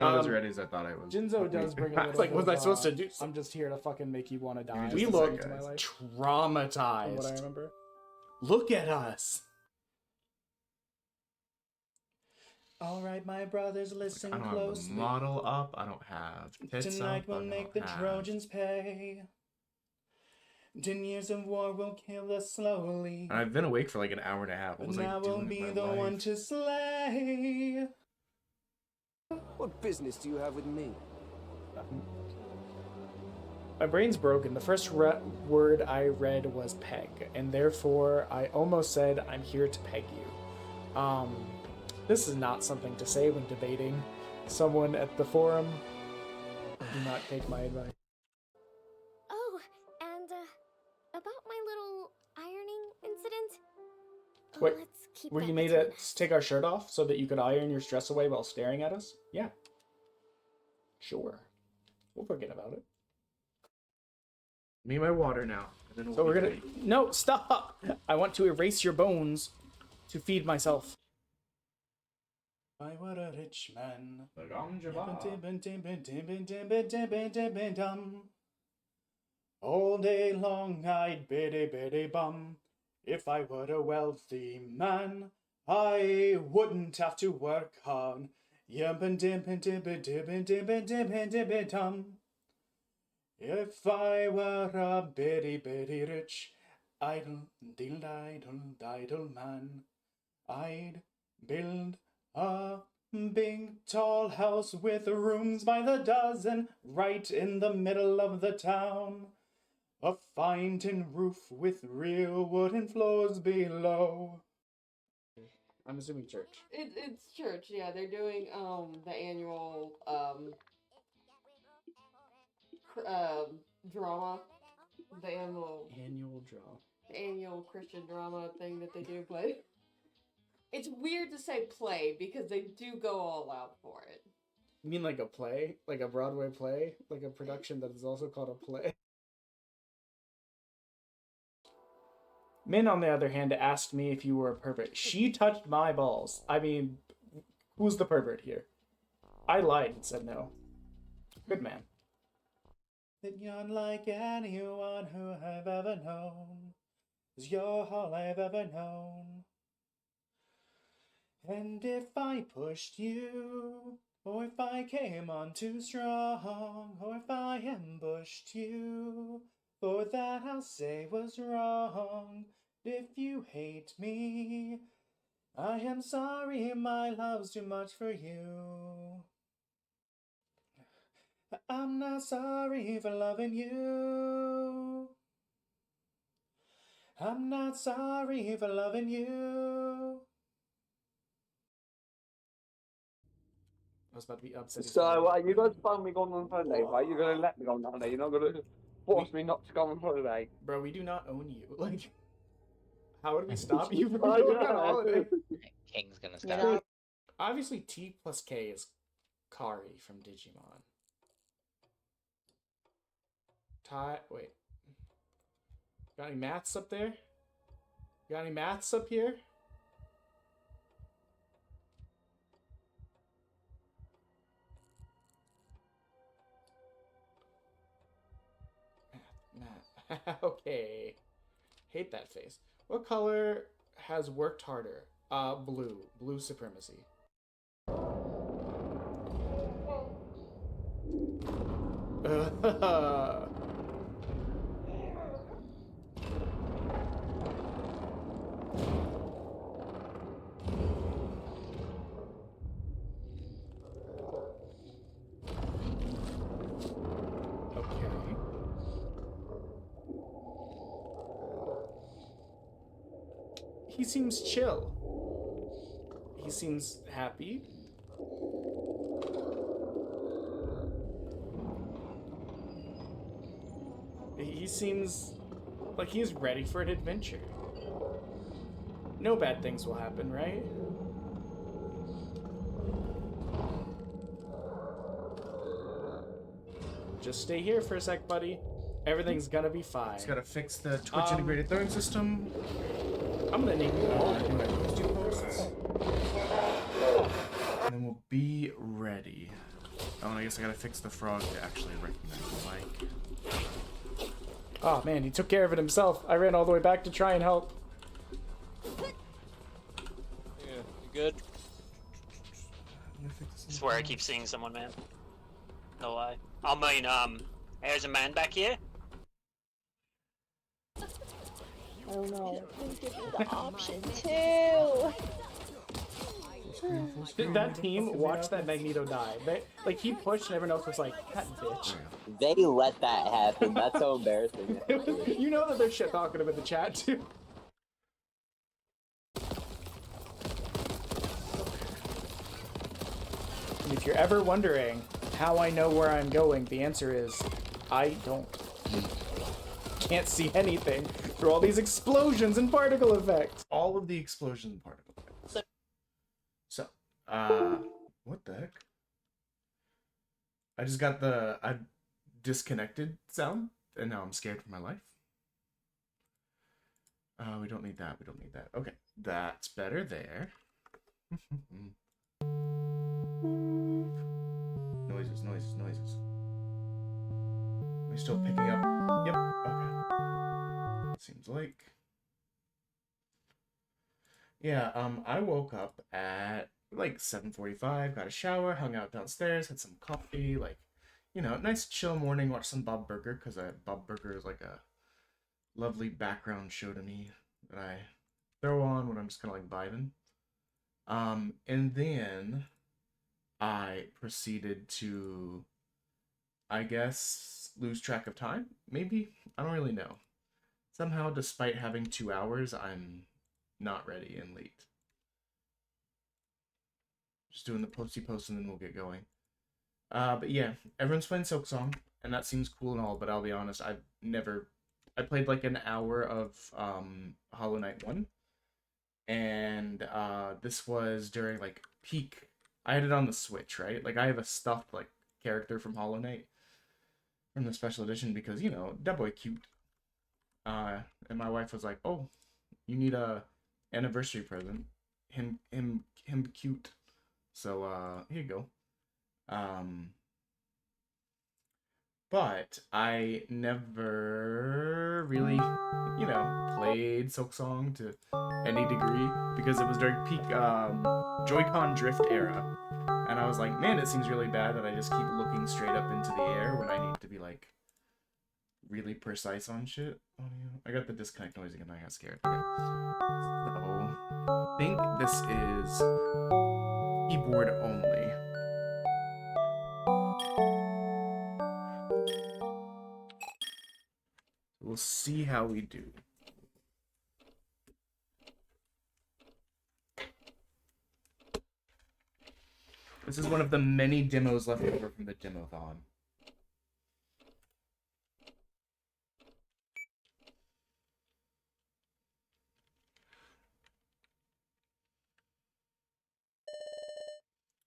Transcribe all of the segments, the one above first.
Not as ready as I thought I was. Jinzo does bring a little It's like, bit what was I of, supposed to do? I'm just here to fucking make you want to die. We just look like guys. traumatized. From what I remember. Look at us. All right, my brothers, listen I don't closely. have the model up. I don't have tits Tonight up. we'll I make don't the have... Trojans pay. 10 years of war will kill us slowly. And I've been awake for like an hour and a half. What was But I now doing we'll be with the my life? one to slay. What business do you have with me? My brain's broken. The first word I read was peg, and therefore I almost said, I'm here to peg you. This is not something to say when debating someone at the forum. Do not take my advice. Oh, and about my little ironing incident. Wait, Let's keep were that you made between us us. take our shirt off so that you could iron your stress away while staring at us? Yeah. Sure. We'll forget about it. Me my water now. And then we'll So we're be gonna... ready. No, stop! I want to erase your bones to feed myself. I were a rich man. All day long I'd biddy biddy bum. If I were a wealthy man, I wouldn't have to work hard. If I were a biddy biddy rich, idle diddle man, I'd build a big tall house with rooms by the dozen right in the middle of the town. A fine tin roof with real wooden floors below. I'm assuming church. It's church, yeah. They're doing the annual drama, the annual Christian drama thing that they do. But it's weird to say play because they do go all out for it. You mean like a play? Like a Broadway play? Like a production that is also called a play? Min, on the other hand, asked me if you were a pervert. She touched my balls. I mean, who's the pervert here? I lied and said no. Good man. That you're unlike anyone who I've ever known. 'Cause you're all I've ever known. And if I pushed you, or if I came on too strong, or if I ambushed you, for that I'll say was wrong. If you hate me, I am sorry, my love's too much for you. I'm not sorry for loving you. I'm not sorry for loving you. I was about to be upset. So, you guys phone me going on holiday, right? You're gonna let me go on holiday. You're not gonna force me not to go on holiday. Bro, we do not own you. Like, how would we stop you from going on holiday? King's gonna stop. Obviously, T plus K is Kari from Digimon. Wait. Got any maths up there? Got any maths up here? Math. Okay. Hate that face. What color has worked harder? Blue. Blue supremacy. He seems chill. He seems happy. He seems like he's ready for an adventure. No bad things will happen, right? Just stay here for a sec, buddy. Everything's gonna be fine. Just gotta fix the Twitch integrated throwing system. I'm gonna name you all those two posts. And then we'll be ready. Oh, and I guess I gotta fix the frog to actually recognize the mic. Oh man, he took care of it himself. I ran all the way back to try and help. Yeah, you good? I swear I keep seeing someone, man. No lie. I mean, there's a man back here. Oh no, please give me the option too. That team watched that Magneto die. Like, he pushed and everyone else was like, that bitch. They let that happen. That's so embarrassing. You know that they're shit talking him in the chat too. And if you're ever wondering how I know where I'm going, the answer is I can't see anything through all these explosions and particle effects. All of the explosions and particle effects. So, what the heck? I just got the disconnected sound, and now I'm scared for my life. We don't need that. We don't need that. Okay, that's better there. Noises, noises, noises. Are we still picking up? Yep. Okay. Seems like. Yeah. I woke up at like 7:45. Got a shower. Hung out downstairs. Had some coffee. Like, you know, nice chill morning. Watched some Bob Burger because Bob Burger is like a lovely background show to me that I throw on when I'm just kind of like vibing. And then I proceeded to, I guess, lose track of time. Maybe, I don't really know. Somehow, despite having 2 hours, I'm not ready and late. Just doing the posty post and then we'll get going. But yeah, everyone's playing Silksong, and that seems cool and all, but I'll be honest, I played like an hour of Hollow Knight 1, and this was during like peak. I had it on the Switch, right? Like I have a stuffed like character from Hollow Knight from the special edition because, you know, that boy cute. And my wife was like, "Oh, you need a anniversary present. Him cute." So here you go. But I never really, you know, played Silksong to any degree because it was during peak Joy-Con drift era. And I was like, man, it seems really bad that I just keep looking straight up into the air when I need to be like really precise on shit. Oh, yeah. I got the disconnect noise again. I got scared. Okay. So I think this is keyboard only. We'll see how we do. This is one of the many demos left over from the Demothon.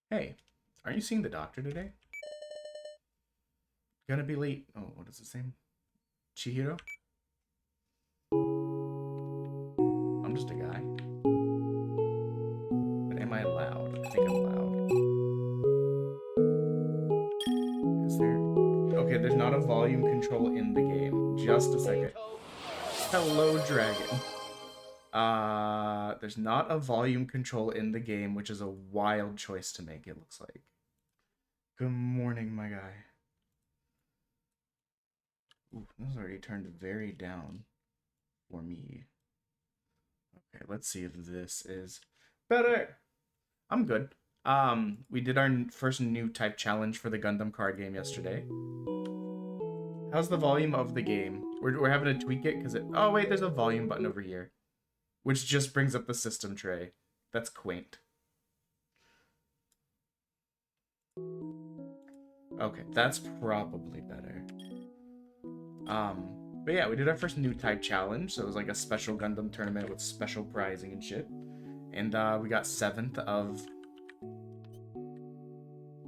Hey, are you seeing the doctor today? Gonna be late. Oh, what is his name? Chihiro? I'm just a guy. But am I loud? I think I'm loud. Is there... Okay, there's not a volume control in the game. Just a second. Hello, dragon. There's not a volume control in the game, which is a wild choice to make, it looks like. Good morning, my guy. Ooh, this is already turned very down for me. Okay, let's see if this is better. I'm good. We did our first new type challenge for the Gundam card game yesterday. How's the volume of the game? We're having to tweak it because it... Oh, wait, there's a volume button over here, which just brings up the system tray. That's quaint. Okay, that's probably better. But yeah, we did our first new type challenge, so it was like a special Gundam tournament with special prizing and shit. And we got 7th of...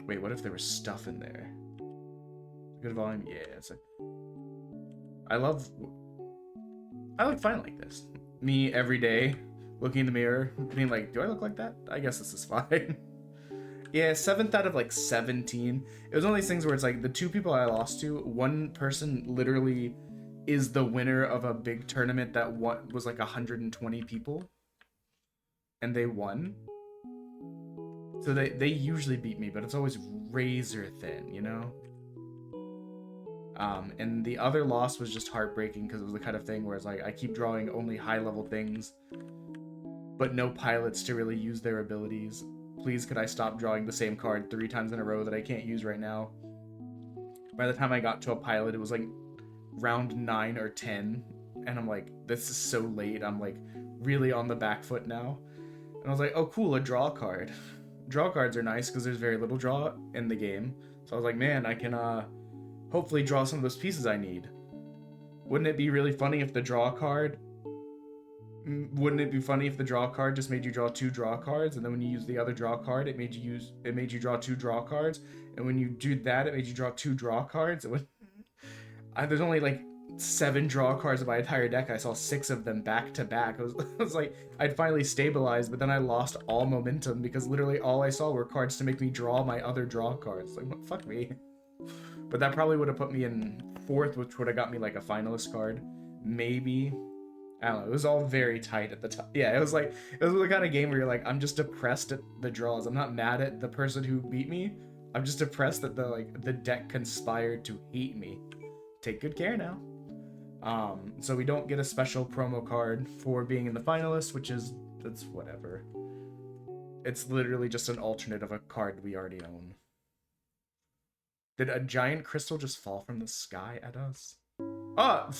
Wait, what if there was stuff in there? Good volume? Yeah, it's like... I look fine like this. Me every day, looking in the mirror, being like, do I look like that? I guess this is fine. Yeah, 7th out of like 17. It was one of these things where it's like the two people I lost to, one person literally is the winner of a big tournament that was like 120 people, and they won. So they usually beat me, but it's always razor thin, you know? And the other loss was just heartbreaking because it was the kind of thing where it's like I keep drawing only high-level things, but no pilots to really use their abilities. Please, could I stop drawing the same card 3 times in a row that I can't use right now? By the time I got to a pilot, it was like round 9 or 10, and I'm like, this is so late. I'm like really on the back foot now. And I was like, oh cool, a draw card. Draw cards are nice because there's very little draw in the game. So I was like, man, I can hopefully draw some of those pieces I need. Wouldn't it be really funny if the draw card... Wouldn't it be funny if the draw card just made you draw 2 draw cards, and then when you use the other draw card, it made you draw 2 draw cards, and when you do that, it made you draw 2 draw cards? There's only like 7 draw cards in my entire deck. I saw 6 of them back to back. I was like, I'd finally stabilized, but then I lost all momentum because literally all I saw were cards to make me draw my other draw cards. Like, fuck me. But that probably would have put me in 4th, which would have got me like a finalist card. Maybe. I don't know. It was all very tight at the time. Yeah, it was the kind of game where you're like, I'm just depressed at the draws. I'm not mad at the person who beat me. I'm just depressed that the deck conspired to hate me. Take good care now. So we don't get a special promo card for being in the finalist, that's whatever. It's literally just an alternate of a card we already own. Did a giant crystal just fall from the sky at us? Ah!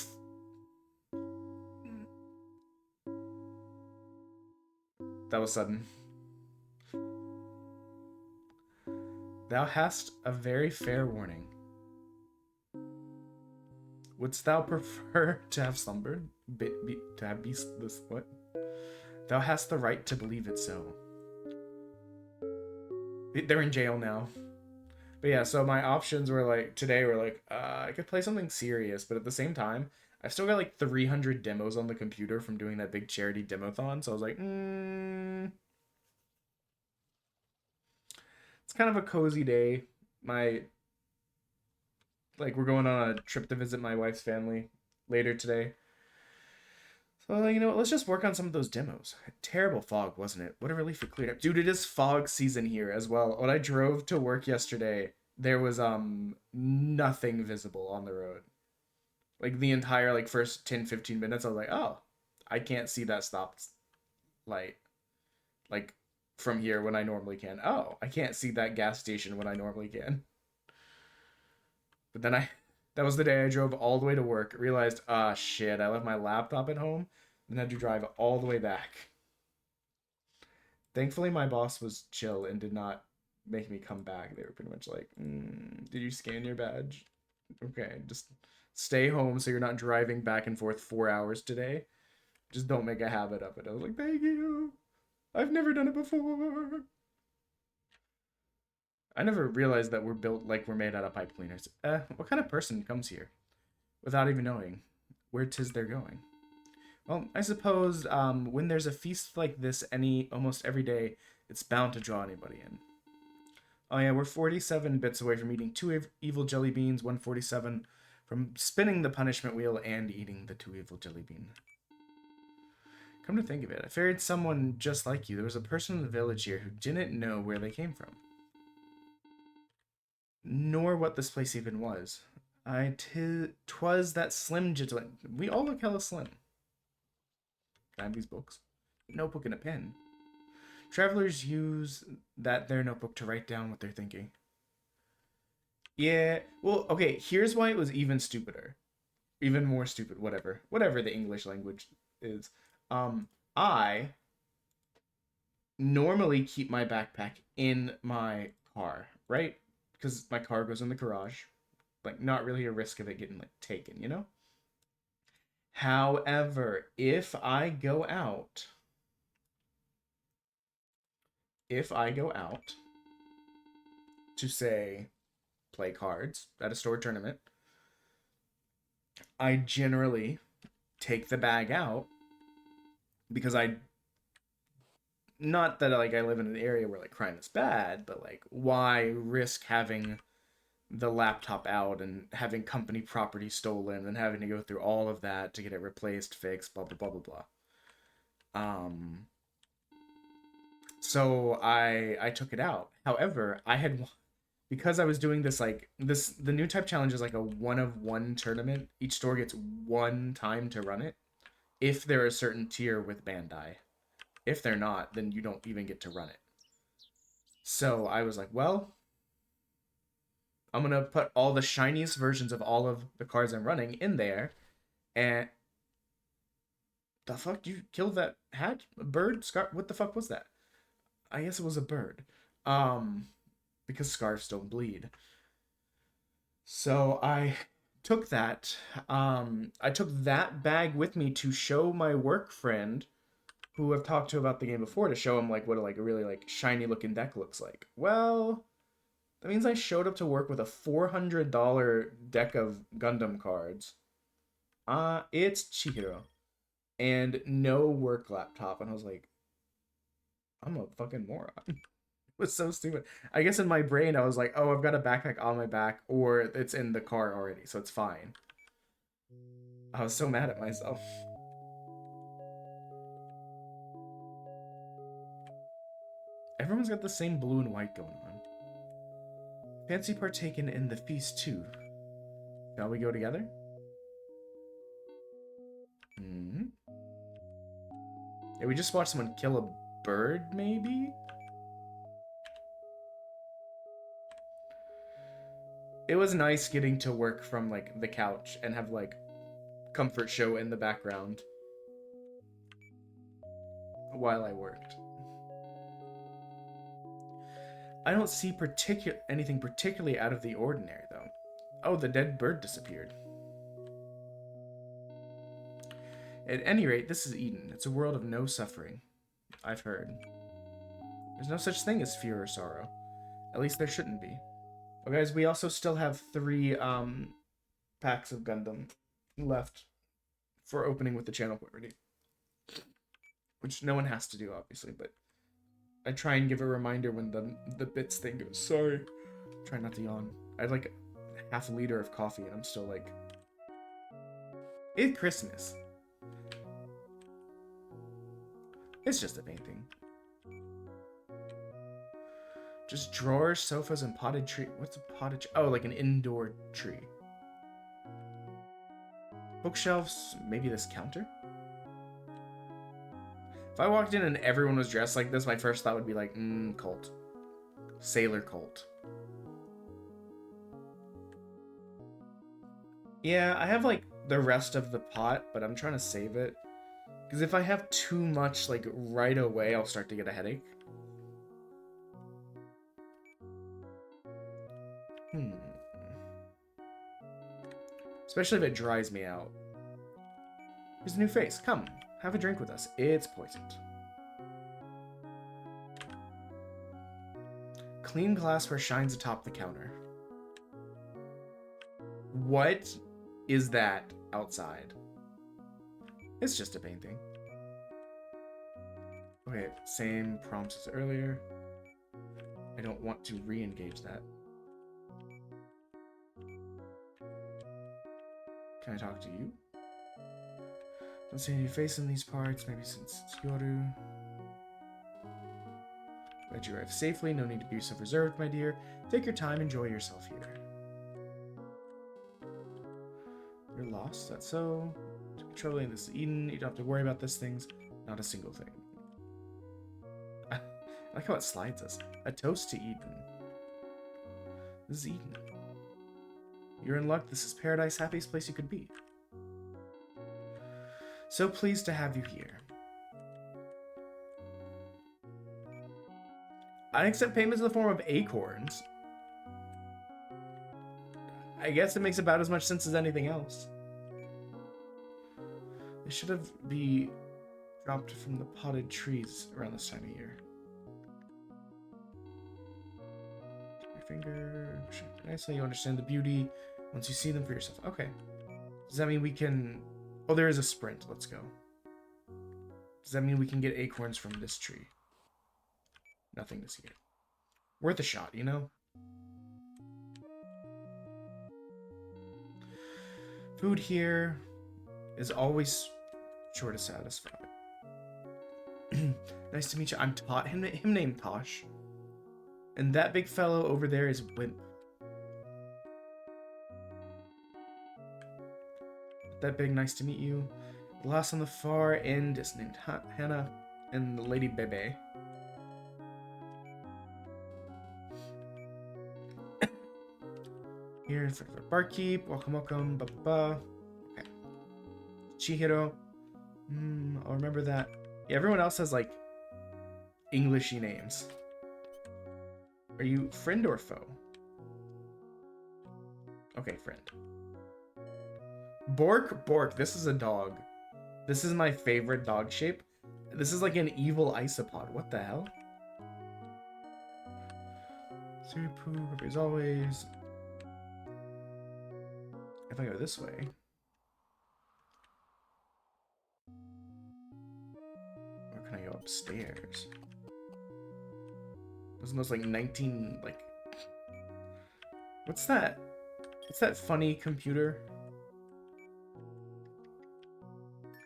That was sudden. Thou hast a very fair warning. Wouldst thou prefer to have slumbered? To have beast this what? Thou hast the right to believe it so. They're in jail now. But yeah, so my options were like, today were like, I could play something serious, but at the same time, I've still got like 300 demos on the computer from doing that big charity demothon, so I was like, It's kind of a cozy day. We're going on a trip to visit my wife's family later today. So, you know what, let's just work on some of those demos. Terrible fog, wasn't it? What a relief it cleared up. Dude, it is fog season here as well. When I drove to work yesterday, there was nothing visible on the road. Like the entire first 10-15 minutes, I was like, oh, I can't see that stopped light from here when I normally can. Oh, I can't see that gas station when I normally can. But then that was the day I drove all the way to work, realized, shit, I left my laptop at home, and had to drive all the way back. Thankfully, my boss was chill and did not make me come back. They were pretty much like, did you scan your badge? Okay, just stay home so you're not driving back and forth 4 hours today. Just don't make a habit of it. I was like, thank you. I've never done it before. I never realized that we're built like we're made out of pipe cleaners. What kind of person comes here without even knowing where 'tis they're going? Well, I suppose when there's a feast like this almost every day, it's bound to draw anybody in. Oh yeah, we're 47 bits away from eating 2 evil jelly beans, 147 from spinning the punishment wheel and eating the 2 evil jelly bean. Come to think of it, I ferried someone just like you. There was a person in the village here who didn't know where they came from, nor what this place even was. 'Twas that slim gentleman. We all look hella slim. Can I have these books? Notebook and a pen. Travelers use their notebook to write down what they're thinking. Yeah, well, okay, here's why it was even stupider. Even more stupid, whatever. Whatever the English language is. I normally keep my backpack in my car, right? Because my car goes in the garage. Not really a risk of it getting, taken, you know? However, if I go out to, say, play cards at a store tournament, I generally take the bag out because not that like I live in an area where like crime is bad, but like why risk having the laptop out and having company property stolen and having to go through all of that to get it replaced, fixed, blah blah blah blah blah. So I took it out. However, I had, because I was doing this like this, the new type challenge is like a 1-of-1 tournament. Each store gets one time to run it if they're a certain tier with Bandai. If they're not, then you don't even get to run it. So I was like, well, I'm gonna put all the shiniest versions of all of the cards I'm running in there. And the fuck, you killed that hatch bird? What the fuck was that? I guess it was a bird. Because scarves don't bleed. So I took that. I took that bag with me to show my work friend, who I've talked to about the game before, to show him like what like a really like shiny looking deck looks like. Well, that means I showed up to work with a $400 deck of Gundam cards. It's Chihiro. And no work laptop. And I was like, I'm a fucking moron. It was so stupid. I guess in my brain I was like, oh, I've got a backpack on my back, or it's in the car already, so it's fine. I was so mad at myself. Everyone's got the same blue and white going on. Fancy partaking in the feast too. Shall we go together? Hmm. Yeah, we just watched someone kill a bird, maybe? It was nice getting to work from like the couch and have like comfort show in the background while I worked. I don't see anything particularly out of the ordinary though. Oh, the dead bird disappeared. At any rate, this is Eden. It's a world of no suffering. I've heard. There's no such thing as fear or sorrow. At least there shouldn't be. Oh, guys, we also still have 3 packs of Gundam left for opening with the channel party. Which no one has to do, obviously, but I try and give a reminder when the bits thing goes. Sorry. Try not to yawn. I had like half a liter of coffee and I'm still like... It's Christmas. It's just a painting. Just drawers, sofas, and potted tree. What's a potted tree? Oh, like an indoor tree. Bookshelves, maybe this counter? If I walked in and everyone was dressed like this, my first thought would be like, cult. Sailor cult. Yeah, I have like the rest of the pot, but I'm trying to save it. Because if I have too much like right away, I'll start to get a headache. Especially if it dries me out. Here's a new face. Come, have a drink with us. It's poisoned. Clean glassware shines atop the counter. What is that outside? It's just a painting. Okay, same prompts as earlier. I don't want to re-engage that. Can I talk to you? Don't see any face in these parts, maybe since it's Yoru. Glad you arrived safely, no need to be so reserved, my dear. Take your time, enjoy yourself here. You're lost, that's so. Troubling, this is Eden, you don't have to worry about these things. Not a single thing. I like how it slides us. A toast to Eden. This is Eden. You're in luck, this is paradise, happiest place you could be. So pleased to have you here. I accept payments in the form of acorns. I guess it makes about as much sense as anything else. They should have been dropped from the potted trees around this time of year. Your finger. Nicely, you understand the beauty once you see them for yourself. Okay. Does that mean we can... Oh, there is a sprint. Let's go. Does that mean we can get acorns from this tree? Nothing to see here. Worth a shot, you know? Food here is always sure to satisfy. Nice to meet you. I'm him named Tosh. And that big fellow over there is Wimp. That big, nice to meet you. The last on the far end is named Hannah and the lady Bebe. Here's the barkeep. Welcome, welcome. Ba ba ba. Okay. Chihiro. I'll remember that. Yeah, everyone else has like Englishy names. Are you friend or foe? Okay, friend. Bork. This is a dog. This is my favorite dog shape. This is like an evil isopod. What the hell? Siripu, as always. If I go this way. Or can I go upstairs? Wasn't those like 19 like what's that? What's that funny computer?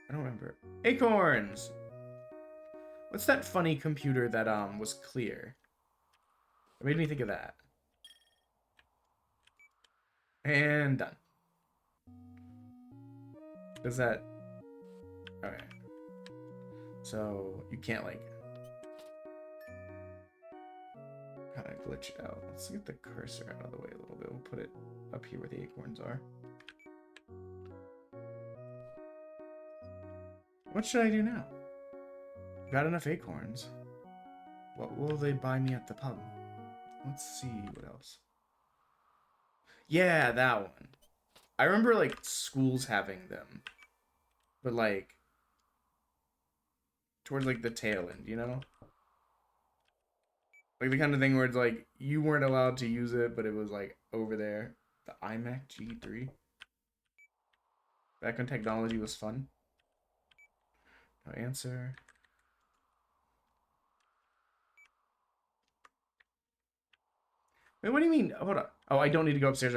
I don't remember. Acorns! What's that funny computer that was clear? It made me think of that. And done. Does that... Okay. So, you can't like... Kind of glitch it out. Let's get the cursor out of the way a little bit. We'll put it up here where the acorns are. What should I do now? Got enough acorns. What will they buy me at the pub? Let's see what else. Yeah, that one. I remember like schools having them. But like towards like the tail end, you know? Like the kind of thing where it's like you weren't allowed to use it, but it was like over there. The iMac G3. Back when technology was fun. No answer. Wait, what do you mean? Hold on. Oh, I don't need to go upstairs.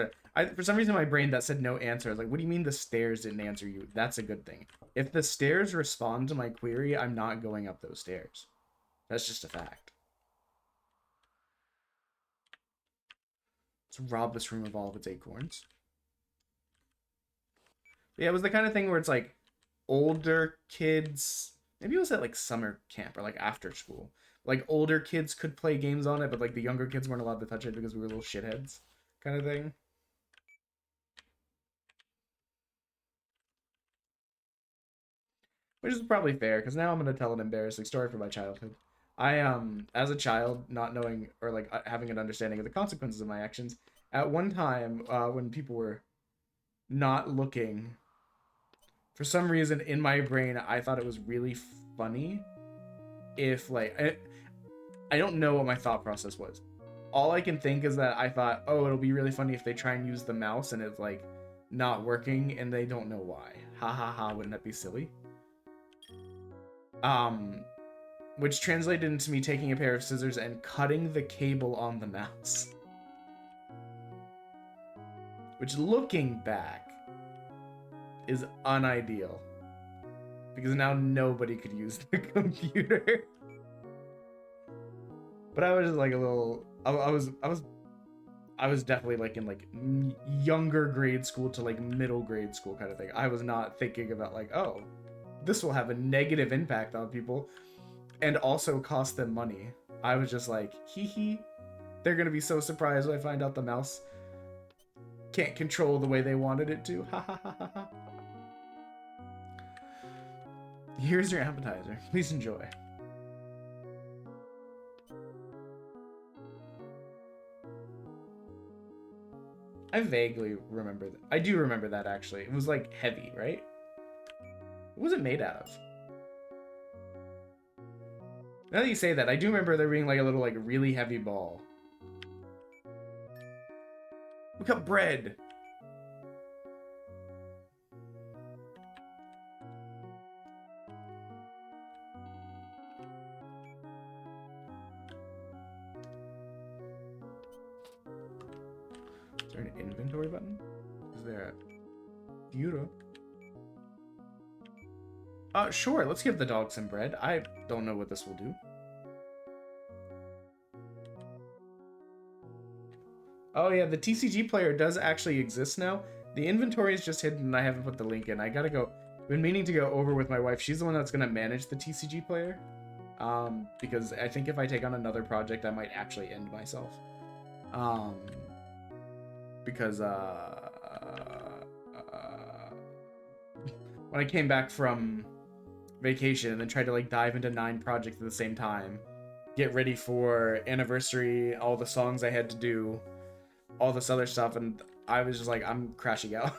For some reason, my brain that said no answer. I was like, what do you mean the stairs didn't answer you? That's a good thing. If the stairs respond to my query, I'm not going up those stairs. That's just a fact. Let's rob this room of all of its acorns. But yeah, it was the kind of thing where it's like older kids. Maybe it was at like summer camp or like after school. Like older kids could play games on it, but like the younger kids weren't allowed to touch it because we were little shitheads, kind of thing. Which is probably fair, because now I'm gonna tell an embarrassing story from my childhood. I as a child, not knowing or like having an understanding of the consequences of my actions, at one time when people were not looking, for some reason in my brain I thought it was really funny if like I don't know what my thought process was. All I can think is that I thought, oh, it'll be really funny if they try and use the mouse and it's like not working and they don't know why. Ha ha ha, wouldn't that be silly? Which translated into me taking a pair of scissors and cutting the cable on the mouse. Which, looking back, is unideal. Because now nobody could use the computer. But I was just like a little... I was definitely like in like younger grade school to like middle grade school kind of thing. I was not thinking about like, oh, this will have a negative impact on people and also cost them money. I was just like, hee hee. They're gonna be so surprised when I find out the mouse can't control the way they wanted it to. Ha ha ha ha ha. Here's your appetizer. Please enjoy. I vaguely remember that. I do remember that actually. It was like heavy, right? What was it made out of? Now that you say that, I do remember there being like a little like really heavy ball. Look up bread. inventory button? Is there a Shura? Sure, let's give the dog some bread. I don't know what this will do. Oh yeah, the TCG player does actually exist now. The inventory is just hidden and I haven't put the link in. I gotta go. I've been meaning to go over with my wife. She's the one that's gonna manage the TCG player. Because I think if I take on another project, I might actually end myself. Because, when I came back from vacation and then tried to like dive into 9 projects at the same time, get ready for anniversary, all the songs I had to do, all this other stuff, and I was just like, I'm crashing out.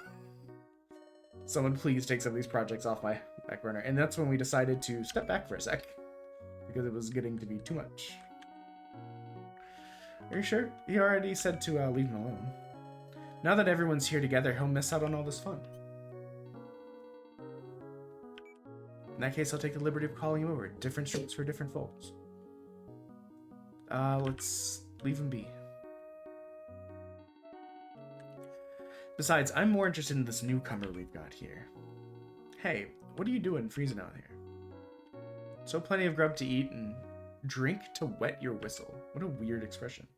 Someone please take some of these projects off my back burner. And that's when we decided to step back for a sec, because it was getting to be too much. Are you sure? He already said to leave him alone. Now that everyone's here together, he'll miss out on all this fun. In that case, I'll take the liberty of calling him over. Different strokes for different folks. Let's leave him be. Besides, I'm more interested in this newcomer we've got here. Hey, what are you doing freezing out here? So plenty of grub to eat and drink to wet your whistle. What a weird expression.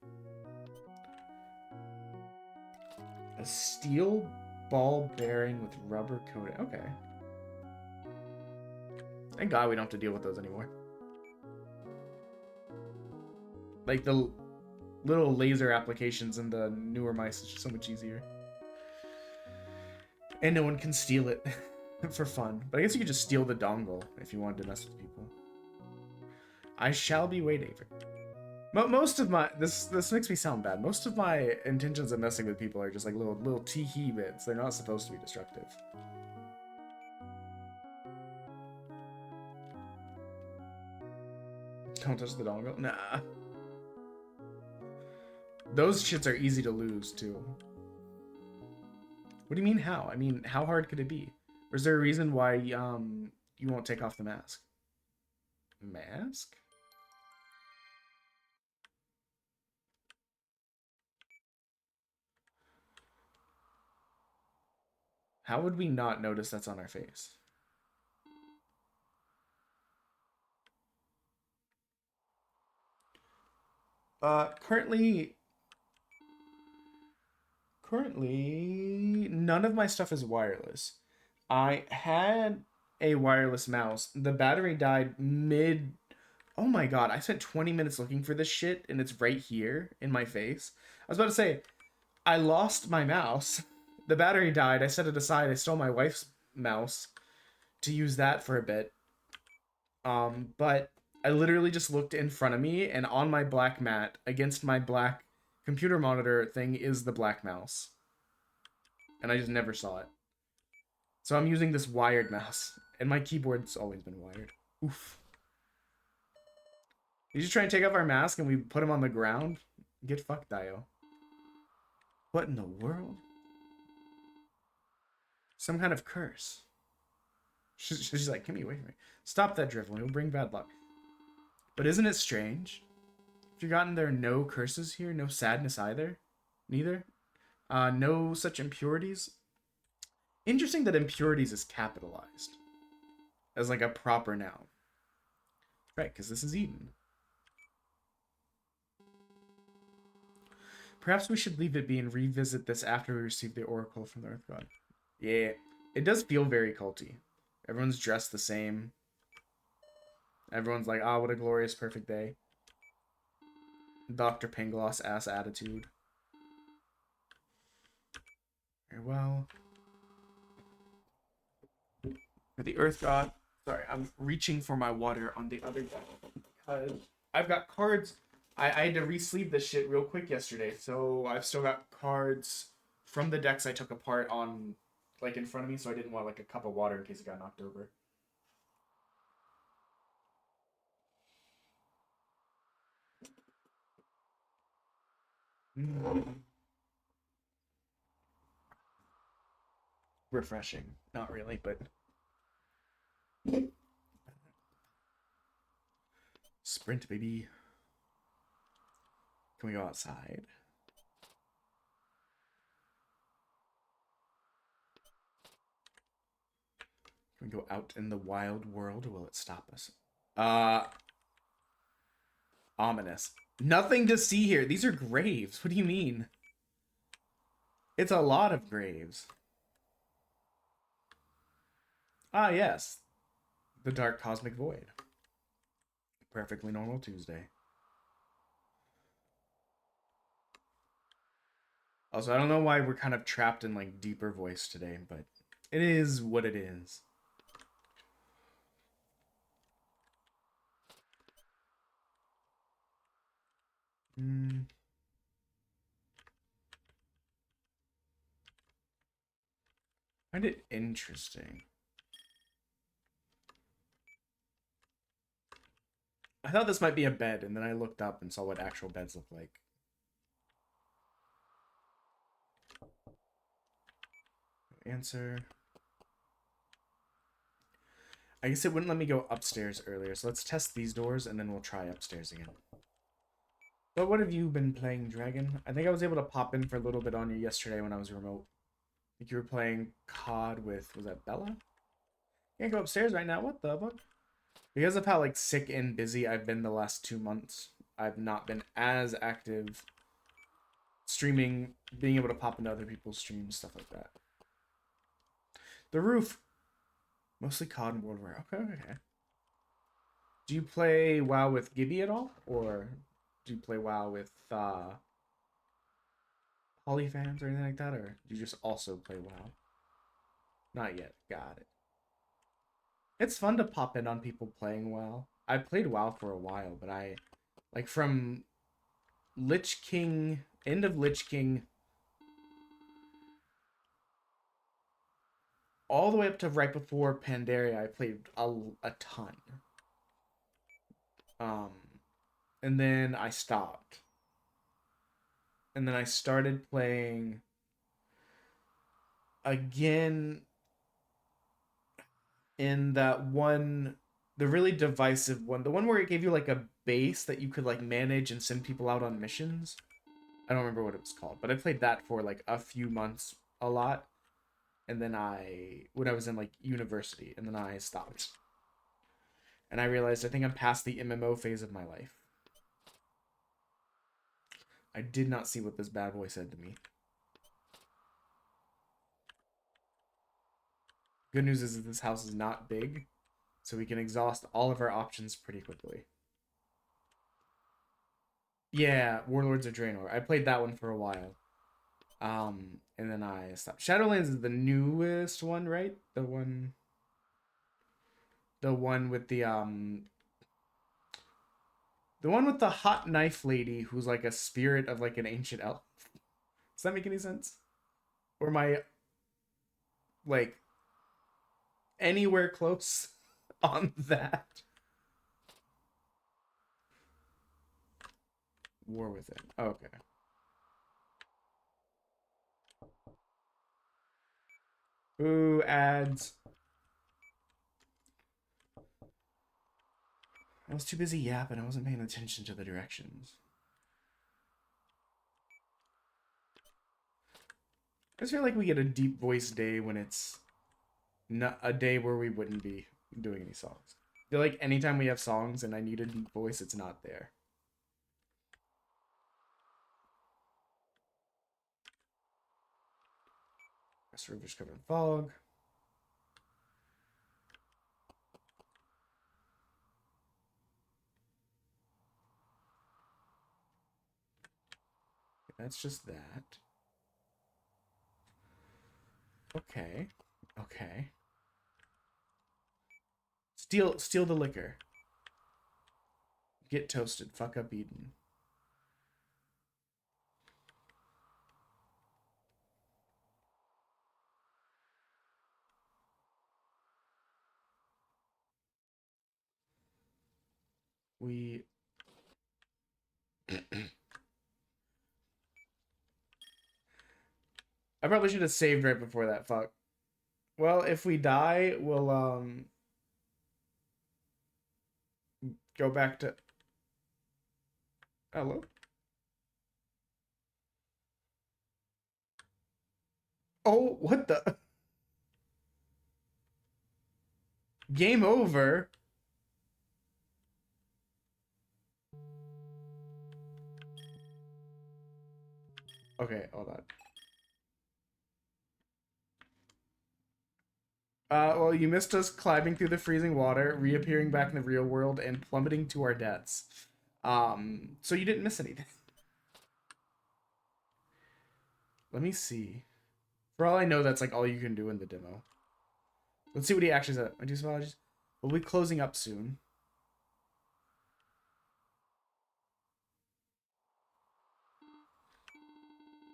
A steel ball bearing with rubber coating. Okay. Thank God we don't have to deal with those anymore. Like the little laser applications in the newer mice is just so much easier. And no one can steal it for fun. But I guess you could just steal the dongle if you wanted to mess with people. I shall be waiting for... Most of my... This makes me sound bad. Most of my intentions of messing with people are just like little tee-hee bits. They're not supposed to be destructive. Don't touch the dongle? Nah. Those shits are easy to lose, too. What do you mean, how? I mean, how hard could it be? Or is there a reason why, you won't take off the mask? Mask? How would we not notice that's on our face? Currently, none of my stuff is wireless. I had a wireless mouse. The battery died mid... Oh my god, I spent 20 minutes looking for this shit, and it's right here in my face. I was about to say, I lost my mouse. The battery died. I set it aside. I stole my wife's mouse to use that for a bit. But I literally just looked in front of me, and on my black mat, against my black computer monitor thing, is the black mouse. And I just never saw it. So I'm using this wired mouse, and my keyboard's always been wired. Oof. You just try and take off our mask and we put him on the ground? Get fucked, Dio. What in the world? Some kind of curse. She's like, get me away from me. Stop that drivel, it'll bring bad luck. But isn't it strange? Have you gotten there are no curses here? No sadness either? Neither? No such impurities? Interesting that impurities is capitalized. As like a proper noun. Right, because this is Eden. Perhaps we should leave it be and revisit this after we receive the oracle from the Earth God. Yeah, it does feel very culty. Everyone's dressed the same. Everyone's like, ah, what a glorious, perfect day. Dr. Pangloss ass attitude. Very well. For the Earth God. Sorry, I'm reaching for my water on the other deck. Because I've got cards. I had to re-sleeve this shit real quick yesterday. So I've still got cards from the decks I took apart on, like, in front of me. So I didn't want, like, a cup of water in case it got knocked over. Refreshing. Not really, but... Sprint, baby. Can we go outside? We go out in the wild world. Will it stop us? Ominous. Nothing to see here. These are graves. What do you mean? It's a lot of graves. Ah, yes. The dark cosmic void. Perfectly normal Tuesday. Also, I don't know why we're kind of trapped in like deeper voice today, but it is what it is. Find it interesting. I thought this might be a bed, and then I looked up and saw what actual beds look like. Answer. I guess it wouldn't let me go upstairs earlier, so let's test these doors, and then we'll try upstairs again. But what have you been playing, Dragon? I think I was able to pop in for a little bit on you yesterday when I was remote. I think you were playing COD with, was that Bella? Can't go upstairs right now. What the fuck? Because of how like sick and busy I've been the last 2 months, I've not been as active streaming, being able to pop into other people's streams, stuff like that. The roof. Mostly COD and World War. Okay. Do you play WoW with Gibby at all? Or do you play WoW with Holly fans or anything like that? Or do you just also play WoW? Not yet. Got it. It's fun to pop in on people playing WoW. I played WoW for a while, but I, like, from Lich King, end of Lich King, all the way up to right before Pandaria, I played a ton. And then I stopped. And then I started playing again in that one, the really divisive one, the one where it gave you like a base that you could like manage and send people out on missions. I don't remember what it was called, but I played that for like a few months a lot. And then when I was in like university, and then I stopped. And I realized I think I'm past the MMO phase of my life. I did not see what this bad boy said to me. Good news is that this house is not big, so we can exhaust all of our options pretty quickly. Yeah, Warlords of Draenor. I played that one for a while. And then I stopped. Shadowlands is the newest one, right? The one with the with the hot knife lady who's like a spirit of like an ancient elf. Does that make any sense? Or am I like anywhere close on that? War Within. Okay. Ooh, ads. I was too busy yapping. I wasn't paying attention to the directions. I just feel like we get a deep voice day when it's not a day where we wouldn't be doing any songs. I feel like anytime we have songs and I need a deep voice, it's not there. Rest river's covered in fog. That's just that. Okay. Steal the liquor. Get toasted. Fuck up Eden. We I probably should have saved right before that. Fuck. Well, if we die, we'll go back to. Hello. Oh, what the? Game over. Okay, hold on. Well, you missed us climbing through the freezing water, reappearing back in the real world, and plummeting to our deaths. So you didn't miss anything. Let me see. For all I know, that's like all you can do in the demo. Let's see what he actually said. My deepest apologies. We'll be closing up soon.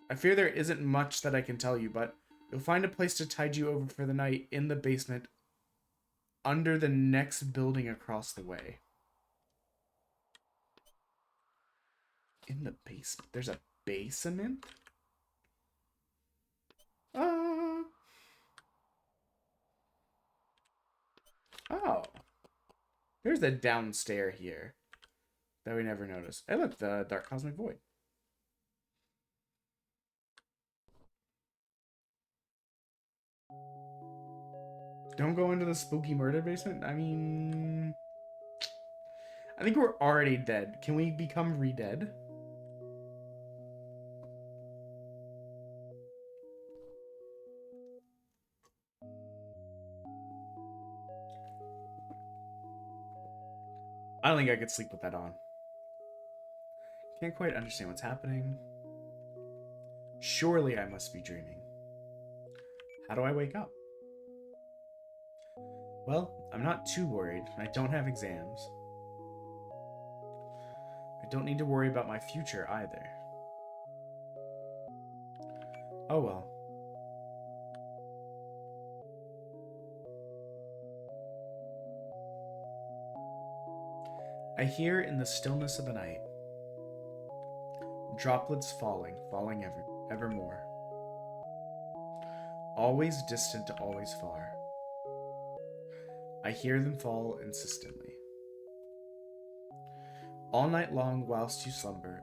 I fear there isn't much that I can tell you, but you'll find a place to tide you over for the night in the basement under the next building across the way. In the basement? There's a basement? Oh. There's the downstairs here that we never noticed. Hey, look, the Dark Cosmic Void. Don't go into the spooky murder basement? I mean... I think we're already dead. Can we become re-dead? I don't think I could sleep with that on. Can't quite understand what's happening. Surely I must be dreaming. How do I wake up? Well, I'm not too worried. I don't have exams. I don't need to worry about my future either. Oh well. I hear in the stillness of the night droplets falling evermore. Always distant, always far. I hear them fall insistently. All night long whilst you slumber.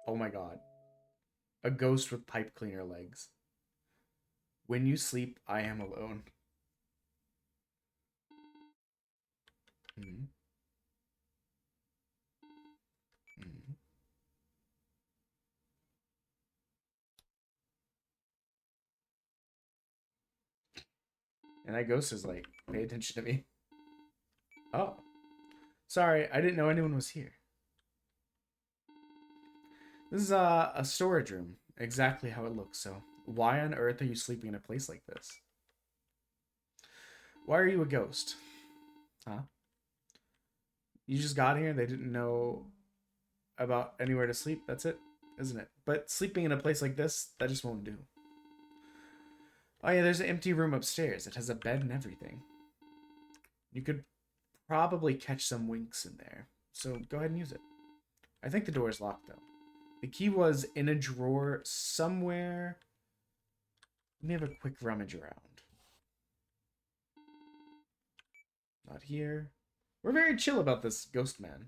Oh my god. A ghost with pipe cleaner legs. When you sleep, I am alone. Mm-hmm. Mm-hmm. And that ghost is like, pay attention to me. Oh. Sorry, I didn't know anyone was here. This is a storage room. Exactly how it looks, so why on earth are you sleeping in a place like this? Why are you a ghost? Huh? You just got here, they didn't know about anywhere to sleep, that's it, isn't it? But sleeping in a place like this, that just won't do. Oh yeah, there's an empty room upstairs. It has a bed and everything. You could probably catch some winks in there, so go ahead and use it. I think the door is locked, though. The key was in a drawer somewhere. Let me have a quick rummage around. Not here. We're very chill about this ghost man.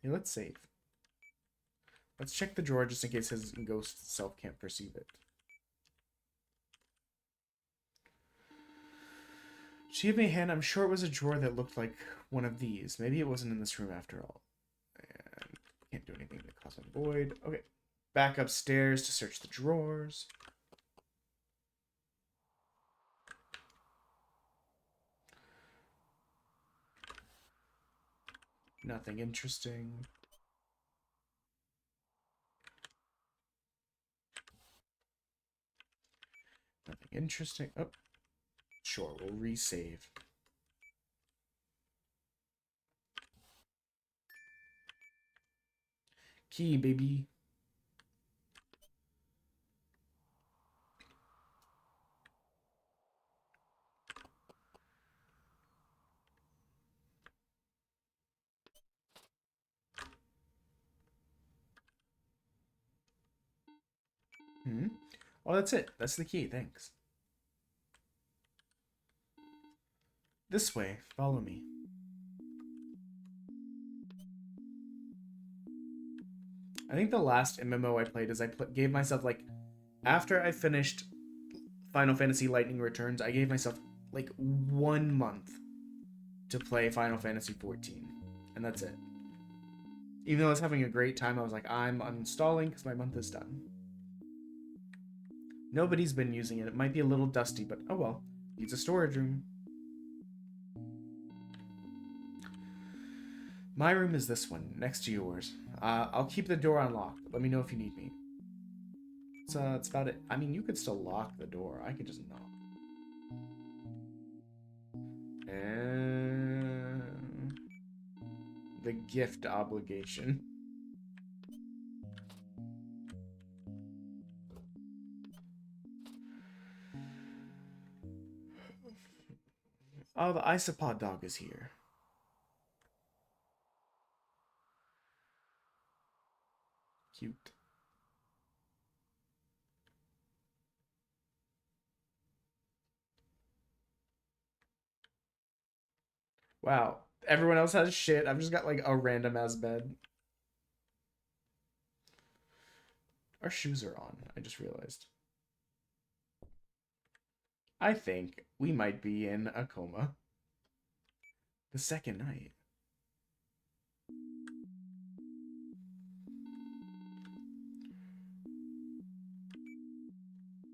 Yeah, let's save. Let's check the drawer just in case his ghost self can't perceive it. She gave me a hand. I'm sure it was a drawer that looked like one of these. Maybe it wasn't in this room after all. And can't do anything to cause a void. Okay. Back upstairs to search the drawers. Nothing interesting. Nothing interesting. Oh. Sure, we'll resave. Key, baby. Oh, that's it. That's the key. Thanks. This way. Follow me. I think the last MMO I played is gave myself, like, after I finished Final Fantasy Lightning Returns, I gave myself, like, 1 month to play Final Fantasy 14. And that's it. Even though I was having a great time, I was like, I'm uninstalling because my month is done. Nobody's been using it. It might be a little dusty, but oh well. It's a storage room. My room is this one, next to yours. I'll keep the door unlocked. Let me know if you need me. So that's about it. I mean, you could still lock the door. I could just knock. And the gift obligation. Oh, the isopod dog is here. Cute. Wow. Everyone else has shit. I've just got like a random ass bed. Our shoes are on. I just realized. I think we might be in a coma. The second night.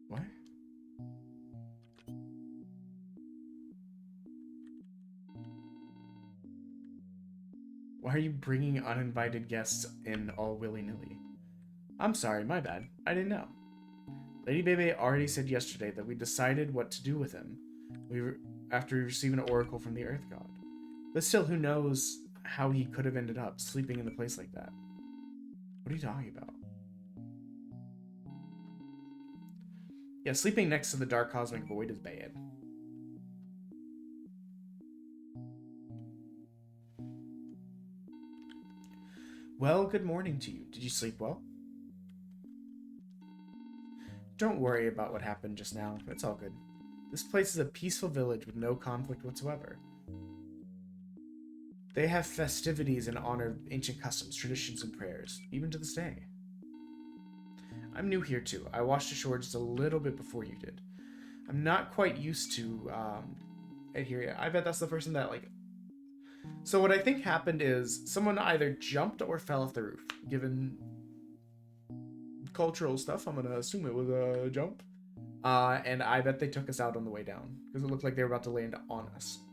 What? Why are you bringing uninvited guests in all willy-nilly? I'm sorry, my bad. I didn't know. Lady Bebe already said yesterday that we decided what to do with him after we received an oracle from the Earth God. But still, who knows how he could have ended up sleeping in a place like that? What are you talking about? Yeah, sleeping next to the Dark Cosmic Void is bad. Well, good morning to you. Did you sleep well? Don't worry about what happened just now. It's all good. This place is a peaceful village with no conflict whatsoever. They have festivities in honor of ancient customs, traditions, and prayers, even to this day. I'm new here too. I washed ashore just a little bit before you did. I'm not quite used to adhering. I bet that's the person that like. So what I think happened is someone either jumped or fell off the roof. Given cultural stuff, I'm gonna assume it was a jump. And I bet they took us out on the way down because it looked like they were about to land on us.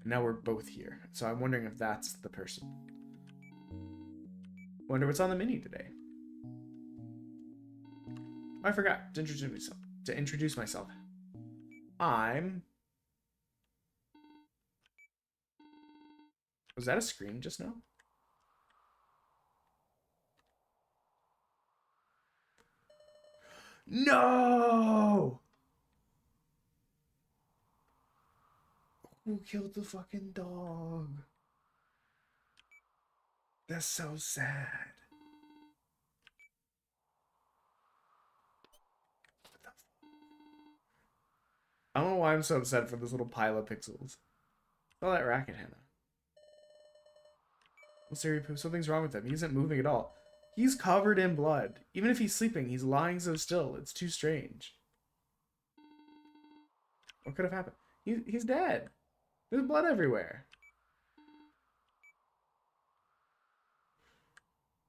Now we're both here, so I'm wondering if that's the person. Wonder what's on the menu today. I forgot to introduce myself. I'm... Was that a scream just now? No! Who killed the fucking dog? That's so sad. I don't know why I'm so upset for this little pile of pixels. All that racket, Hannah. Something's wrong with him. He isn't moving at all. He's covered in blood. Even if he's sleeping, he's lying so still. It's too strange. What could have happened? He's dead. There's blood everywhere.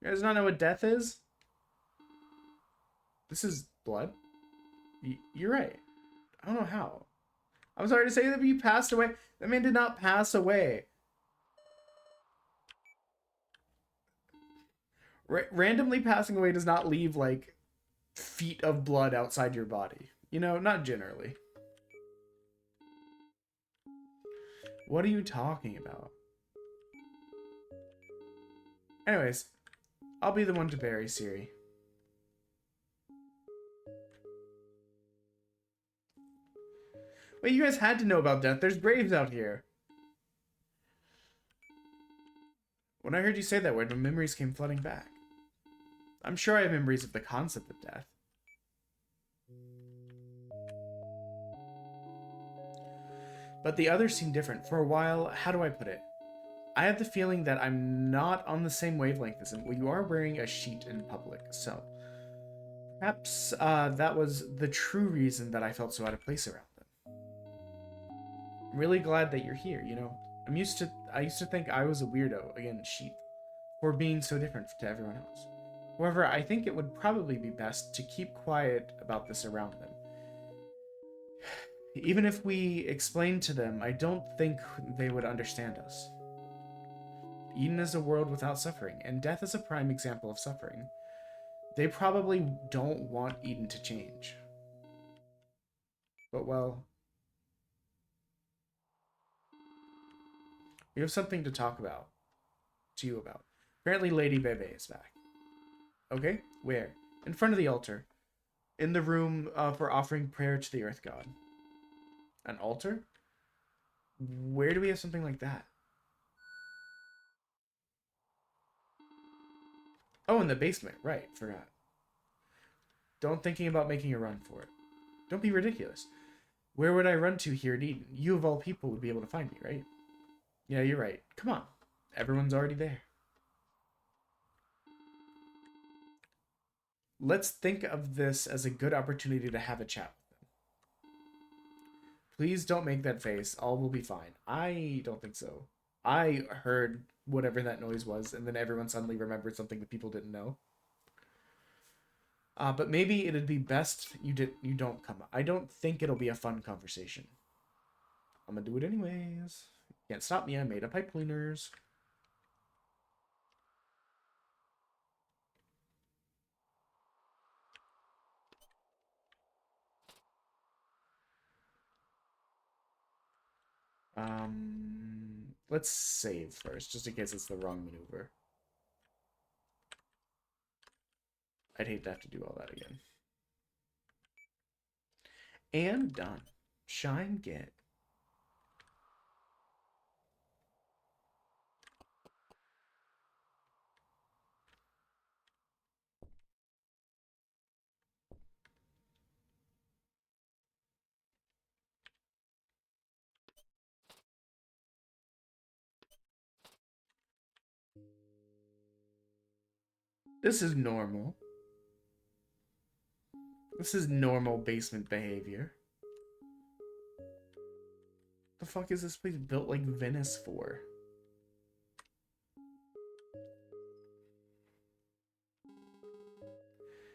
You guys not know what death is? This is blood. You're right. I don't know how. I'm sorry to say that he passed away. That man did not pass away. Randomly passing away does not leave, like, feet of blood outside your body. You know, not generally. What are you talking about? Anyways, I'll be the one to bury Siri. Wait, you guys had to know about death. There's graves out here. When I heard you say that word, my memories came flooding back. I'm sure I have memories of the concept of death. But the others seem different. For a while, how do I put it? I have the feeling that I'm not on the same wavelength as him. Well, you are wearing a sheet in public, so perhaps that was the true reason that I felt so out of place around them. I'm really glad that you're here, you know. I used to think I was a weirdo, again, sheep, for being so different to everyone else. However, I think it would probably be best to keep quiet about this around them. Even if we explained to them, I don't think they would understand us. Eden is a world without suffering, and death is a prime example of suffering. They probably don't want Eden to change. But, well, we have something to talk about. To you about. Apparently Lady Bebe is back. Okay, where? In front of the altar. In the room for offering prayer to the Earth God. An altar? Where do we have something like that? Oh, in the basement. Right, forgot. Don't thinking about making a run for it. Don't be ridiculous. Where would I run to here at Eden? You of all people would be able to find me, right? Yeah, you're right. Come on. Everyone's already there. Let's think of this as a good opportunity to have a chat with them. Please don't make that face. All will be fine. I don't think so. I heard whatever that noise was, and then everyone suddenly remembered something that people didn't know. But maybe it'd be best you don't come. I don't think it'll be a fun conversation. I'm gonna do it anyways. Can't stop me. I made a pipe cleaners. Let's save first, just in case it's the wrong maneuver. I'd hate to have to do all that again. And done. Shine get. This is normal. This is normal basement behavior. The fuck is this place built like Venice for?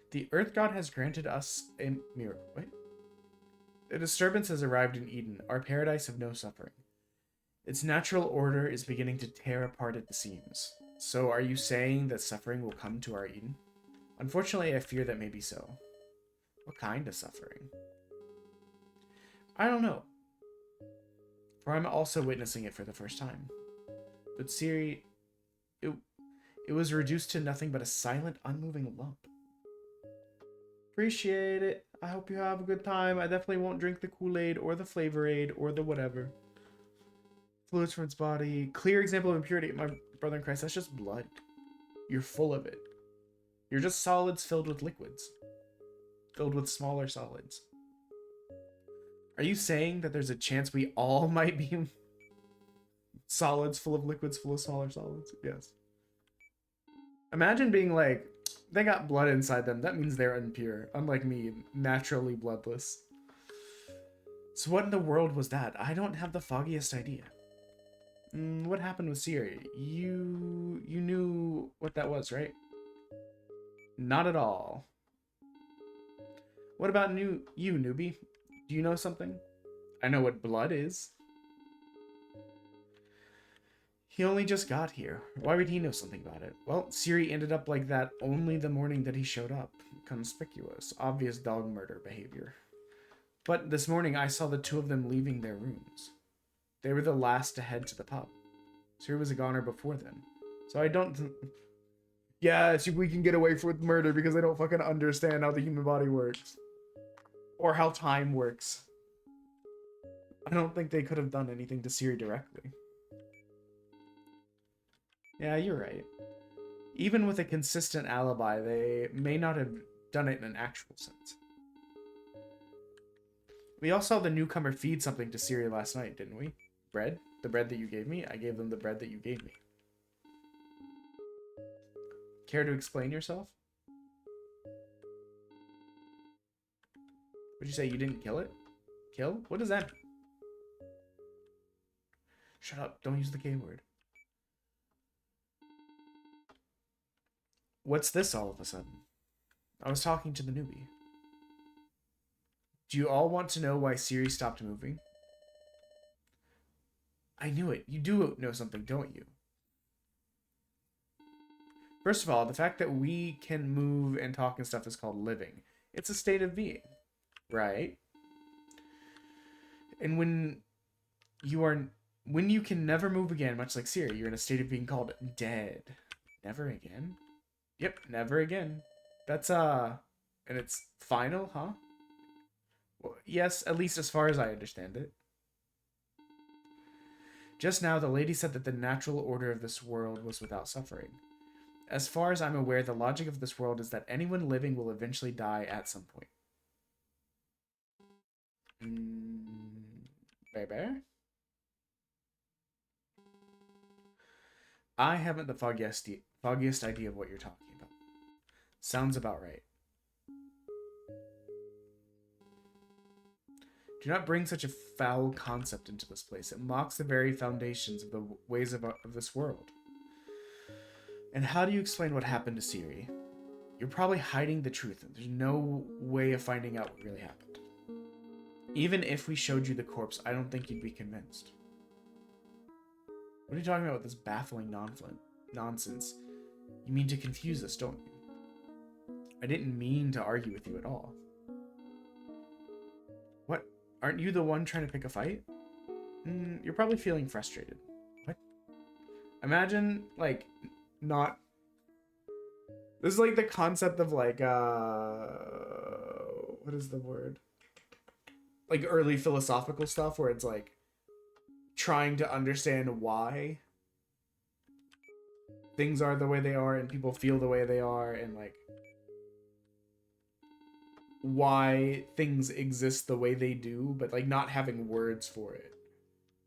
The Earth God has granted us a miracle. Wait. A disturbance has arrived in Eden, our paradise of no suffering. Its natural order is beginning to tear apart at the seams. So are you saying that suffering will come to our Eden? Unfortunately, I fear that may be so. What kind of suffering? I don't know. For I'm also witnessing it for the first time. But Siri, it was reduced to nothing but a silent, unmoving lump. Appreciate it. I hope you have a good time. I definitely won't drink the Kool-Aid or the Flavor Aid or the whatever. Fluids from its body. Clear example of impurity. My brother in Christ, that's just blood. You're full of it. You're just solids filled with liquids. Filled with smaller solids. Are you saying that there's a chance we all might be solids full of liquids full of smaller solids? Yes. Imagine being like, they got blood inside them. That means they're impure. Unlike me, naturally bloodless. So what in the world was that? I don't have the foggiest idea. What happened with Siri? You knew what that was, right? Not at all. What about you, newbie? Do you know something? I know what blood is. He only just got here. Why would he know something about it? Well, Siri ended up like that only the morning that he showed up. Conspicuous, obvious dog murder behavior. But this morning I saw the two of them leaving their rooms. They were the last to head to the pub. Siri was a goner before then. So I don't... Yeah, we can get away with murder because I don't fucking understand how the human body works. Or how time works. I don't think they could have done anything to Siri directly. Yeah, you're right. Even with a consistent alibi, they may not have done it in an actual sense. We all saw the newcomer feed something to Siri last night, didn't we? Bread? The bread that you gave me? I gave them the bread that you gave me. Care to explain yourself? What'd you say? You didn't kill it? Kill? What does that mean? Shut up. Don't use the K word. What's this all of a sudden? I was talking to the newbie. Do you all want to know why Siri stopped moving? I knew it. You do know something, don't you? First of all, the fact that we can move and talk and stuff is called living. It's a state of being, right? And when you can never move again, much like Siri, you're in a state of being called dead. Never again? Yep, never again. That's, and it's final, huh? Well, yes, at least as far as I understand it. Just now, the lady said that the natural order of this world was without suffering. As far as I'm aware, the logic of this world is that anyone living will eventually die at some point. Baby? I haven't the foggiest idea of what you're talking about. Sounds about right. Do not bring such a foul concept into this place. It mocks the very foundations of the ways of this world. And how do you explain what happened to Siri? You're probably hiding the truth. There's no way of finding out what really happened. Even if we showed you the corpse, I don't think you'd be convinced. What are you talking about with this baffling nonsense? You mean to confuse us, don't you? I didn't mean to argue with you at all. What? Aren't you the one trying to pick a fight? You're probably feeling frustrated. What? Imagine, like, not... This is like the concept of, like, what is the word? Like, early philosophical stuff where it's, like, trying to understand why things are the way they are and people feel the way they are and, like, why things exist the way they do, but, like, not having words for it.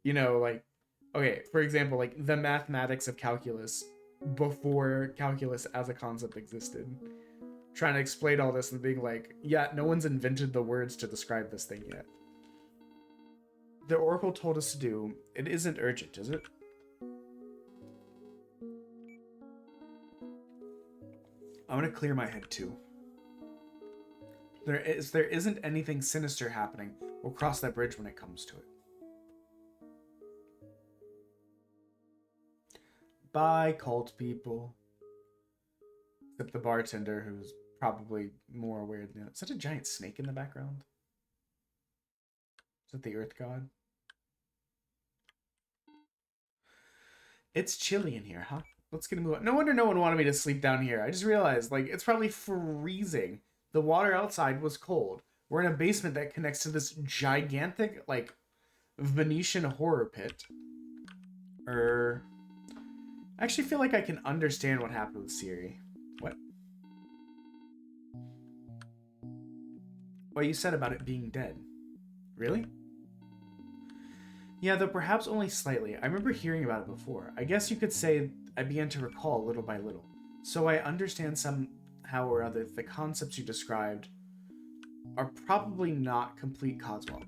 You know, like, okay, for example, like, the mathematics of calculus before calculus as a concept existed. Trying to explain all this and being like, yeah, no one's invented the words to describe this thing yet. The Oracle told us to do. It isn't urgent, is it? I want to clear my head too. There isn't anything sinister happening. We'll cross that bridge when it comes to it. Bye, cult people. Except the bartender, who's probably more aware than... Is that a giant snake in the background? Is that the Earth God? It's chilly in here, huh? Let's get a move on. No wonder no one wanted me to sleep down here. I just realized, like, it's probably freezing. The water outside was cold. We're in a basement that connects to this gigantic, like, Venetian horror pit. I actually feel like I can understand what happened with Siri. What? What you said about it being dead. Really? Yeah, though perhaps only slightly. I remember hearing about it before. I guess you could say I began to recall little by little. So I understand somehow or other the concepts you described are probably not complete Cosmo.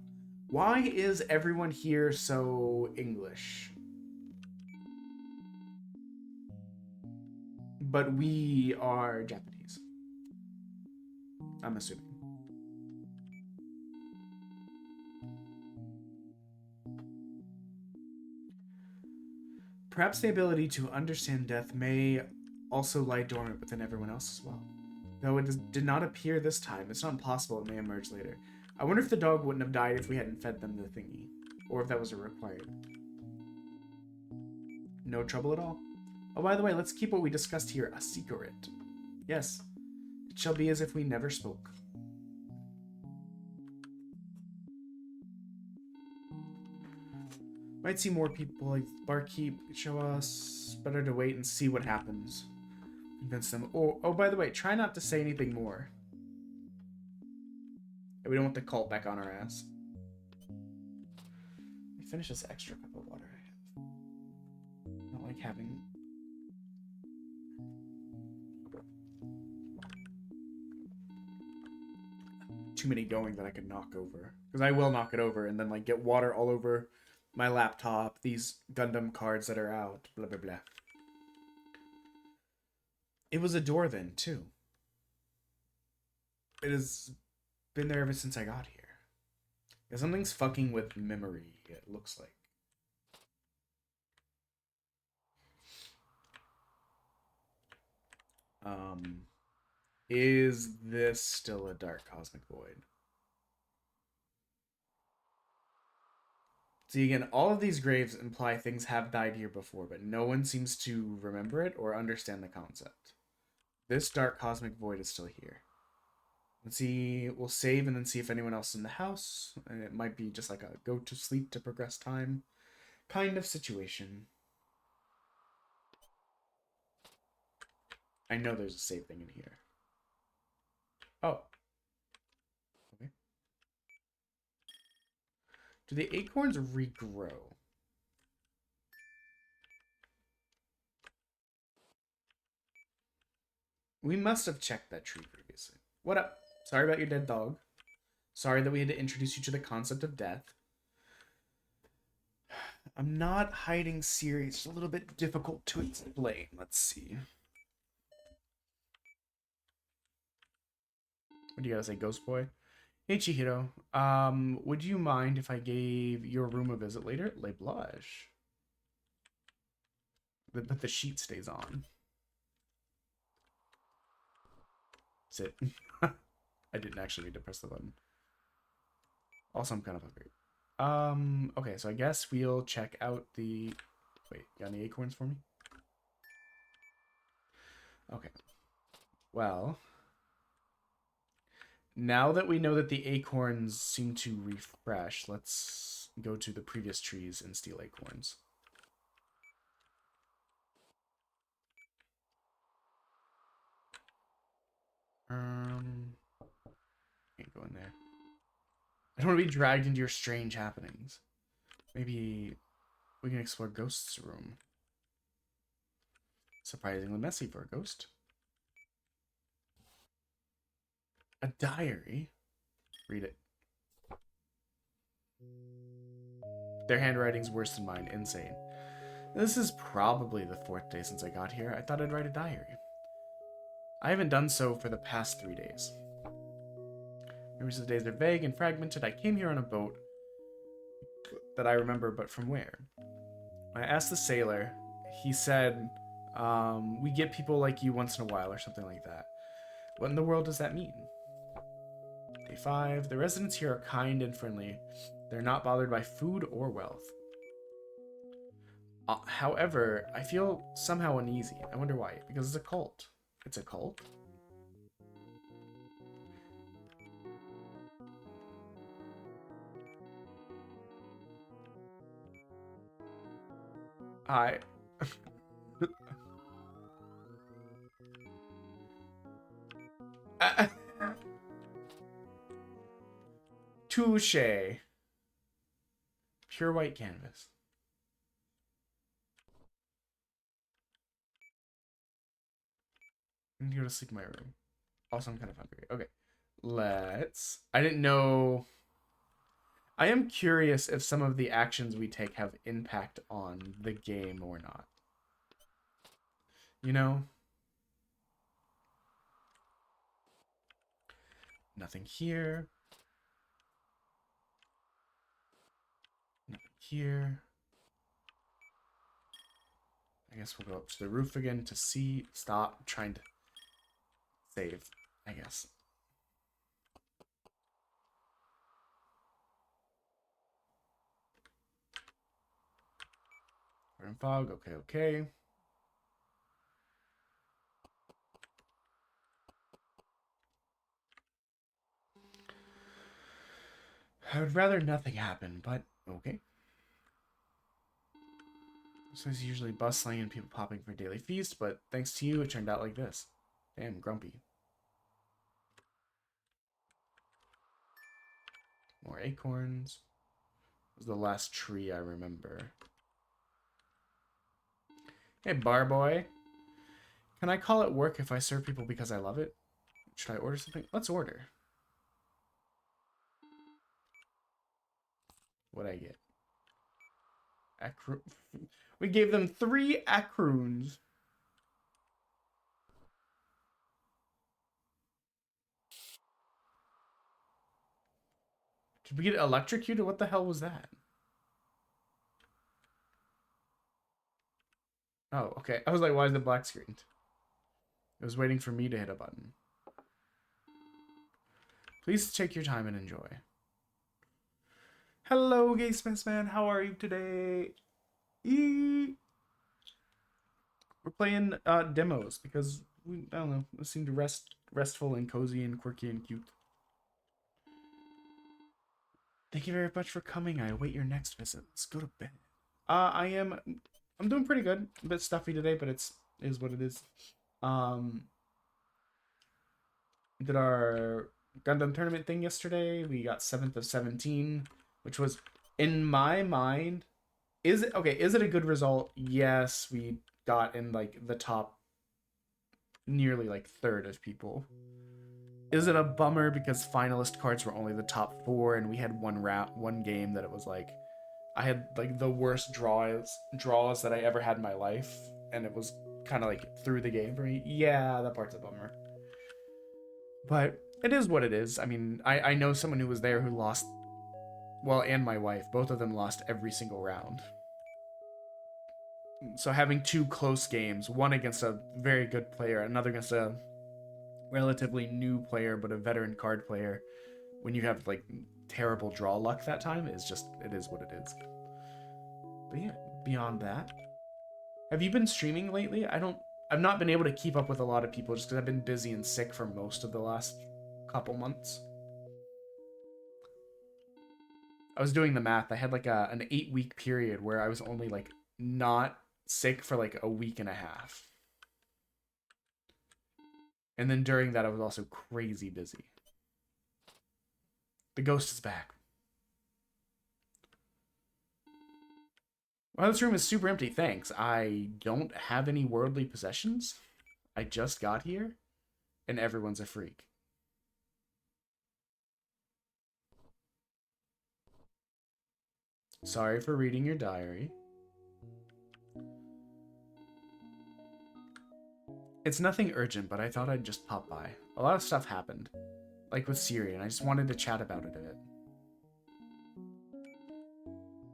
Why is everyone here so English? But we are Japanese. I'm assuming. Perhaps the ability to understand death may also lie dormant within everyone else as well. Though it did not appear this time, it's not impossible it may emerge later. I wonder if the dog wouldn't have died if we hadn't fed them the thingy. Or if that was a required. No trouble at all. Oh, by the way, let's keep what we discussed here a secret. Yes, it shall be as if we never spoke. Might see more people like barkeep show us. Better to wait and see what happens. Convince them. Oh, by the way, try not to say anything more. We don't want the cult back on our ass. Let me finish this extra cup of water. like having... too many going that I could knock over. Because I will knock it over and then like get water all over my laptop, these Gundam cards that are out, blah blah blah. It was a door then, too. It has been there ever since I got here. Yeah, something's fucking with memory, it looks like. Is this still a dark cosmic void? See, again, all of these graves imply things have died here before, but no one seems to remember it or understand the concept. This dark cosmic void is still here. Let's see, we'll save and then see if anyone else is in the house. And it might be just like a go to sleep to progress time kind of situation. I know there's a save thing in here. Oh. Okay. Do the acorns regrow? We must have checked that tree previously. What up? Sorry about your dead dog. Sorry that we had to introduce you to the concept of death. I'm not hiding Siri. It's a little bit difficult to explain. Let's see. What do you gotta say, Ghost Boy? Hey, Chihiro. Would you mind if I gave your room a visit later? Le blush. But the sheet stays on. Sit. I didn't actually need to press the button. Also, I'm kind of hungry. Okay, so I guess we'll check out the... Wait, got any acorns for me? Okay. Well... Now that we know that the acorns seem to refresh, let's go to the previous trees and steal acorns. Can't go in there. I don't want to be dragged into your strange happenings. Maybe we can explore Ghost's room. Surprisingly messy for a ghost. A diary? Read it. Their handwriting's worse than mine. Insane. This is probably the 4th day since I got here. I thought I'd write a diary. I haven't done so for the past 3 days. Memories of the days are vague and fragmented. I came here on a boat that I remember, but from where? I asked the sailor. He said, we get people like you once in a while or something like that. What in the world does that mean? Day 5. The residents here are kind and friendly. They're not bothered by food or wealth. However, I feel somehow uneasy. I wonder why. Because it's a cult. It's a cult? Hi. Touche. Pure white canvas. I'm gonna go to sleep in my room. Also, I'm kind of hungry. Okay. Let's... I didn't know... I am curious if some of the actions we take have impact on the game or not. You know? Nothing here. Nothing here. I guess we'll go up to the roof again to see. Stop trying to save, I guess. We're in fog. Okay, okay. I would rather nothing happen, but okay. So it's usually bustling and people popping for daily feast, but thanks to you, it turned out like this. Damn, grumpy. More acorns. This was the last tree I remember. Hey, bar boy. Can I call it work if I serve people because I love it? Should I order something? Let's order. What'd I get? We gave them 3 acroons. Did we get electrocuted? What the hell was that? Oh, okay. I was like, why is it black screened? It was waiting for me to hit a button. Please take your time and enjoy. Hello, Gay Smith Man. How are you today? We're playing demos because I don't know. It seemed restful and cozy and quirky and cute. Thank you very much for coming. I await your next visit. Let's go to bed. I'm doing pretty good. A bit stuffy today, but it is what it is. We did our Gundam tournament thing yesterday. We got 7th of 17, which was, in my mind, is it a good result? Yes, we got in like the top nearly like third of people. Is it a bummer because finalist cards were only the top 4 and we had one game that it was like I had like the worst draws that I ever had in my life, and it was kind of like through the game for me. Yeah, that part's a bummer. But it is what it is. I mean, I know someone who was there who lost, well, and my wife, both of them lost every single round. So having 2 close games, one against a very good player, another against a relatively new player but a veteran card player, when you have like terrible draw luck that time, is just, it is what it is. But yeah, beyond that, have you been streaming lately? I've not been able to keep up with a lot of people just because I've been busy and sick for most of the last couple months. I was doing the math. I had like an 8-week period where I was only like not sick for like a week and a half. And then during that, I was also crazy busy. The ghost is back. Well, this room is super empty, thanks. I don't have any worldly possessions. I just got here, and everyone's a freak. Sorry for reading your diary. It's nothing urgent, but I thought I'd just pop by. A lot of stuff happened, like with Siri, and I just wanted to chat about it a bit.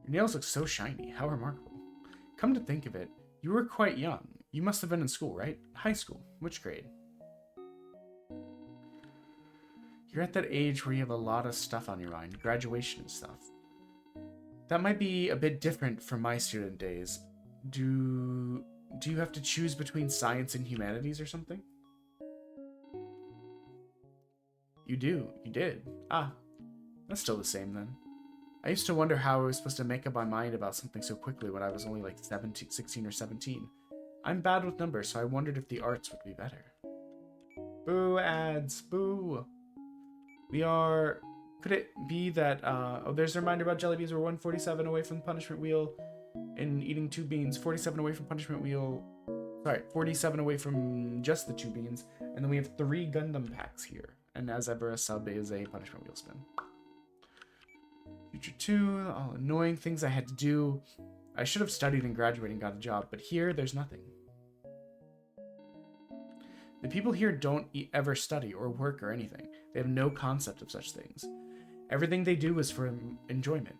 Your nails look so shiny. How remarkable. Come to think of it, you were quite young. You must have been in school, right? High school. Which grade? You're at that age where you have a lot of stuff on your mind, graduation and stuff. That might be a bit different from my student days. Do you have to choose between science and humanities or something? You do. You did. Ah, that's still the same then. I used to wonder how I was supposed to make up my mind about something so quickly when I was only like 16 or 17. I'm bad with numbers, so I wondered if the arts would be better. Boo ads, boo. Could it be that, oh, there's a reminder about jelly beans. We're 147 away from the punishment wheel and eating 2 beans. 47 away from punishment wheel. Sorry, 47 away from just the 2 beans. And then we have 3 Gundam packs here. And as ever, a sub is a punishment wheel spin. Future 2, all annoying things I had to do. I should have studied and graduated and got a job, but here, there's nothing. The people here don't ever study or work or anything. They have no concept of such things. Everything they do is for enjoyment.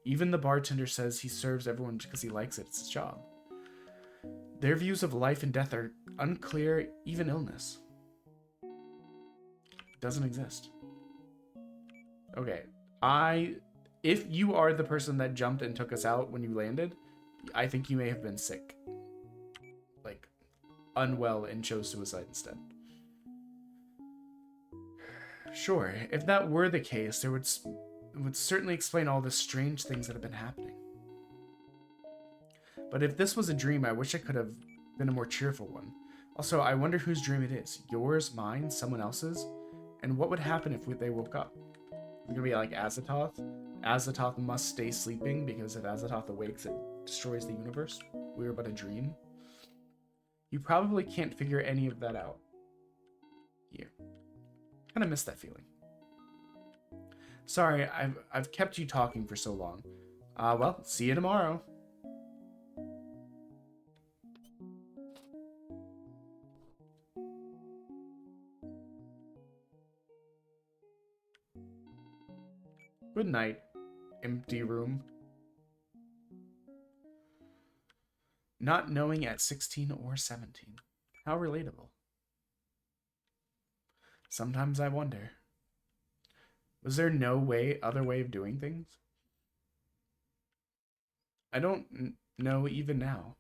Even the bartender says he serves everyone because he likes it. It's his job. Their views of life and death are unclear, even illness. Doesn't exist. Okay, if you are the person that jumped and took us out when you landed, I think you may have been sick. Like, unwell and chose suicide instead. Sure, if that were the case, it would certainly explain all the strange things that have been happening. But if this was a dream, I wish I could have been a more cheerful one. Also, I wonder whose dream it is. Yours, mine, someone else's? And what would happen if they woke up? It's gonna be like Azathoth. Azathoth must stay sleeping because if Azathoth awakes, it destroys the universe. We were but a dream. You probably can't figure any of that out. Here. Kind of miss that feeling. Sorry, I've kept you talking for so long. Well, see you tomorrow. Good night, empty room. Not knowing at 16 or 17. How relatable. Sometimes I wonder. Was there no other way of doing things? I don't know even now.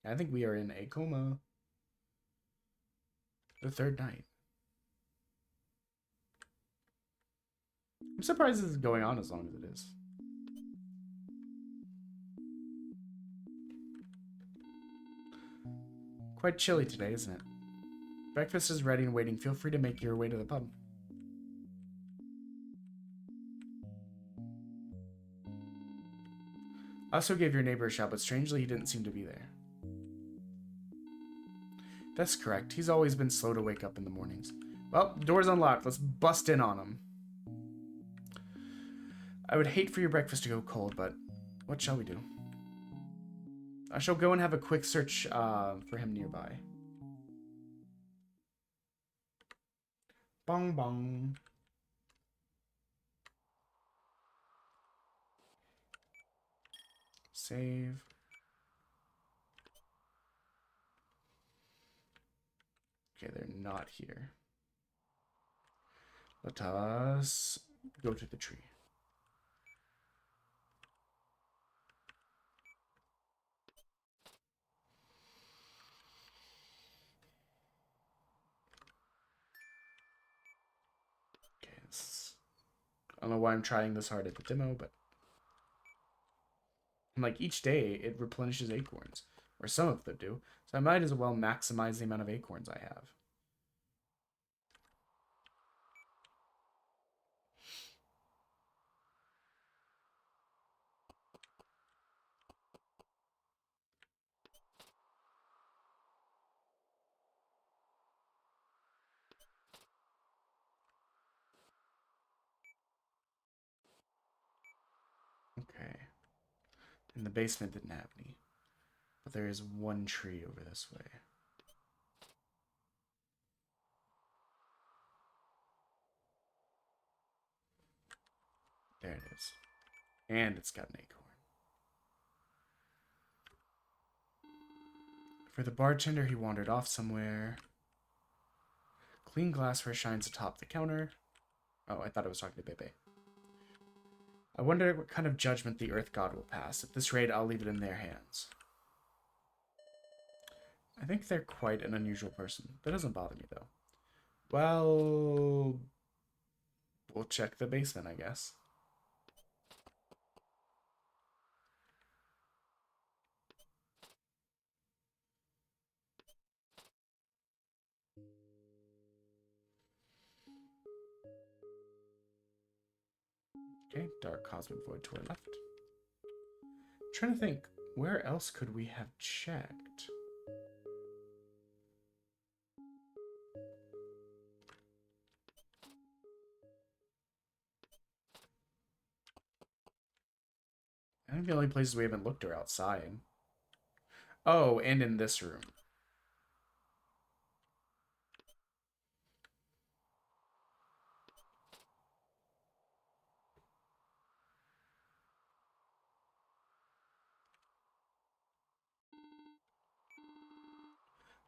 I think we are in a coma. The third night. I'm surprised this is going on as long as it is. Quite chilly today, isn't it? Breakfast is ready and waiting. Feel free to make your way to the pub. I also gave your neighbor a shout, but strangely he didn't seem to be there. That's correct. He's always been slow to wake up in the mornings. Well, door's unlocked. Let's bust in on him. I would hate for your breakfast to go cold, but what shall we do? I shall go and have a quick search for him nearby. Bong bong. Save. Okay, they're not here. Let us go to the tree. Okay, I don't know why I'm trying this hard at the demo, but like each day it replenishes acorns, or some of them do, so I might as well maximize the amount of acorns I have. Okay. And the basement didn't have any. But there is one tree over this way. There it is. And it's got an acorn. For the bartender, he wandered off somewhere. Clean glassware shines atop the counter. Oh, I thought I was talking to Bebe. I wonder what kind of judgment the Earth God will pass. At this rate, I'll leave it in their hands. I think they're quite an unusual person. That doesn't bother me, though. Well, we'll check the basement, I guess. Okay, dark cosmic void to our left. Trying to think, where else could we have checked? I think the only places we haven't looked are outside. Oh, and in this room.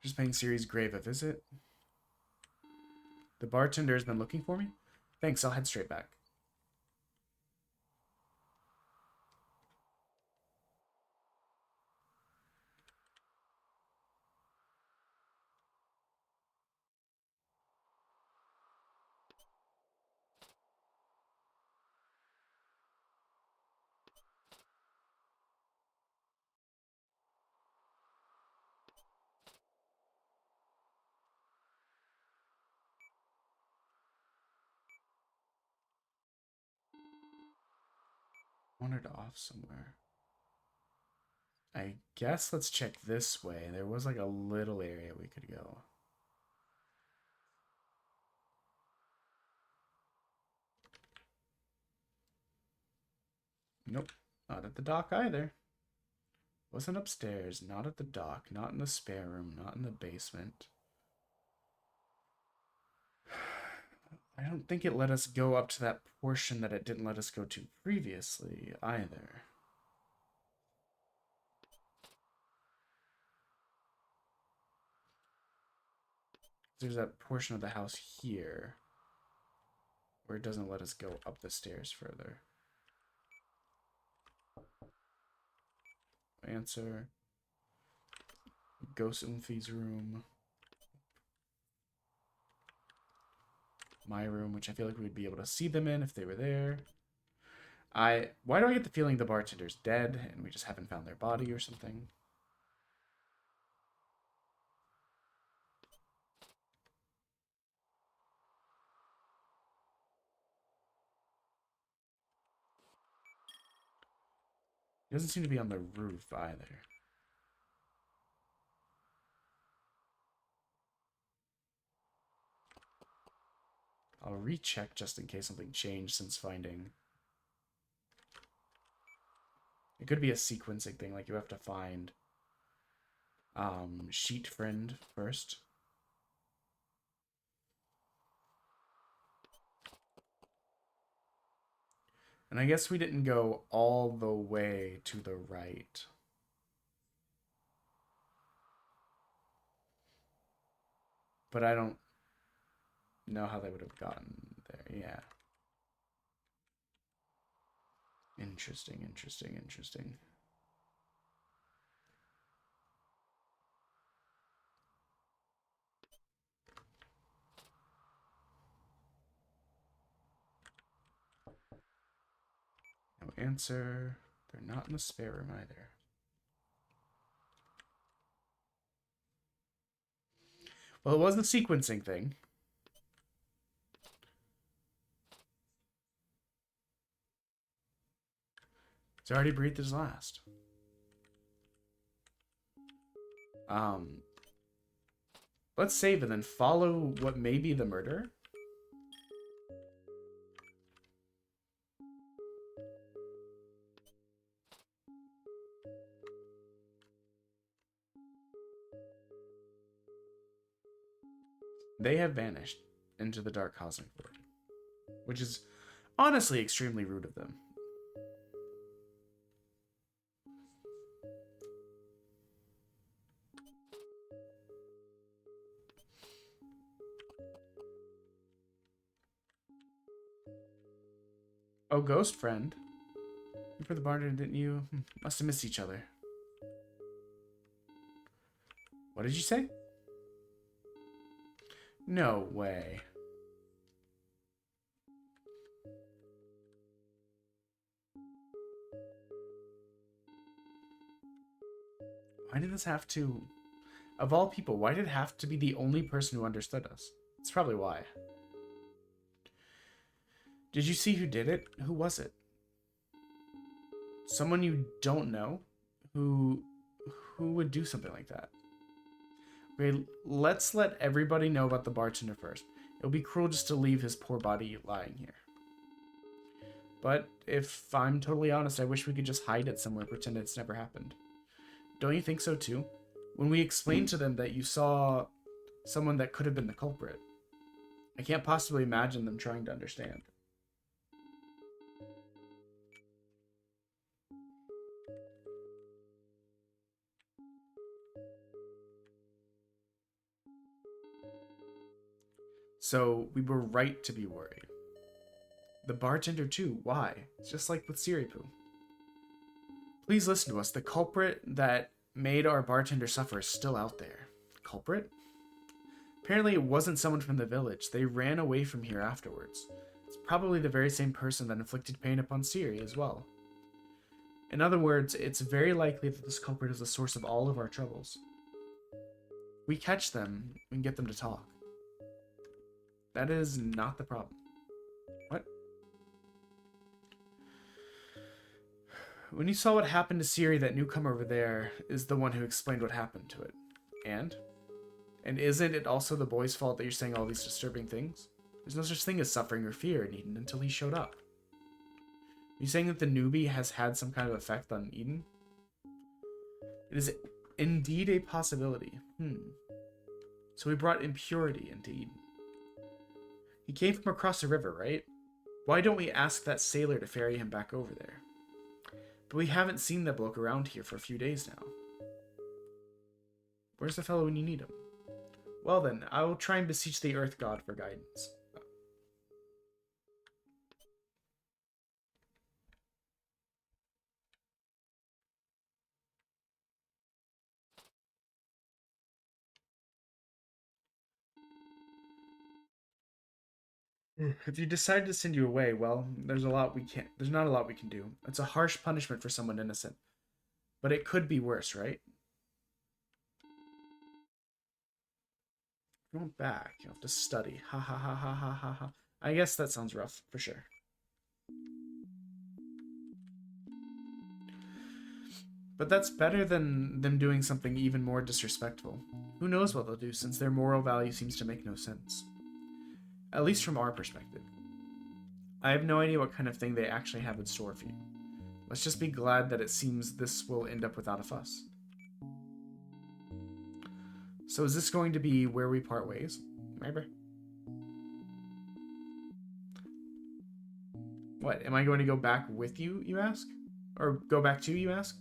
Just paying Siri's grave a visit. The bartender has been looking for me? Thanks, I'll head straight back. Wandered off somewhere. I guess let's check this way. There was like a little area we could go. Nope, not at the dock either. Wasn't upstairs, not at the dock, not in the spare room, not in the basement. I don't think it let us go up to that portion that it didn't let us go to previously either. There's that portion of the house here where it doesn't let us go up the stairs further. Answer. Ghost Umfi's room. My room, which I feel like we would be able to see them in if they were there. Why do I get the feeling the bartender's dead and we just haven't found their body or something? He doesn't seem to be on the roof either. I'll recheck just in case something changed since finding. It could be a sequencing thing, like you have to find sheet friend first. And I guess we didn't go all the way to the right. But I don't know how they would have gotten there. Yeah. Interesting, interesting, interesting. No answer. They're not in the spare room either. Well, it was the sequencing thing. He's already breathed his last. Let's save and then follow what may be the murder. They have vanished into the dark cosmic void, which is honestly extremely rude of them. Oh, ghost friend. You for the bartender, didn't you? Must have missed each other. What did you say? No way. Why did this have to... Of all people, why did it have to be the only person who understood us? That's probably why. Did you see who did it? Who was it? Someone you don't know? Who would do something like that? Okay, let's let everybody know about the bartender first. It would be cruel just to leave his poor body lying here. But if I'm totally honest, I wish we could just hide it somewhere, pretend it's never happened. Don't you think so too? When we explained to them that you saw someone that could have been the culprit, I can't possibly imagine them trying to understand. So we were right to be worried. The bartender too, why? It's just like with Siripu. Please listen to us. The culprit that made our bartender suffer is still out there. Culprit? Apparently it wasn't someone from the village. They ran away from here afterwards. It's probably the very same person that inflicted pain upon Siri as well. In other words, it's very likely that this culprit is the source of all of our troubles. We catch them and get them to talk. That is not the problem. What? When you saw what happened to Siri, that newcomer over there is the one who explained what happened to it. And? And isn't it also the boy's fault that you're saying all these disturbing things? There's no such thing as suffering or fear in Eden until he showed up. Are you saying that the newbie has had some kind of effect on Eden? It is indeed a possibility. So he brought impurity into Eden. He came from across the river, right? Why don't we ask that sailor to ferry him back over there? But we haven't seen that bloke around here for a few days now. Where's the fellow when you need him? Well then, I will try and beseech the Earth God for guidance. If you decide to send you away, well, there's not a lot we can do. It's a harsh punishment for someone innocent. But it could be worse, right? Going back, you have to study. Ha ha ha ha ha ha ha. I guess that sounds rough, for sure. But that's better than them doing something even more disrespectful. Who knows what they'll do, since their moral value seems to make no sense. At least from our perspective. I have no idea what kind of thing they actually have in store for you. Let's just be glad that it seems this will end up without a fuss. So is this going to be where we part ways? Maybe. What, am I going to go back with you, you ask? Or go back to, you ask?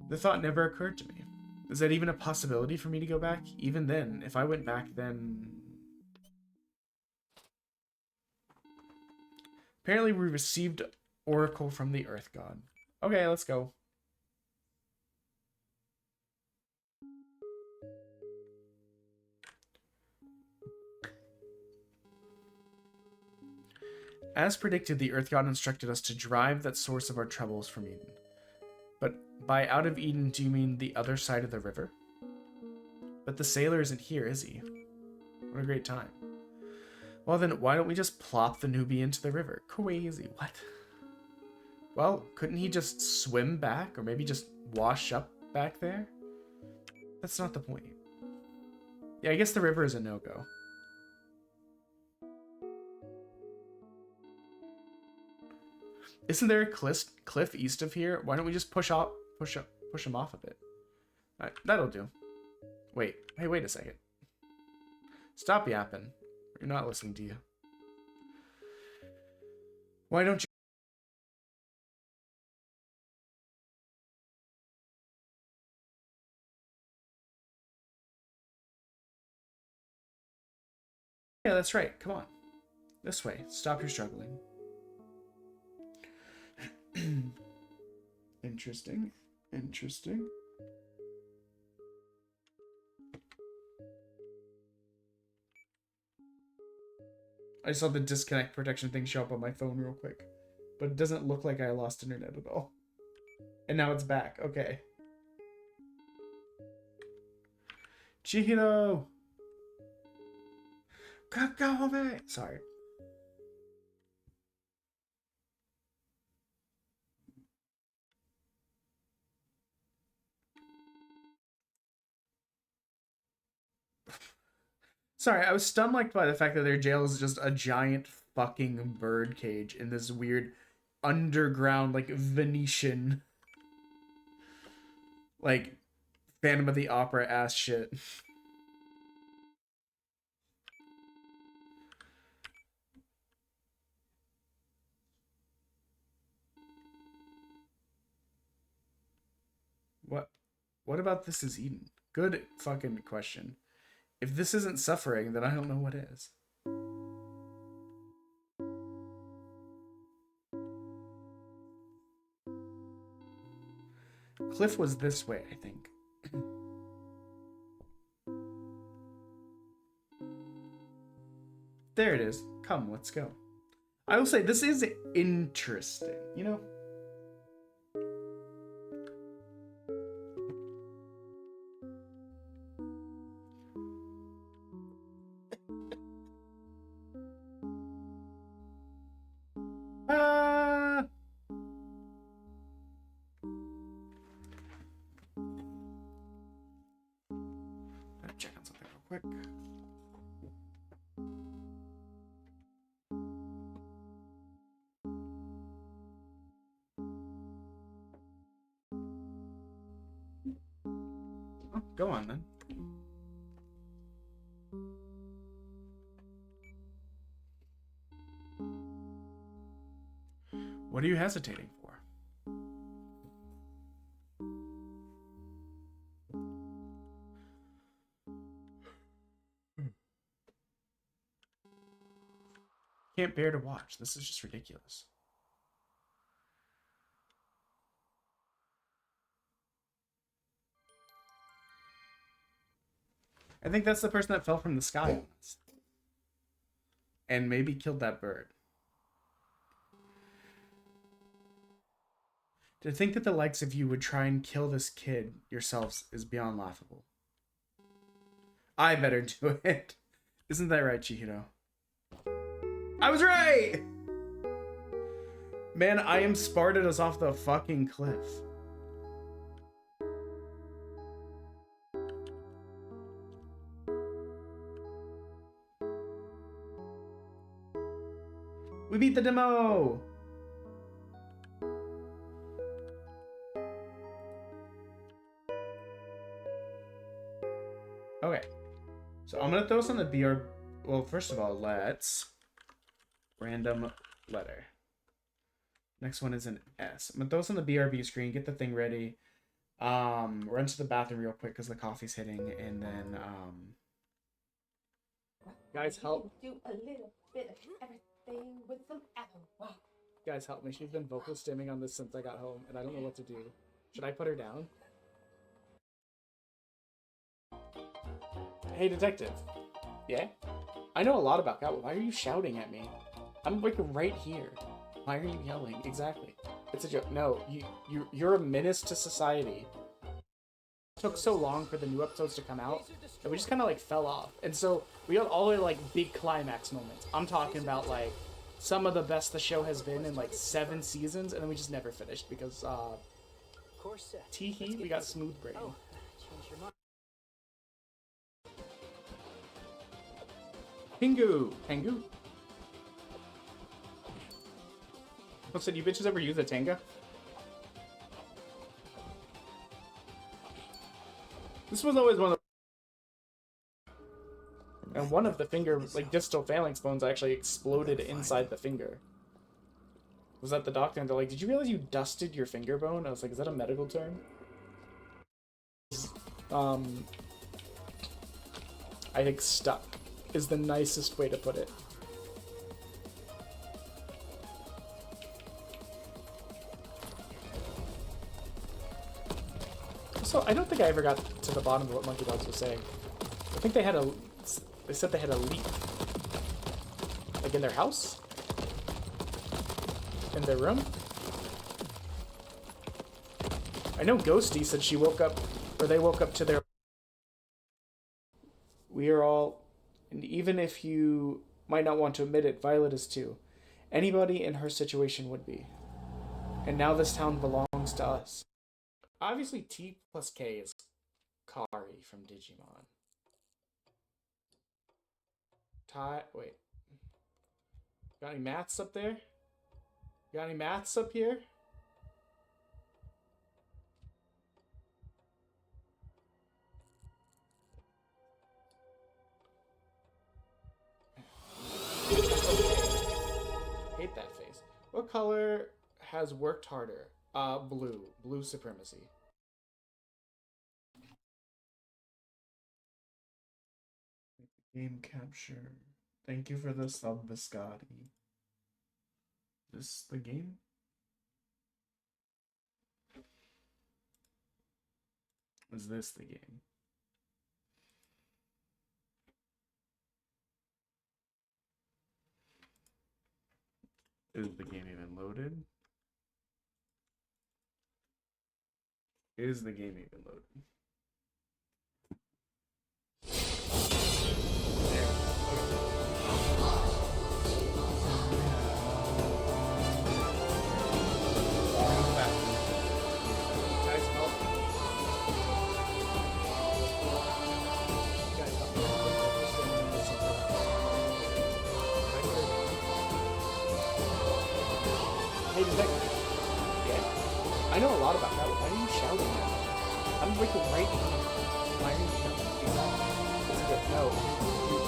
The thought never occurred to me. Is that even a possibility for me to go back? Even then, if I went back, then... Apparently we received Oracle from the Earth God. Okay, let's go. As predicted, the Earth God instructed us to drive that source of our troubles from Eden. But by out of Eden, do you mean the other side of the river? But the sailor isn't here, is he? What a great time. Well then, why don't we just plop the newbie into the river? Crazy, what? Well, couldn't he just swim back? Or maybe just wash up back there? That's not the point. Yeah, I guess the river is a no-go. Isn't there a cliff east of here? Why don't we just push him off a bit? Alright, that'll do. Wait a second. Stop yapping. You're not listening to you. Why don't you... Yeah, that's right. Come on. This way. Stop your struggling. Interesting. Interesting. I saw the disconnect protection thing show up on my phone real quick. But it doesn't look like I lost internet at all. And now it's back. Okay. Chihiro! Kakao! Sorry. Sorry, I was stunned like by the fact that their jail is just a giant fucking bird cage in this weird underground, like, Venetian, like, Phantom of the Opera ass shit. What about this is Eden? Good fucking question. If this isn't suffering, then I don't know what is. Cliff was this way, I think. There it is. Come, let's go. I will say, this is interesting, you know? quick. Oh, go on then. What are you hesitating for? Can't bear to watch. This is just ridiculous. I think that's the person that fell from the sky on us. And maybe killed that bird. To think that the likes of you would try and kill this kid yourselves is beyond laughable. I better do it. Isn't that right, Chihiro? I was right! Man, I am sparted us off the fucking cliff. We beat the demo! Okay. So I'm gonna throw us on the BR... Well, first of all, let's... Random letter. Next one is an S. I'm gonna throw us on the BRB screen, get the thing ready. Run to the bathroom real quick because the coffee's hitting, and then, Guys, help. Do a little bit of everything with some arrow. Guys, help me. She's been vocal stimming on this since I got home, and I don't know what to do. Should I put her down? Hey, detective. Yeah? I know a lot about Catwoman. Why are you shouting at me? I'm like right here. Why are you yelling? Exactly. It's a joke. No, you're a menace to society. It took so long for the new episodes to come out that we just kind of like fell off. And so we got all the way to like big climax moments. I'm talking about like some of the best the show has been in like 7 seasons, and then we just never finished because teehee, we got smooth brain. Pingu! Tengu? What's it, you bitches ever use a Tenga? This was always one of the... And one of the finger, like, distal phalanx bones actually exploded inside the finger. Was that the doctor? And they're like, did you realize you dusted your finger bone? I was like, is that a medical term? I think stuck is the nicest way to put it. So I don't think I ever got to the bottom of what Monkey Dogs was saying. I think they had a... They said they had a leak. Like in their house? In their room? I know Ghosty said she woke up... Or they woke up to their... We are all... And even if you might not want to admit it, Violet is too. Anybody in her situation would be. And now this town belongs to us. Obviously, T plus K is Kari from Digimon. Wait. Got any maths up there? Got any maths up here? Hate that face. What color has worked harder? Blue. Blue supremacy. Game capture. Thank you for the sub, Biscotti. Is this the game? Is this the game? Is the game even loaded? Is the game even loaded? Hey, detective. Yeah? I know a lot about that. Why are you shouting at me? I'm like right here. Why are you shouting? Exactly. It's a joke. No,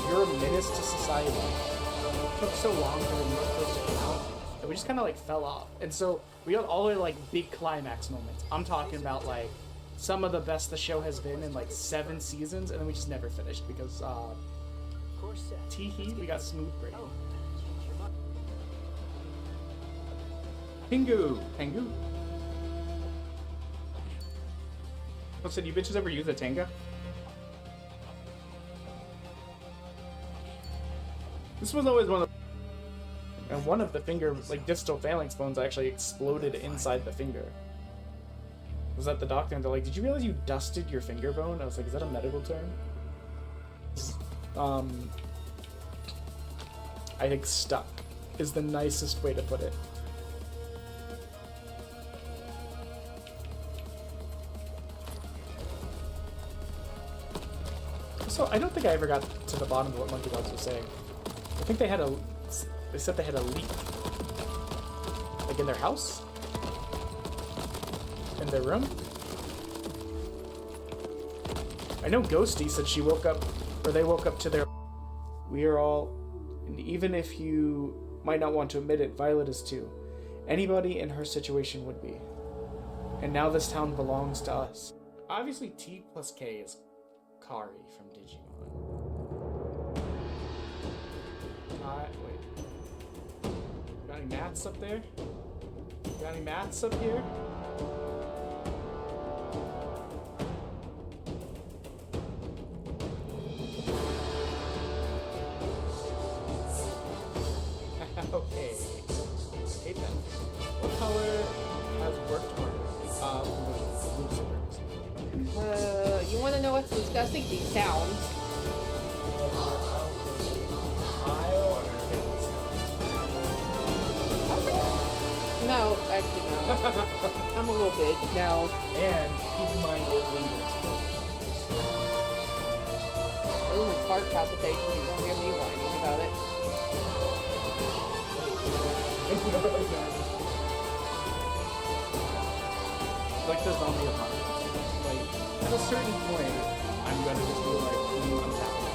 you're a menace to society. It took so long for the new episodes to come out that we just kind of like fell off. And so we got all the way to like big climax moments. I'm talking about like some of the best the show has been in like 7 seasons, and then we just never finished because teehee, we got smooth brain. Pingu! Pingu! What's it, you bitches ever use a Tenga? This was always one of the... And one of the finger, like, distal phalanx bones actually exploded inside the finger. Was that the doctor? And they're like, did you realize you dusted your finger bone? I was like, is that a medical term? I think stuck is the nicest way to put it. So I don't think I ever got to the bottom of what Monkey Dogs was saying. I think they said they had a leak. Like in their house? In their room? I know Ghosty said she woke up, or they woke up to their... We are all... And even if you might not want to admit it, Violet is too. Anybody in her situation would be. And now this town belongs to us. Obviously T plus K is Kari from Digimon. Wait. Got any mats up there? Got any mats up here? Okay. Hate that. What color has worked harder? You want to know what's disgusting? These sounds. No, actually no. I'm a little bit, no. And keep in mind it lingers. Ooh, fart palpitation. You don't hear me whining about it. Like the zombie apocalypse. Like, at a certain point, I'm gonna just be like, I'm tapping.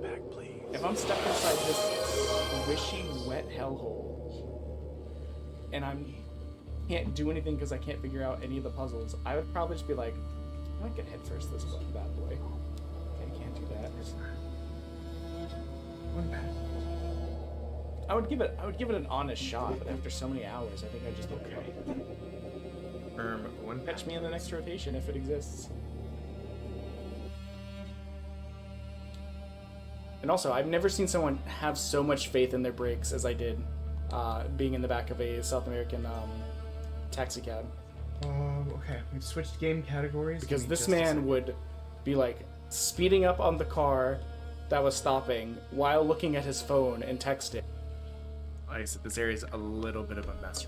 Back, please. If I'm stuck inside this squishy, wet hellhole, and I can't do anything because I can't figure out any of the puzzles, I would probably just be like, I might get head first this bad boy. Okay, can't do that. One bad. I would give it an honest shot, but after so many hours, I think I'd just be okay. One Catch me in the next rotation if it exists. And also, I've never seen someone have so much faith in their brakes as I did, being in the back of a South American taxi cab. Okay, we've switched game categories. Because this man would be like speeding up on the car that was stopping while looking at his phone and texting. Like I said, this area is a little bit of a mess.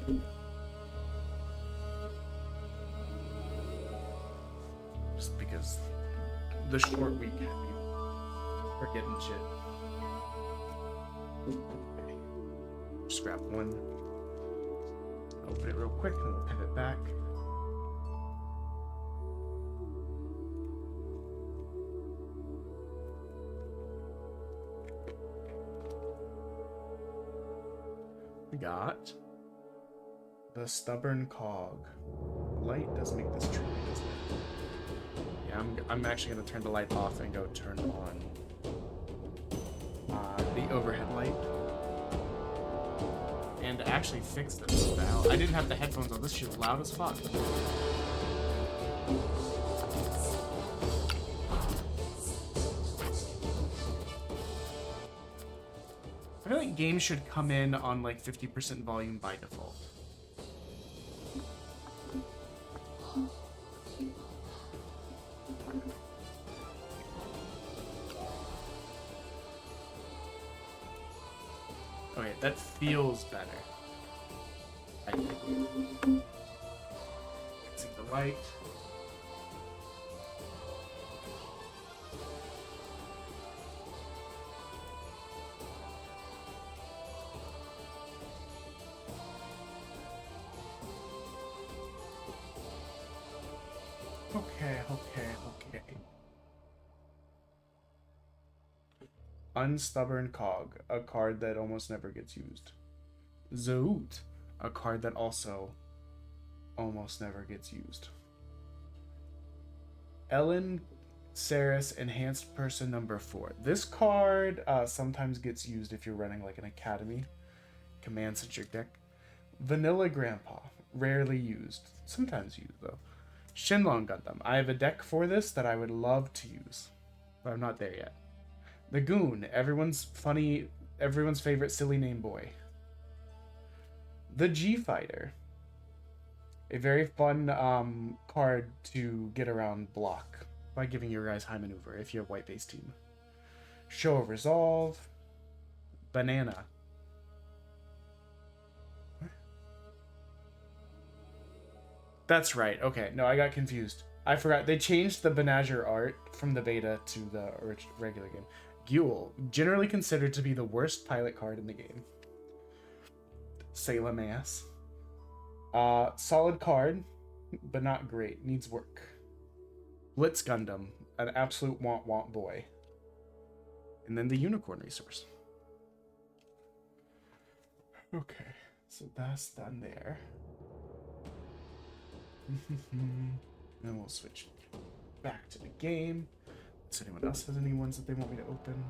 Just because the short week had me forgetting shit. Okay. Just grab one. Open it real quick and we'll pivot back. We got the stubborn cog. Light does make this tricky, doesn't it? Yeah, I'm actually gonna turn the light off and go turn on the overhead light. And actually fix this valve. I didn't have the headphones on. This shit was loud as fuck. I feel like games should come in on like 50% volume by default. Okay, that feels better. I think. Fixing the light. Okay. Unstubborn Cog, a card that almost never gets used. Zoot, a card that also almost never gets used. Ellen Saris, Enhanced Person number 4. This card sometimes gets used if you're running like an academy. Commands at your deck. Vanilla Grandpa, rarely used. Sometimes used though. Shenlong Gundam. I have a deck for this that I would love to use, but I'm not there yet. The Goon, everyone's favorite silly name boy. The G Fighter, a very fun card to get around block by giving your guys high maneuver if you have white base team. Show of Resolve. Banana. That's right. Okay, no, I got confused. I forgot. They changed the Banager art from the beta to the regular game. Guel, generally considered to be the worst pilot card in the game. Salem Ass. Solid card, but not great. Needs work. Blitz Gundam, an absolute want boy. And then the Unicorn Resource. Okay, so that's done there. Then we'll switch back to the game. Does anyone else has any ones that they want me to open?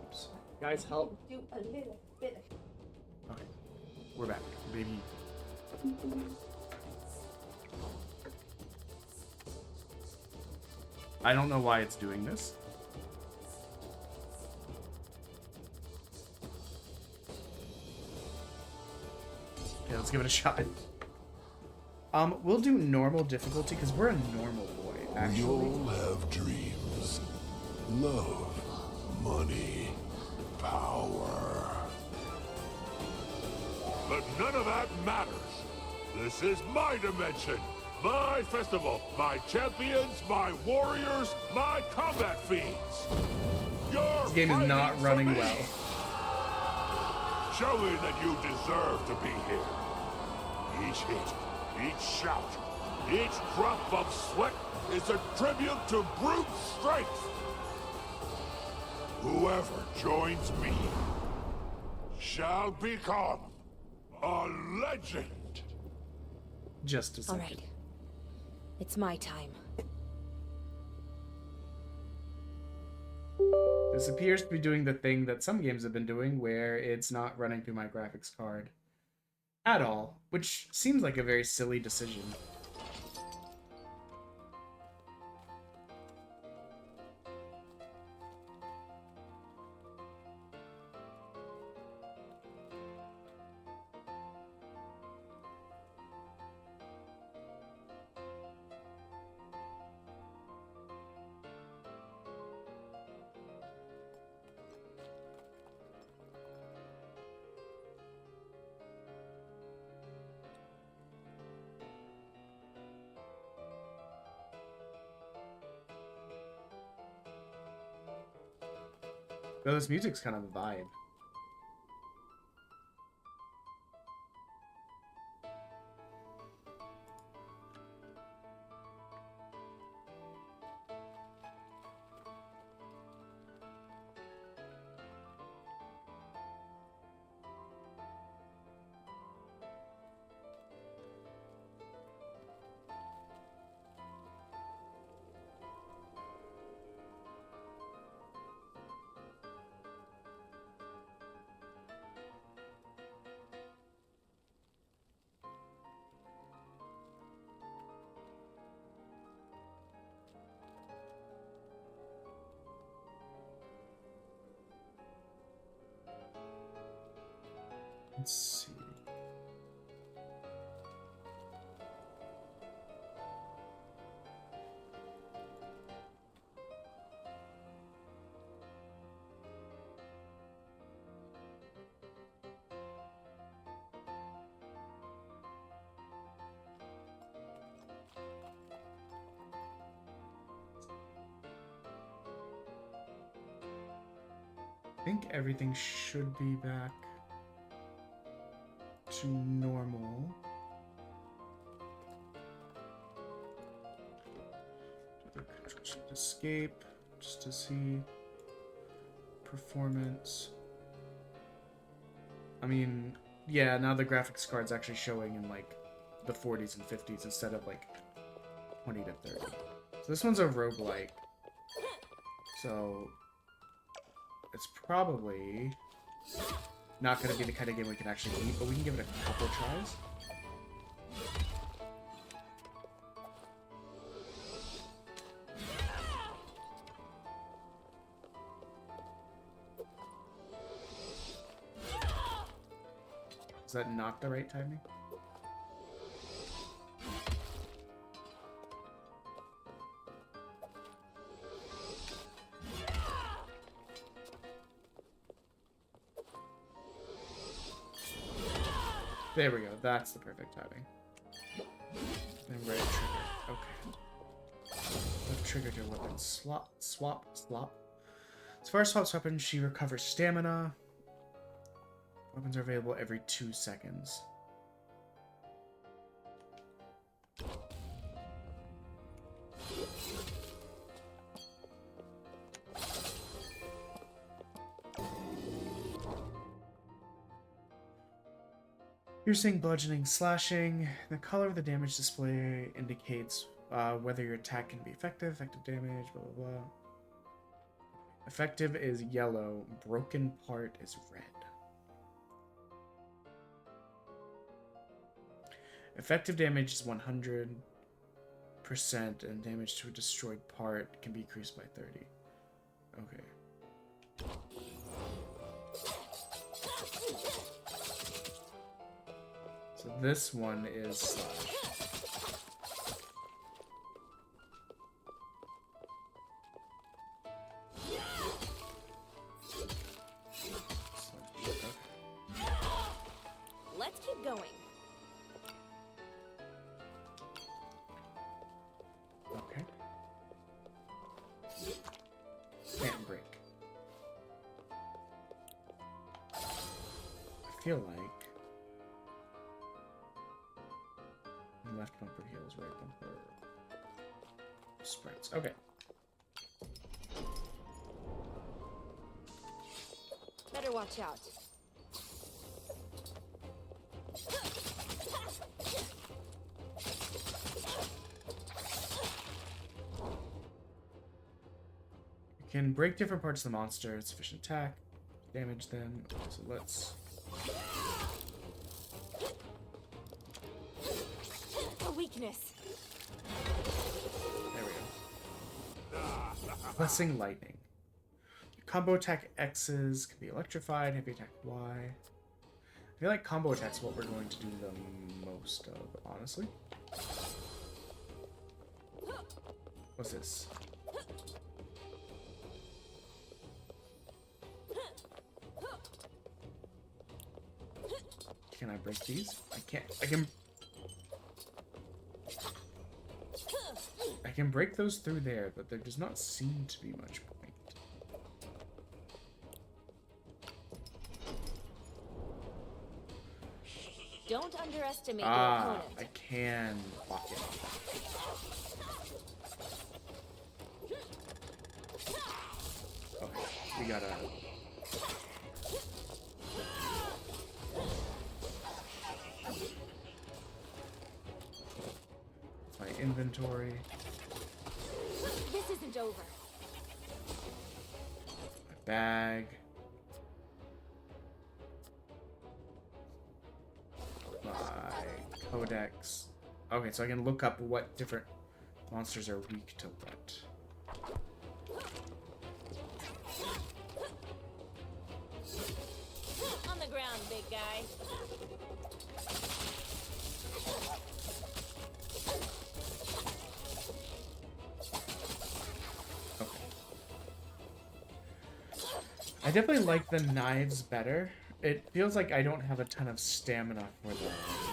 Oops. Guys, help. Do a little bit. Okay, we're back, baby. I don't know why it's doing this. Okay, let's give it a shot. We'll do normal difficulty because we're a normal boy, actually. You'll have dreams. Love, money, power. But none of that matters. This is my dimension. My festival. My champions, my warriors, my combat fiends. This game is not running well. Showing that you deserve to be here. Each hit, each shout, each drop of sweat is a tribute to brute strength. Whoever joins me shall become a legend. Just a second. All right. It's my time. This appears to be doing the thing that some games have been doing, where it's not running through my graphics card at all, which seems like a very silly decision. Though this music's kind of a vibe. Let's see. I think everything should be back to normal. Should escape just to see performance. I mean, yeah, now the graphics card's actually showing in like the 40s and 50s instead of like 20 to 30. So this one's a roguelike. So it's probably not going to be the kind of game we can actually beat, but we can give it a couple tries. Is that not the right timing? There we go. That's the perfect timing. And red trigger. Okay. Left trigger to weapon swap. As far as swaps weapons, she recovers stamina. Weapons are available every 2 seconds. Piercing, bludgeoning, slashing. The color of the damage display indicates whether your attack can be effective. Effective damage, blah, blah, blah. Effective is yellow. Broken part is red. Effective damage is 100%, and damage to a destroyed part can be increased by 30. Okay. So this one is slash. Let's keep going. Okay. Can't break. I feel like left bumper heals, right bumper sprints. Okay. Better watch out. You can break different parts of the monster. Sufficient attack, damage them. Okay, so let's. A weakness. There we go. Blessing lightning. Combo attack X's can be electrified. Heavy attack Y. I feel like combo attack's what we're going to do the most of, honestly. What's this? Can I break these? I can't. I can break those through there, but there does not seem to be much point. Don't underestimate your Ah, opponent. I can block it. Okay, we gotta. My inventory. This isn't over. My bag. My codex. Okay, so I can look up what different monsters are weak to what. On the ground, big guy. Okay. I definitely like the knives better. It feels like I don't have a ton of stamina for the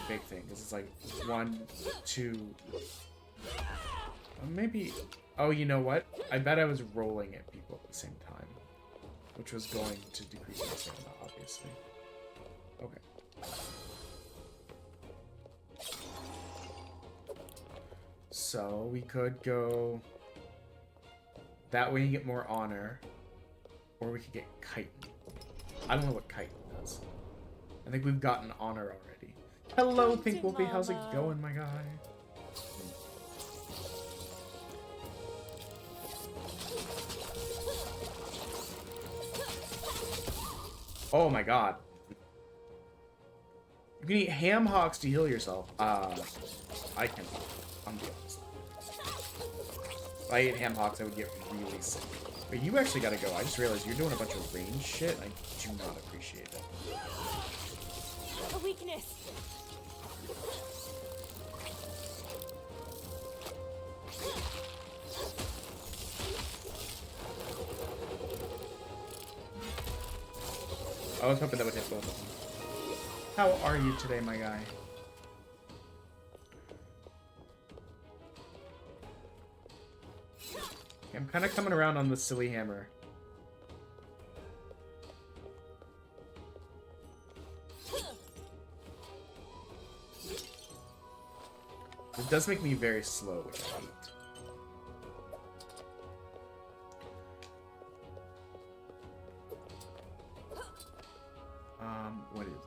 big thing. Because it's like 1, 2... maybe... Oh, you know what? I bet I was rolling at people at the same time. Which was going to decrease my stamina, obviously. Okay. So, we could go... That way you get more honor. Or we could get chitin. I don't know what chitin does. I think we've gotten honor already. Hello, Pink Wolfie. How's it going, my guy? Oh my god. You can eat ham hocks to heal yourself. I can. I'm be honest. If I ate ham hocks, I would get really sick. But you actually gotta go. I just realized you're doing a bunch of range shit. I do not appreciate it. A weakness. I was hoping that would hit both of them. How are you today, my guy? I'm kind of coming around on the silly hammer. It does make me very slow, which I hate. What is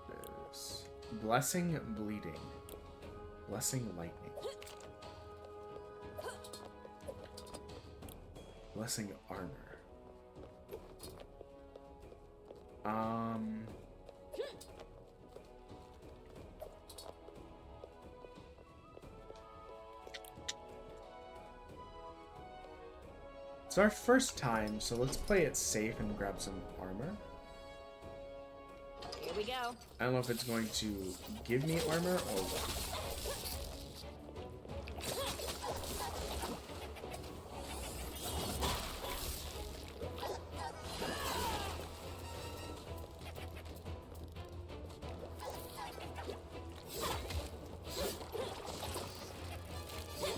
this? Blessing bleeding. Blessing lightning. Blessing armor. It's our first time, so let's play it safe and grab some armor. Here we go. I don't know if it's going to give me armor or what.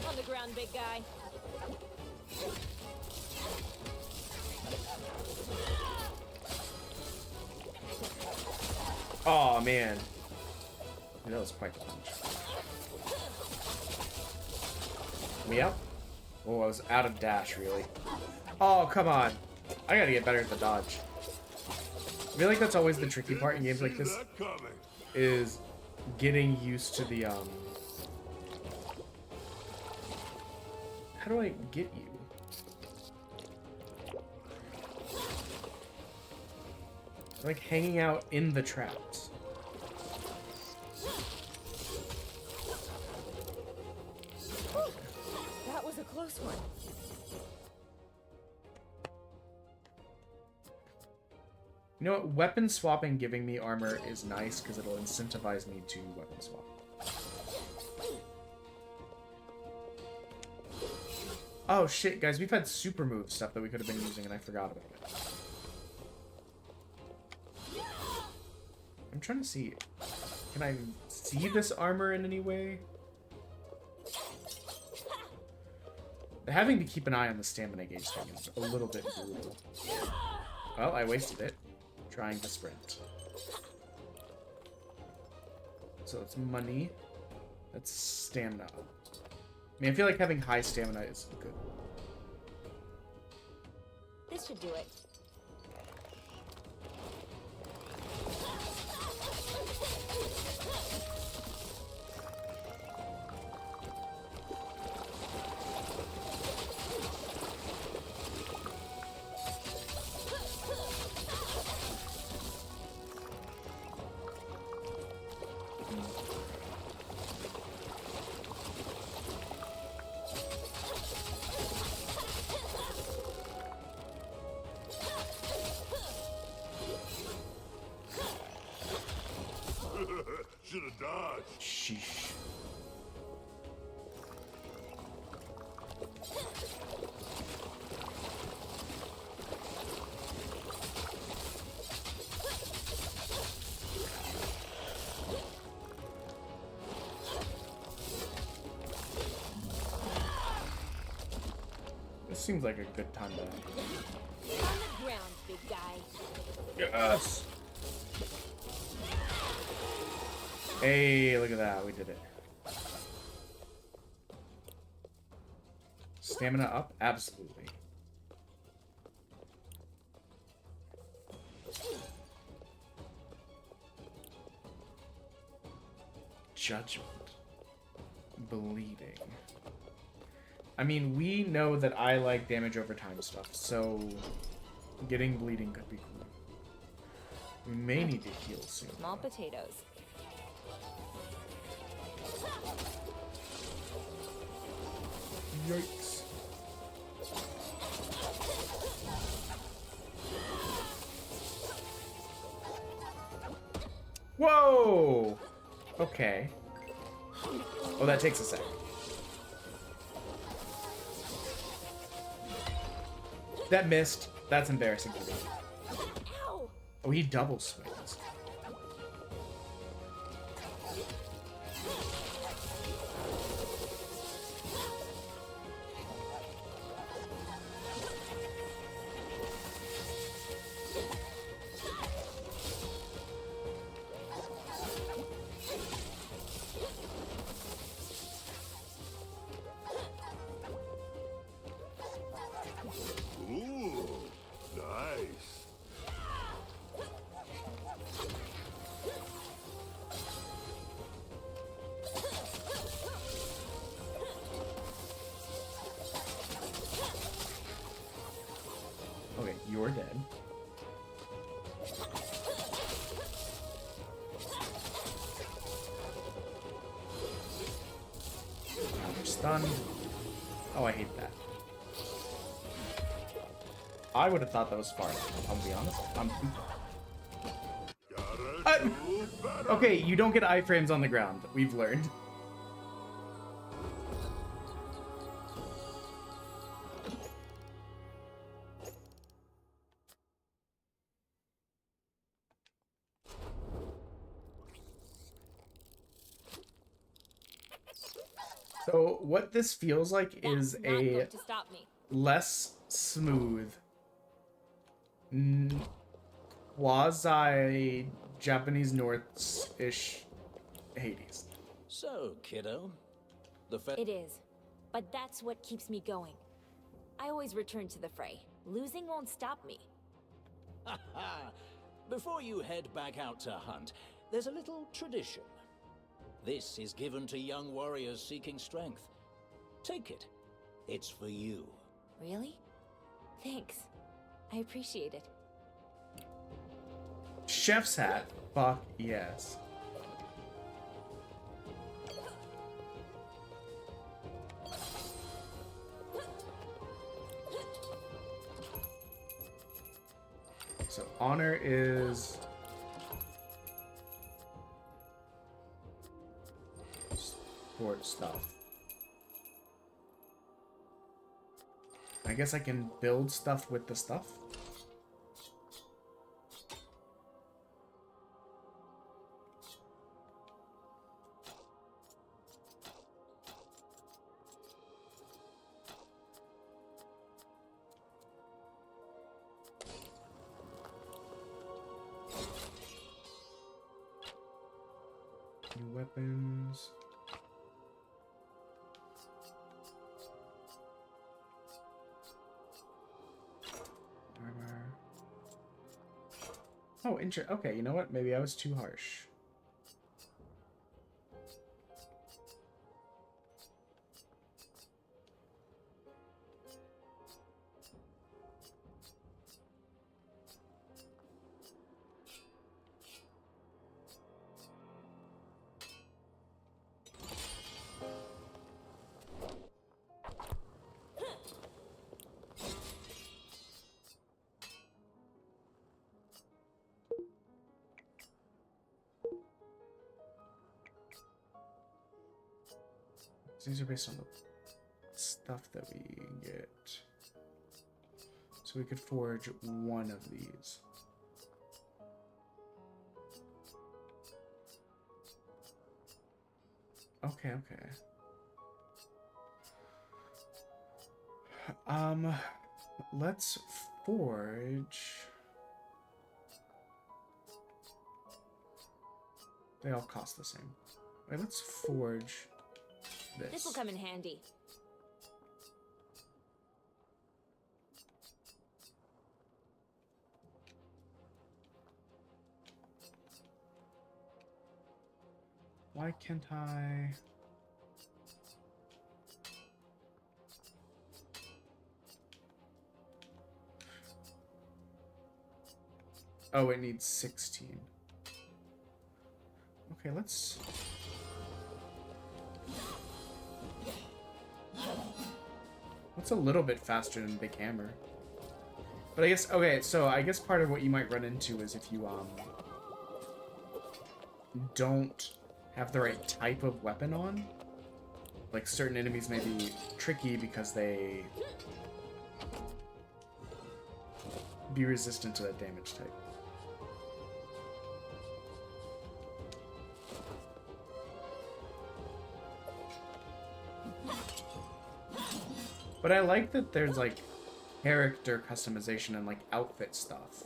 On the ground, big guy. Oh man, that was quite the punch. Me up? Oh, I was out of dash, really. Oh, come on. I gotta get better at the dodge. I feel like that's always the tricky part in games like this, is getting used to the, How do I get you? Like hanging out in the traps. That was a close one. You know what? Weapon swapping giving me armor is nice because it'll incentivize me to weapon swap. Oh shit, guys, we've had super move stuff that we could have been using and I forgot about it. I'm trying to see. Can I see this armor in any way? Having to keep an eye on the stamina gauge thing is a little bit brutal. Well, I wasted it trying to sprint. So it's money. That's stamina. I mean, I feel like having high stamina is good. This should do it. Should have dodged. Sheesh. This seems like a good time to... On the ground, big guy. Yes! Hey, look at that. We did it. Stamina up? Absolutely. Judgment. Bleeding. I mean, we know that I like damage over time stuff, so getting bleeding could be cool. We may need to heal soon. Small potatoes. Yikes. Whoa! Okay. Oh, that takes a sec. That missed. That's embarrassing for me. Ow! Oh, he double swings. Ooh, nice. Okay, you're dead. Now you're stunned. Oh, I hate that. I would have thought that was far enough, I'll be honest. Okay, you don't get iframes on the ground. We've learned. So what this feels like is That's not a going to stop me. less smooth, quasi Japanese North-ish Hades. So, kiddo, It is, but that's what keeps me going. I always return to the fray. Losing won't stop me. Before you head back out to hunt, there's a little tradition. This is given to young warriors seeking strength. Take it. It's for you. Really? Thanks. I appreciate it. Chef's hat. Fuck yes. So honor is sport stuff. I guess I can build stuff with the stuff. New weapons. Armor. Oh, okay, you know what? Maybe I was too harsh. These are based on the stuff that we get. So we could forge one of these. Okay, okay. Let's forge. They all cost the same. Wait, let's forge this. This will come in handy. Why can't I? Oh, it needs 16. Okay, let's... What's a little bit faster than Big Hammer? But I guess, okay, so I guess part of what you might run into is if you, don't have the right type of weapon on. Like, certain enemies may be tricky because they be resistant to that damage type. But I like that there's, like, character customization and, like, outfit stuff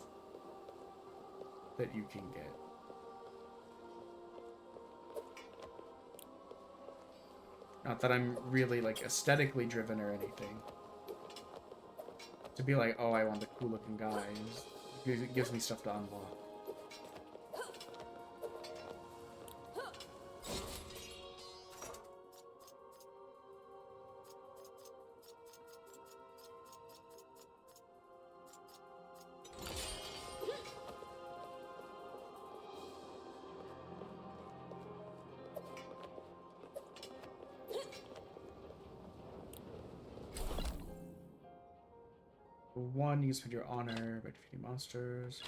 that you can get. Not that I'm really, like, aesthetically driven or anything. To be like, oh, I want the cool-looking guy. It gives me stuff to unlock. One, you spend your honor by defeating monsters.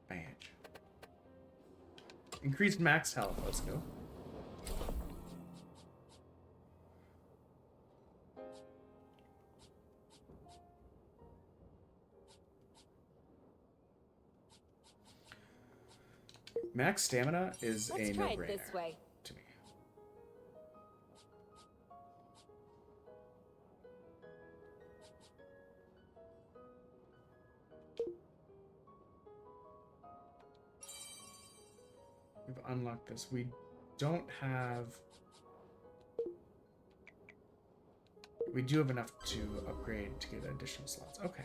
Badge. Increased max health. Let's go. Max stamina is a no-brainer this way. to me. We've unlocked this. We don't have... We do have enough to upgrade to get additional slots. Okay.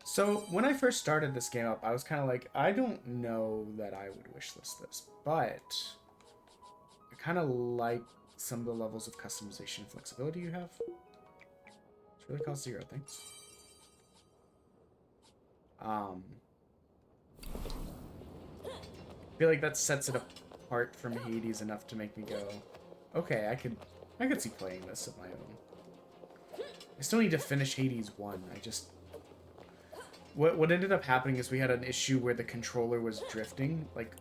So, when I first started this game up, I was kind of like, I don't know that I would wishlist this, but I kind of like some of the levels of customization and flexibility you have. It's really cost 0, thanks. I feel like that sets it apart from Hades enough to make me go, okay, I could see playing this of my own. I still need to finish Hades 1. What ended up happening is we had an issue where the controller was drifting, like,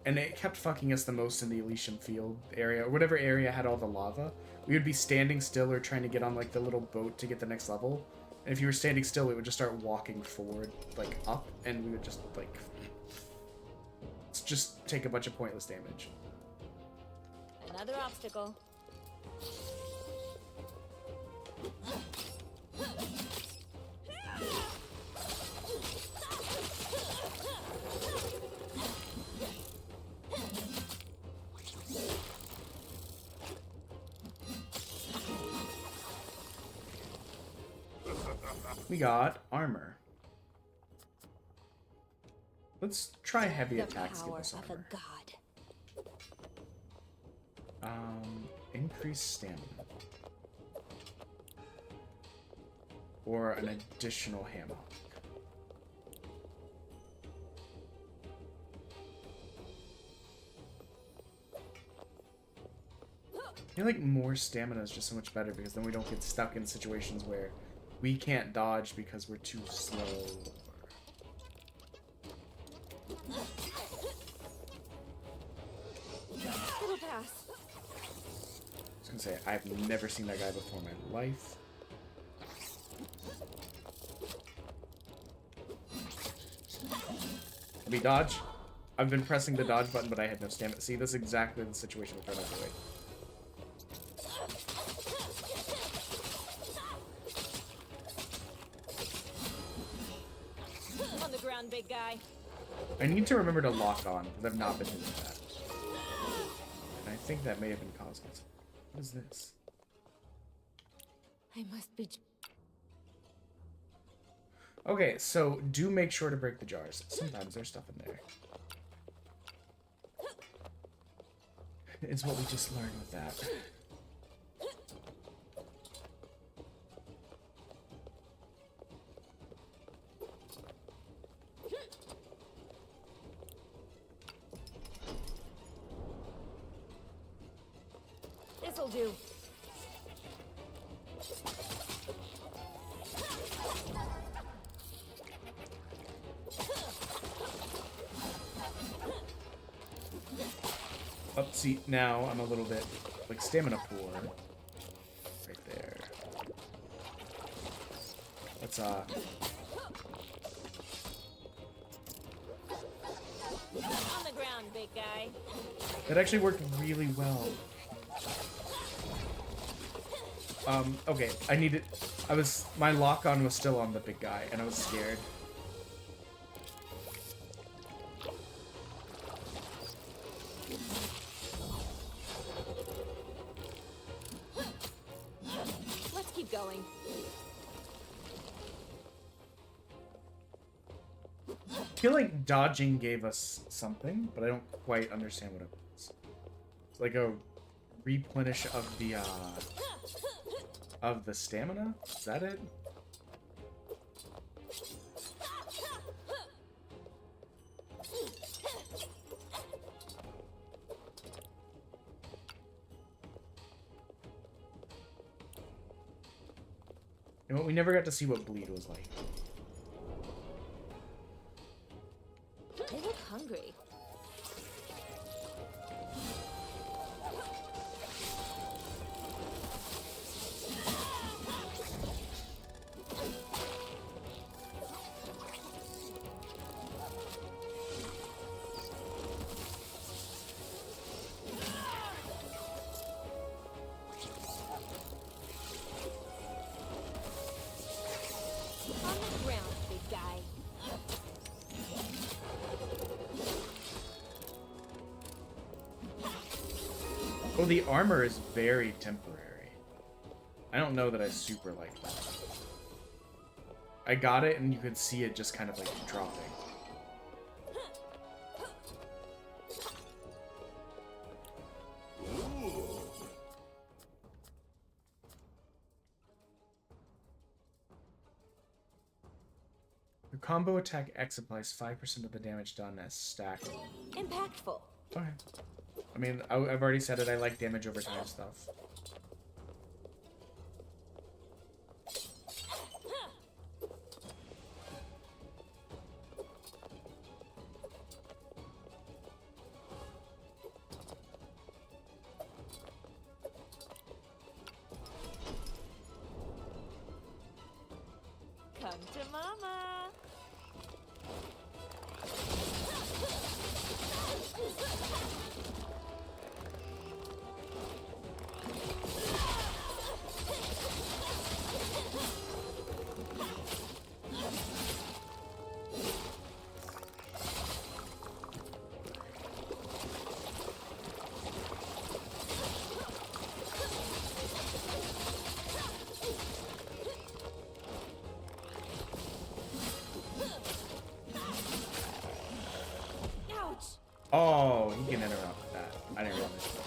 and it kept fucking us the most in the Elysium Field area, or whatever area had all the lava. We would be standing still or trying to get on, like, the little boat to get the next level, and if you were standing still, it would just start walking forward, like, up, and we would just, like, just take a bunch of pointless damage. Another obstacle. We got armor. Let's try heavy attacks. Give us armor. Increase stamina. Or an additional hammer. I feel like more stamina is just so much better because then we don't get stuck in situations where we can't dodge because we're too slow. It'll pass. I was gonna say, I've never seen that guy before in my life. Let me dodge. I've been pressing the dodge button, but I had no stamina. See, this is exactly the situation we're trying to avoid. On the ground, big guy. I need to remember to lock on, because I've not been doing that. And I think that may have been causing it. What is this? I must be. Okay, so do make sure to break the jars. Sometimes there's stuff in there. is what we just learned with that. This'll do. Up, see, now I'm a little bit, like, stamina poor. Right there. Let's, On the ground, big guy. That actually worked really well. Okay, my lock-on was still on the big guy, and I was scared. Let's keep going. I feel like dodging gave us something, but I don't quite understand what it was. It's like a replenish of the stamina? Is that it? You know, we never got to see what bleed was like. They look hungry. On the ground, big guy. Oh, the armor is very temporary. I don't know that I super like that. I got it and you could see it just kind of like dropping. The combo attack X applies 5% of the damage done as stacked. Impactful. Okay. I mean, I've already said it. I like damage over time stuff. Come to mama. Ouch. Oh, he can interrupt that. I didn't realize that.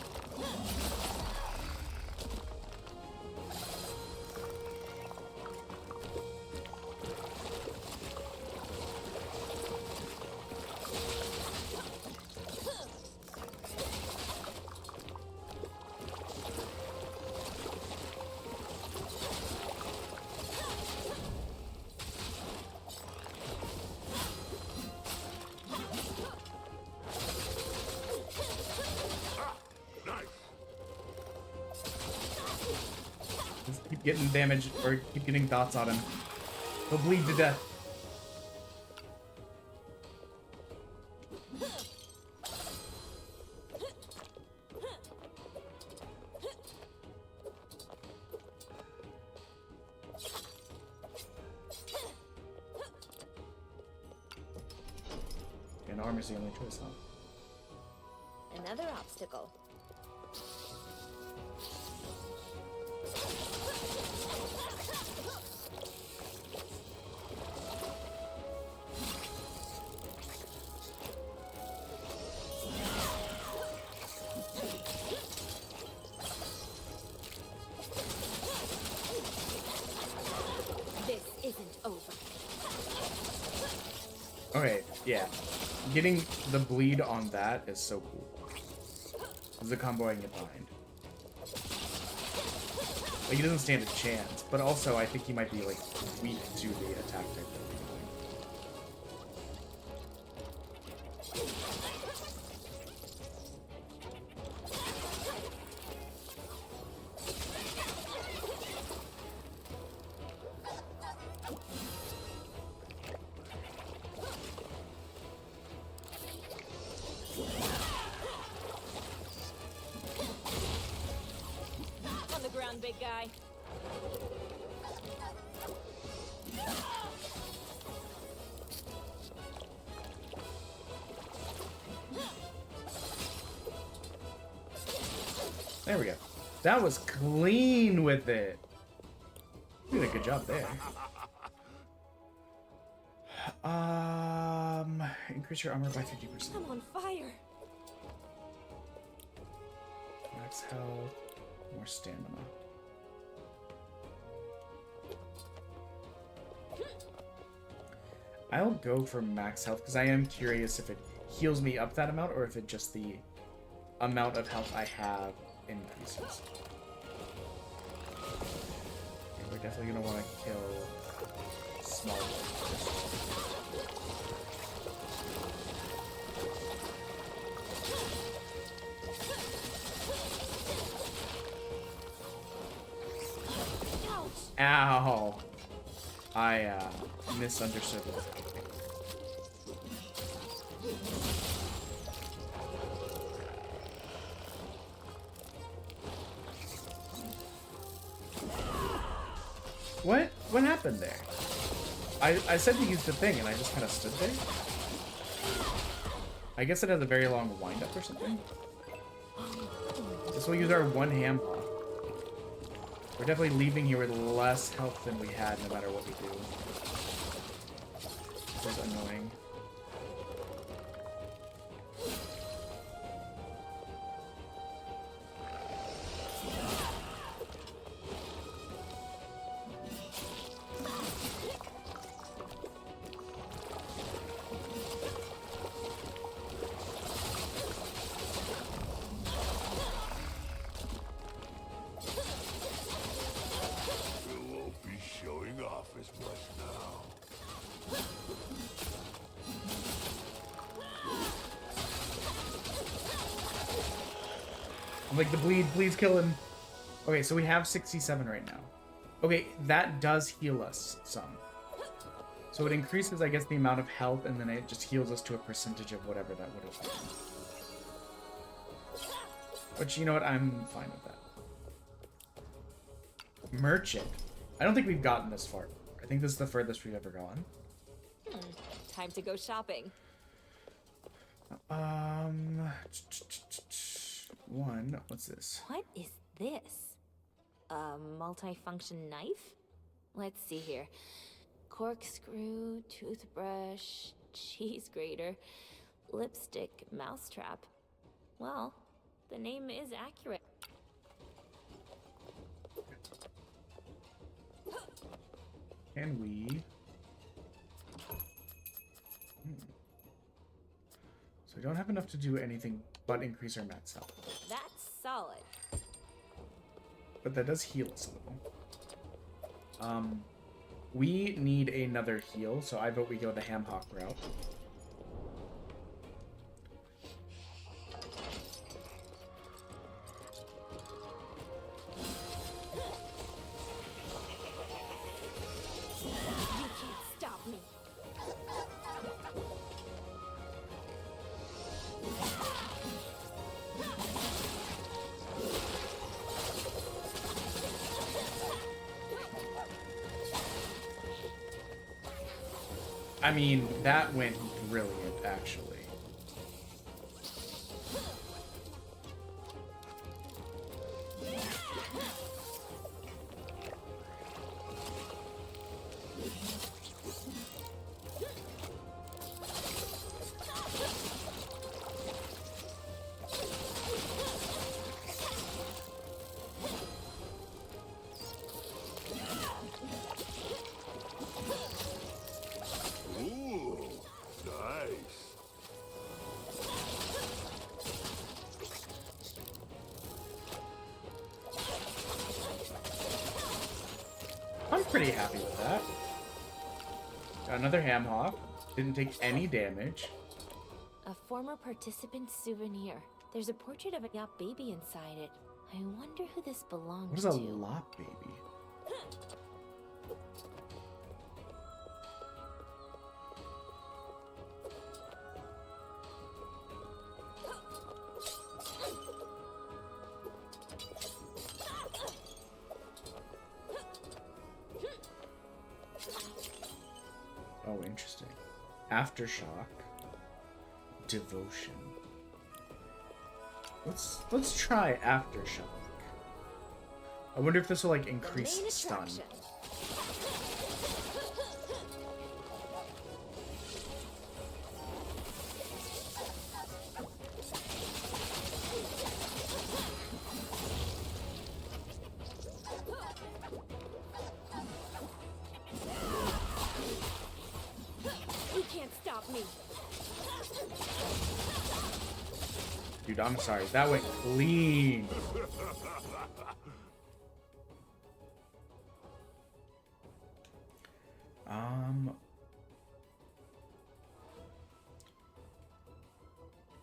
Just keep getting damage or keep getting dots on him. He'll bleed to death. And armor's the only choice, huh? Another obstacle. Okay, yeah. Getting the bleed on that is so cool. This is a combo I can get behind. Like, he doesn't stand a chance, but also I think he might be, like, weak to the attack type that we're doing. On the ground, big guy. There we go. That was clean with it. You did a good job there. Increase your armor by 50%. I'm on fire. Max health, more stamina. I'll go for max health because I am curious if it heals me up that amount or if it just the amount of health I have increases. And we're definitely gonna want to kill small ones. Ow! I misunderstood what was happening. What? What happened there? I said to use the thing and I just kind of stood there? I guess it has a very long wind-up or something? This will use our one ham block. We're definitely leaving here with less health than we had no matter what we do. This is annoying. I'm like, the bleed, please kill him. Okay, so we have 67 right now. Okay, that does heal us some. So it increases, I guess, the amount of health, and then it just heals us to a percentage of whatever that would have been. Which, you know what, I'm fine with that. Merchant. I don't think we've gotten this far. I think this is the furthest we've ever gone. Time to go shopping. What's this? What is this? A multi-function knife? Let's see here. Corkscrew, toothbrush, cheese grater, lipstick, mousetrap. Well, the name is accurate. Can we... So we don't have enough to do anything but increase our max health. That's solid. But that does heal us a little. We need another heal, so I vote we go the ham hock route. You can't stop me. I mean, that went brilliant, actually. pretty happy with that. Got another ham hock. Didn't take any damage. A former participant's souvenir. There's a portrait of a yacht baby inside it. I wonder who this belongs What is to. a lot baby? Oh, interesting. Aftershock. Devotion. Let's try Aftershock. I wonder if this will like increase stun. You can't stop me. Dude, I'm sorry. That went clean.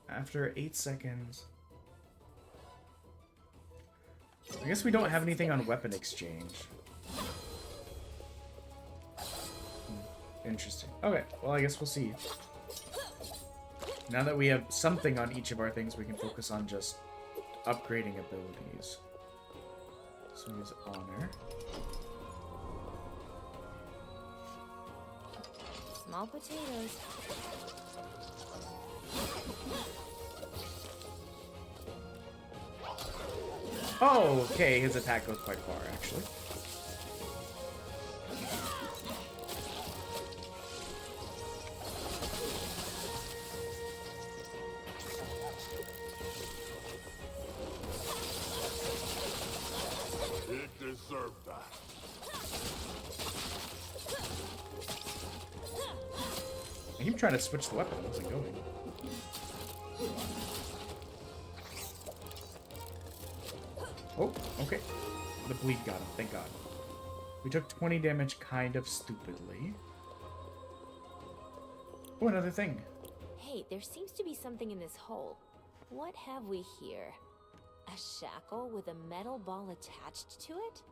After 8 seconds. I guess we don't have anything on weapon exchange. Interesting. Okay, well, I guess we'll see. Now that we have something on each of our things, we can focus on just upgrading abilities. So use honor. Small potatoes. Oh, okay, his attack goes quite far, actually. It deserved that. I keep trying to switch the weapon, how's it going? Oh, okay. The bleed got him, thank God. We took 20 damage kind of stupidly. Oh, another thing. Hey, there seems to be something in this hole. What have we here? A shackle with a metal ball attached to it?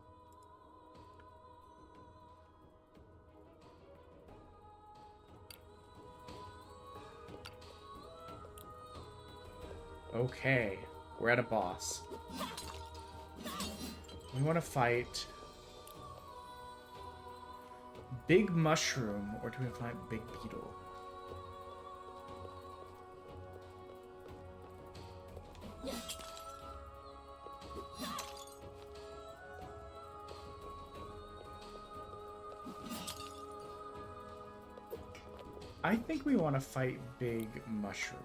Okay, we're at a boss. We want to fight Big Mushroom, or do we fight Big Beetle? I think we want to fight Big Mushroom.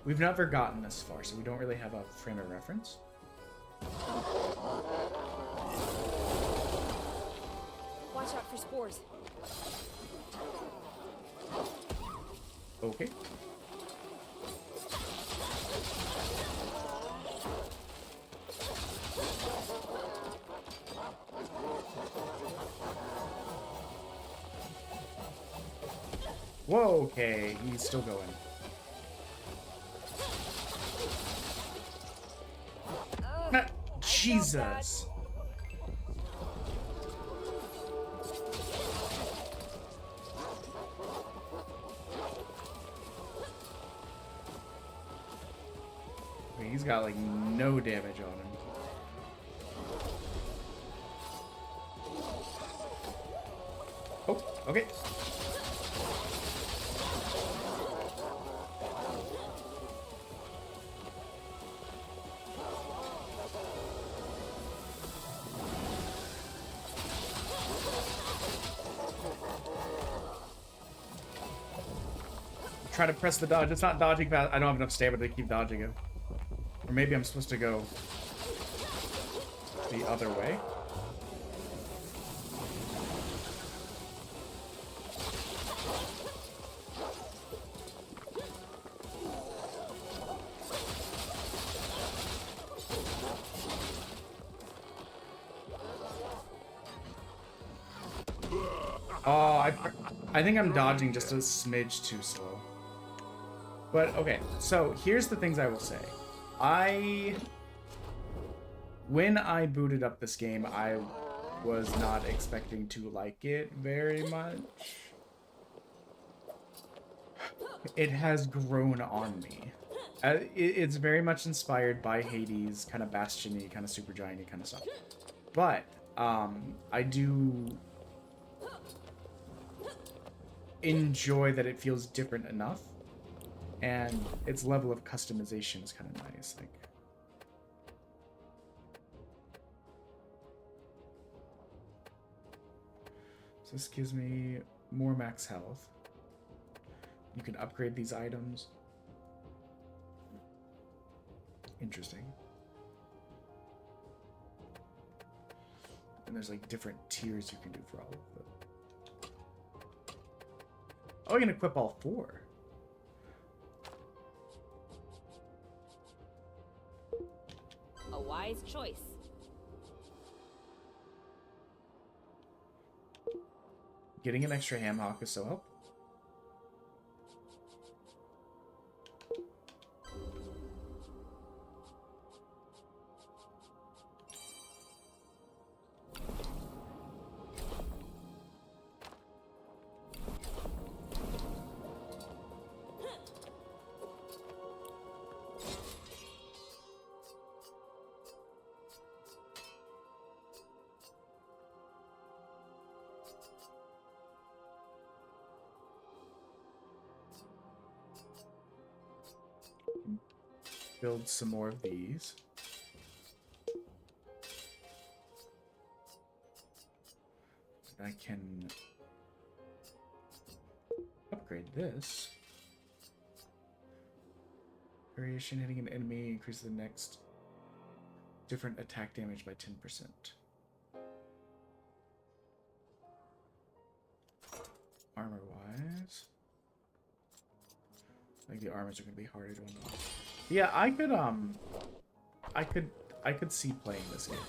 We've never gotten this far, so we don't really have a frame of reference. Watch out for spores. Okay. Whoa, okay, he's still going. Jesus. Okay, he's got like no damage on him. Oh, okay. Try to press the dodge. It's not dodging fast. I don't have enough stamina to keep dodging it. Or maybe I'm supposed to go the other way. Oh, I think I'm dodging just a smidge too slow. But okay, so here's the things I will say. When I booted up this game, I was not expecting to like it very much. It has grown on me. It's very much inspired by Hades, kind of Bastion-y, kind of Supergiant-y kind of stuff. But I do enjoy that it feels different enough, and its level of customization is kind of nice. Like, so this gives me more max health. You can upgrade these items. Interesting. And there's like different tiers you can do for all of them. Oh, I can equip all 4. A wise choice. Getting an extra ham hock is so helpful. Build some more of these. I can upgrade this. Variation hitting an enemy increases the next different attack damage by 10%. Armor wise, like the armors are gonna be harder to unlock. Yeah, I could see playing this game.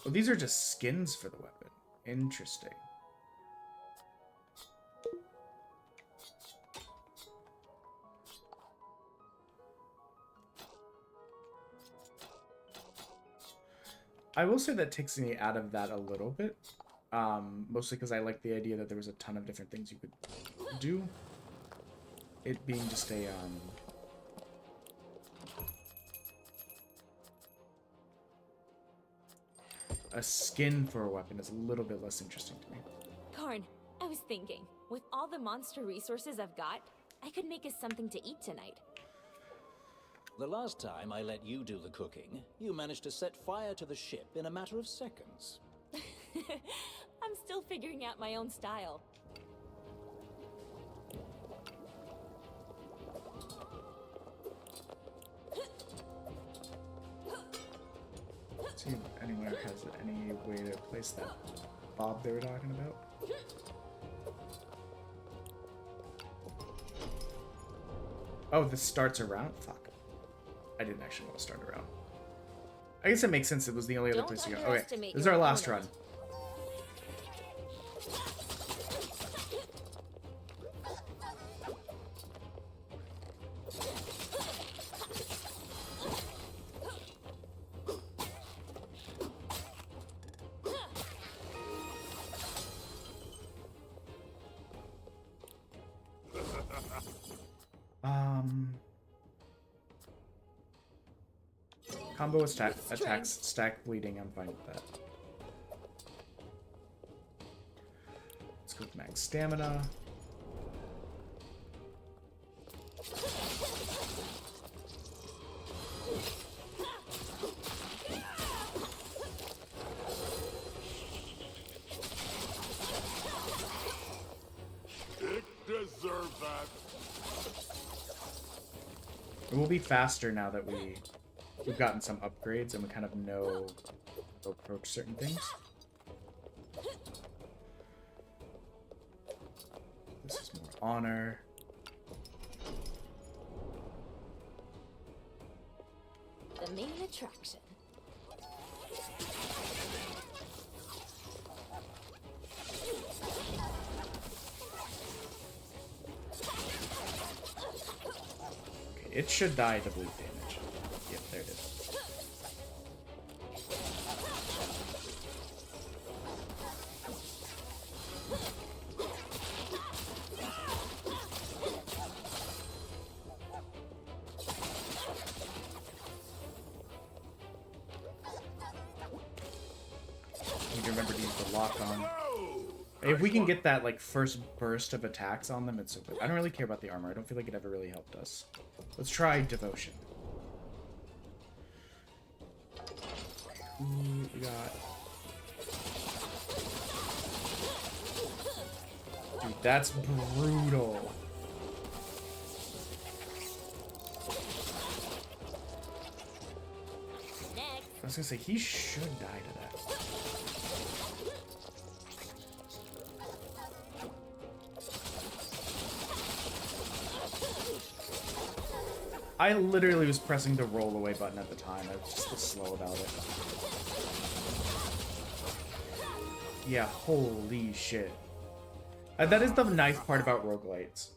Oh, these are just skins for the weapon. Interesting. I will say that takes me out of that a little bit. Mostly because I like the idea that there was a ton of different things you could do. It being just a skin for a weapon is a little bit less interesting to me. Karn, I was thinking, with all the monster resources I've got, I could make us something to eat tonight. The last time I let you do the cooking, you managed to set fire to the ship in a matter of seconds. I'm still figuring out my own style. See if anyone has any way to place that bob they were talking about. Oh, this starts around? Fuck. I didn't actually want to start around. I guess it makes sense. It was the only other place to go. Okay, this is our last run. Combo attacks stack bleeding. I'm fine with that. Let's go with max stamina. It deserves that. It will be faster now that we've gotten some upgrades and we kind of know to approach certain things. This is more honor. The main attraction. Okay, it should die to bleed damage. Yep, there it is. Need to remember to use the lock on. If we can get that like first burst of attacks on them, it's so good. I don't really care about the armor. I don't feel like it ever really helped us. Let's try devotion. Ooh, we got. Dude, that's brutal. I was gonna say he should die to that. I literally was pressing the roll away button at the time. I was just slow about it. Yeah, holy shit. That is the nice part about roguelites.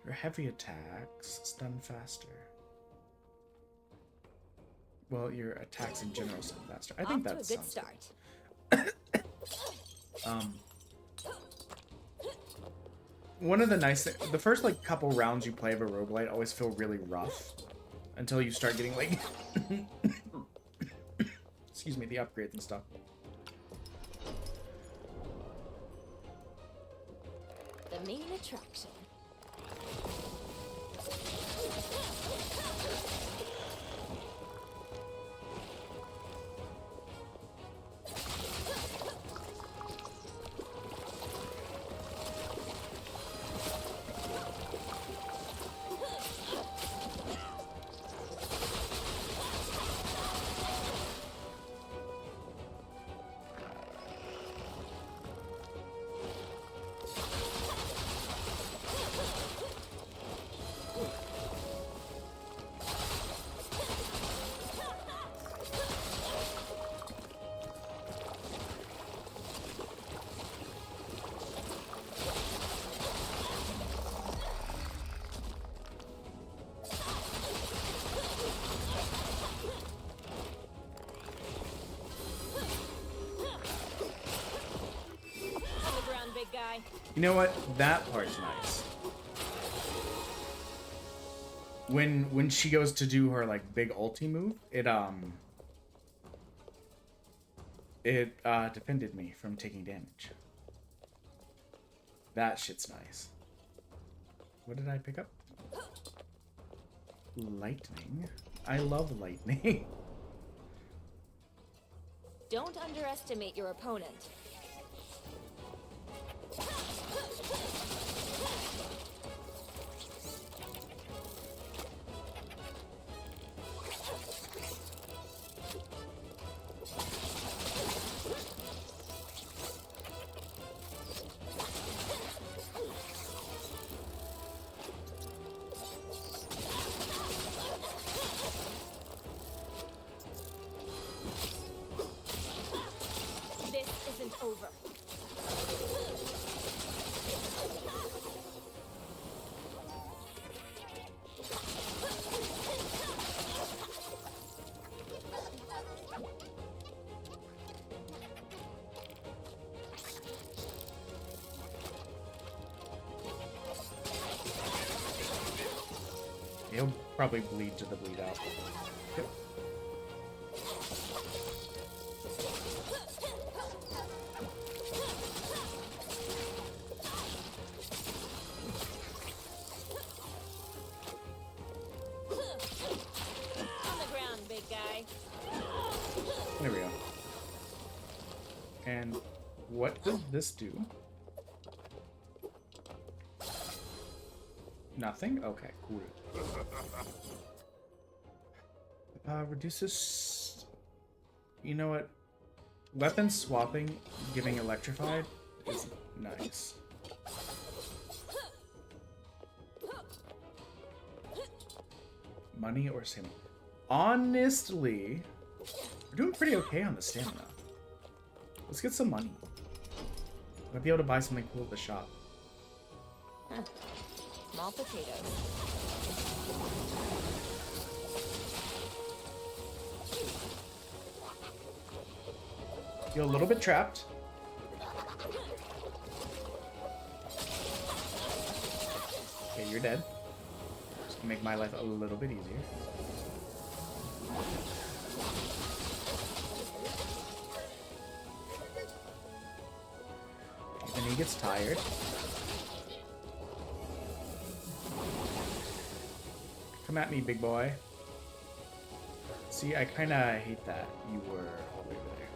Your heavy attacks stun faster. Well, your attacks in general stun faster. I think that's a good start. One of the nice things, the first like couple rounds you play of a roguelite always feel really rough until you start getting like excuse me, the upgrades and stuff. The main attraction. You know what? That part's nice. When she goes to do her like big ulti move, it defended me from taking damage. That shit's nice. What did I pick up? Lightning. I love lightning. Don't underestimate your opponent. Over. He'll probably bleed to the bleed out. Yep. There we go. And what does this do? Nothing? Okay, cool. Reduces... You know what? Weapon swapping, giving electrified is nice. Money or stamina? Honestly, we're doing pretty okay on the stamina. Let's get some money. Might be able to buy something cool at the shop. Huh. Small potatoes. Feel a little bit trapped. Okay, you're dead. Just to make my life a little bit easier. Then he gets tired. Come at me, big boy. See, I kind of hate that you were all the way over there.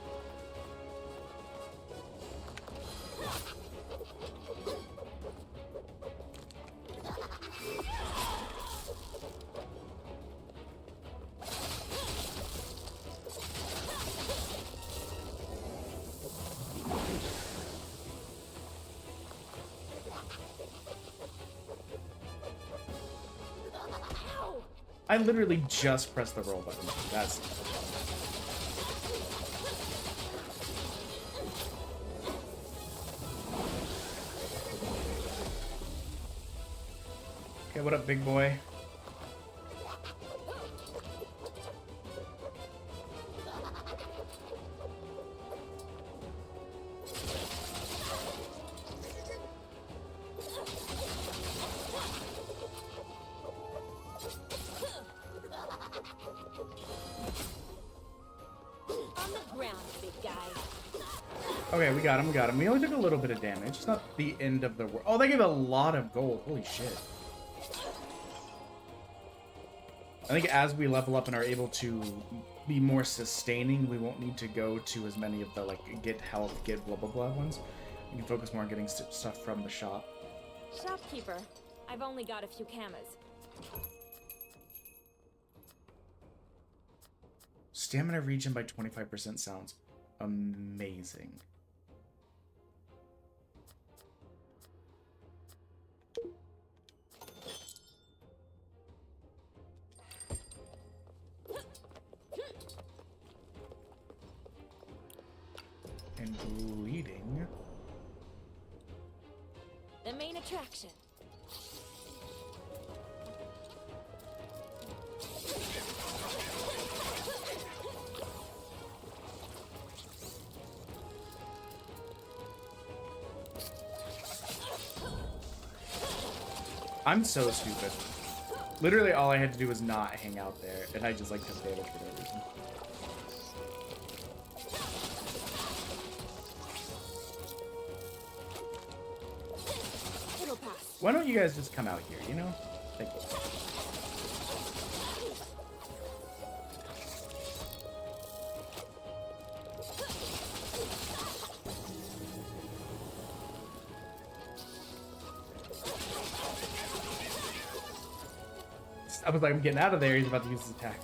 I literally just pressed the roll button. That's... Okay, what up, big boy? Okay, we got him, we got him. We only took a little bit of damage. It's not the end of the world. Oh, they gave a lot of gold. Holy shit. I think as we level up and are able to be more sustaining, we won't need to go to as many of the, like, get health, get blah blah blah ones. We can focus more on getting stuff from the shop. Shopkeeper, I've only got a few kamas. Stamina regen by 25% sounds amazing. And bleeding. The main attraction. I'm so stupid. Literally all I had to do was not hang out there, and I just like took damage for no reason. Why don't you guys just come out here, you know? Thank you. I was like, I'm getting out of there. He's about to use his attack.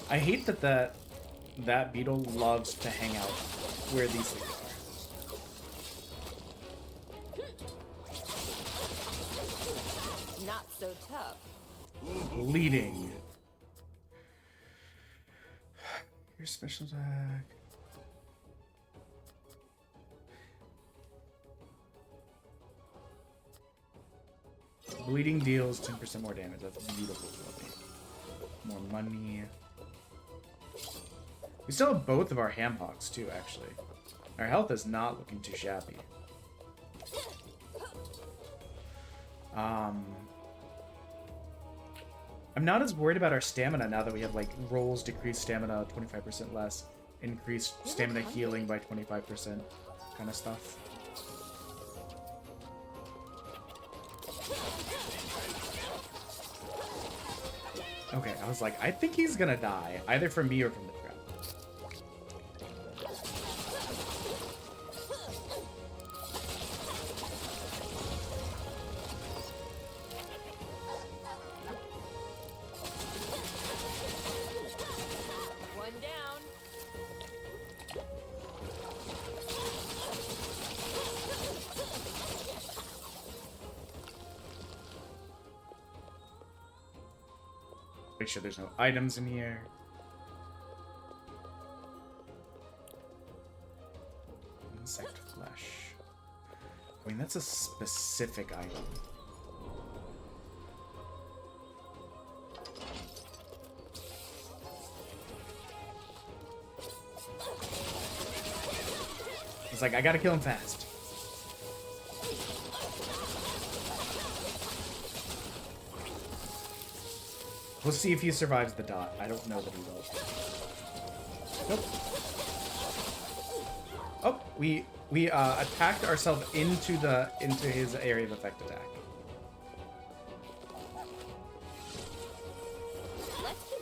I hate that beetle loves to hang out where these things are. Not so tough. Bleeding. Your special attack. Bleeding deals 10% more damage. That's beautiful for me. More money. We still have both of our ham hocks too, actually. Our health is not looking too shabby. I'm not as worried about our stamina now that we have, like, rolls decrease stamina 25% less, increased stamina healing by 25% kind of stuff. Okay, I was like, I think he's gonna die, either from me or from the trap. Make sure there's no items in here. Insect flesh. I mean, that's a specific item. It's like, I gotta kill him fast. We'll see if he survives the dot. I don't know that he will. Nope. Oh, we attacked ourselves into his area of effect attack.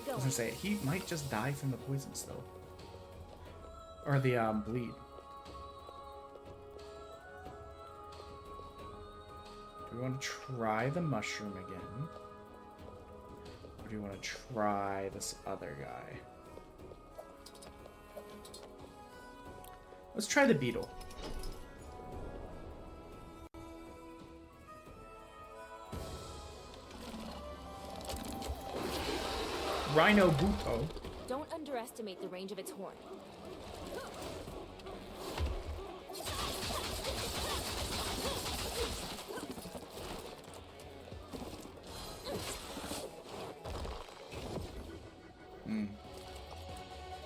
I was gonna say, he might just die from the poisons though. Or the bleed. Do we want to try the mushroom again? Or do you want to try this other guy? Let's try the beetle. Rhino Buto. Don't underestimate the range of its horn.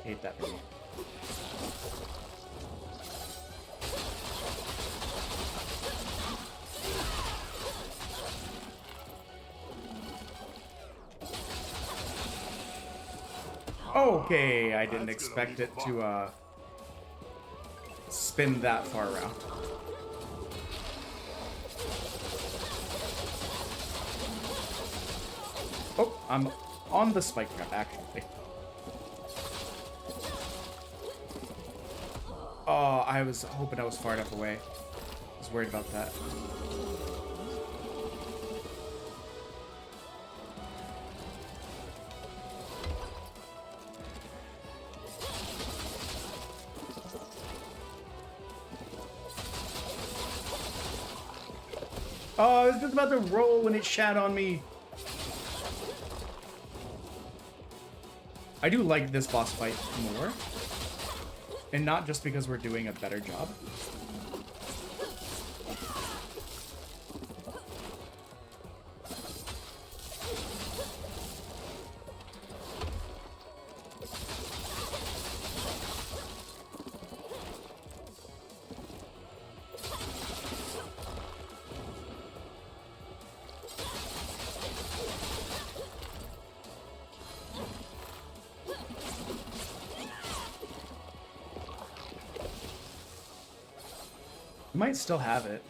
Hate that for me. Okay, I didn't expect it to spin that far around. Oh, I'm on the spike trap actually. Oh, I was hoping I was far enough away. I was worried about that. Oh, I was just about to roll when it shat on me. I do like this boss fight more. And not just because we're doing a better job. Might still have it.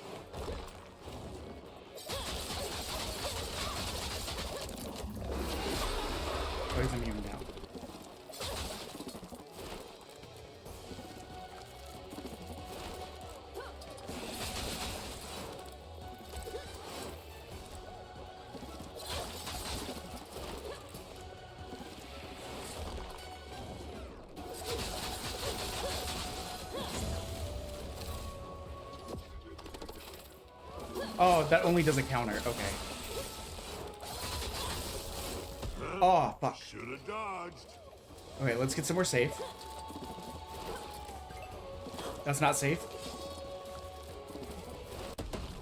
Oh, he's immune now. Oh, that only does a counter. Okay. Oh, fuck. Should have dodged. Okay, let's get somewhere safe. That's not safe.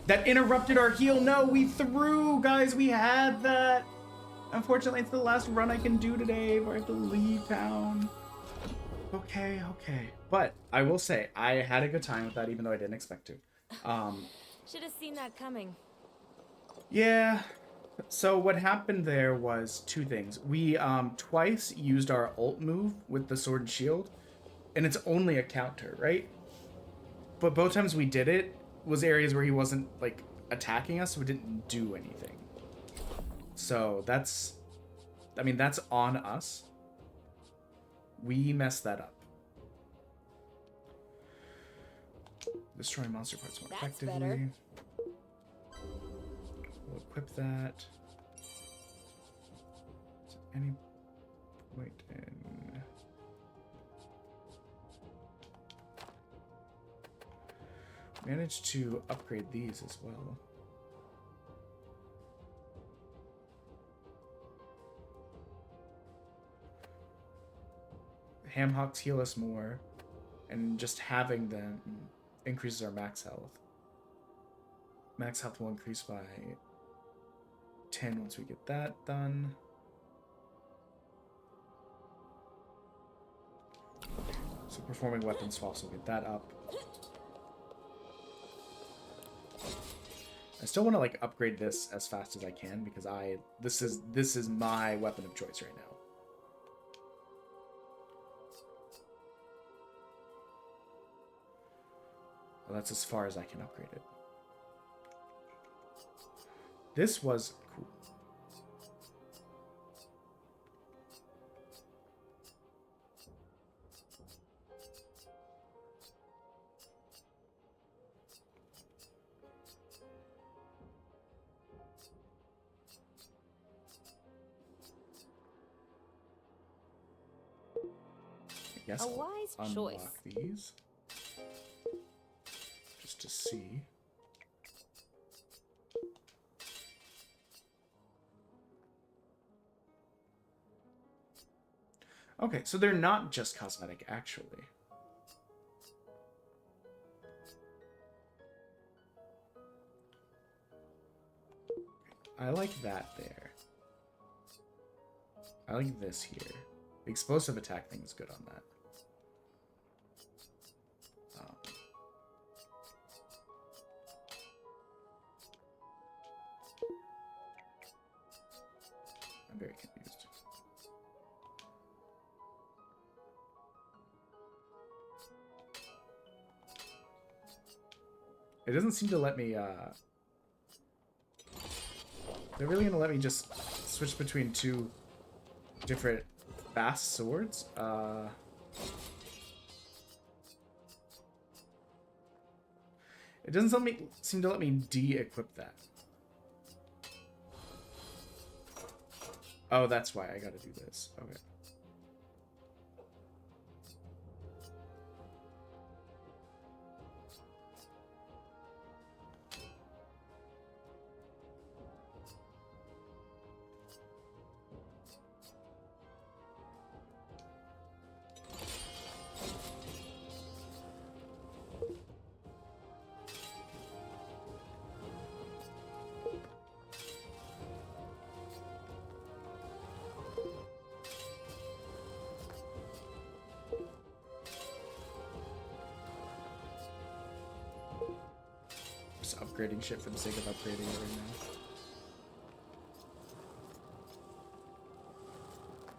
That interrupted our heal. No, we threw, guys. We had that. Unfortunately, it's the last run I can do today where I have to leave town. Okay, okay. But I will say, I had a good time with that, even though I didn't expect to. Should have seen that coming. Yeah. So what happened there was two things. We twice used our ult move with the sword and shield, and it's only a counter, right? But both times we did it was areas where he wasn't like attacking us, so it didn't do anything. So that's, I mean, that's on us. We messed that up. Destroy monster parts more effectively. Better. We'll equip that. Is there any point in... Managed to upgrade these as well. ham hocks heal us more, and just having them increases our max health. Max health will increase by 10 once we get that done. So performing weapon swaps will get that up. I still want to like upgrade this as fast as I can because this is my weapon of choice right now. Well, that's as far as I can upgrade it. This was cool. I guess A I'll wise unlock choice. these just to see. Okay, so they're not just cosmetic, actually. I like that there. I like this here. The explosive attack thing is good on that. I'm very confused. It doesn't seem to let me, they're really gonna let me just switch between two different fast swords? It doesn't seem to let me de-equip that. Oh, that's why I gotta do this. Okay. Just upgrading shit for the sake of upgrading it right now.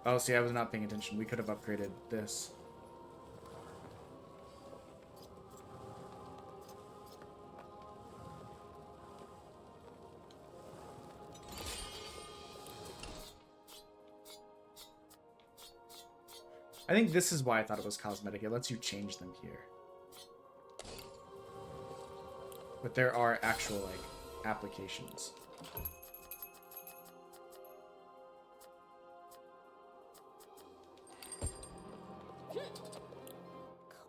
Oh, see, I was not paying attention. We could have upgraded this. I think this is why I thought it was cosmetic. It lets you change them here. But there are actual, like, applications.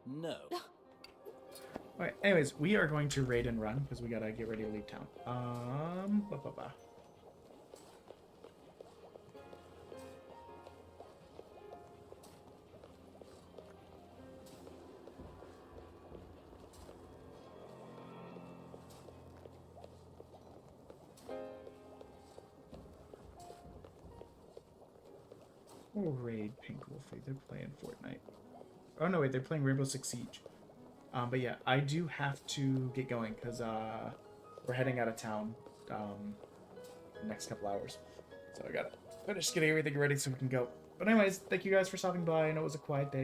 No. Alright, anyways, we are going to raid and run, because we gotta get ready to leave town. Oh, raid Pink Wolf. They're playing Fortnite. Oh no, wait, they're playing Rainbow Six Siege. But yeah, I do have to get going because we're heading out of town the next couple hours. So I gotta finish getting everything ready so we can go. But anyways, thank you guys for stopping by. I know it was a quiet day.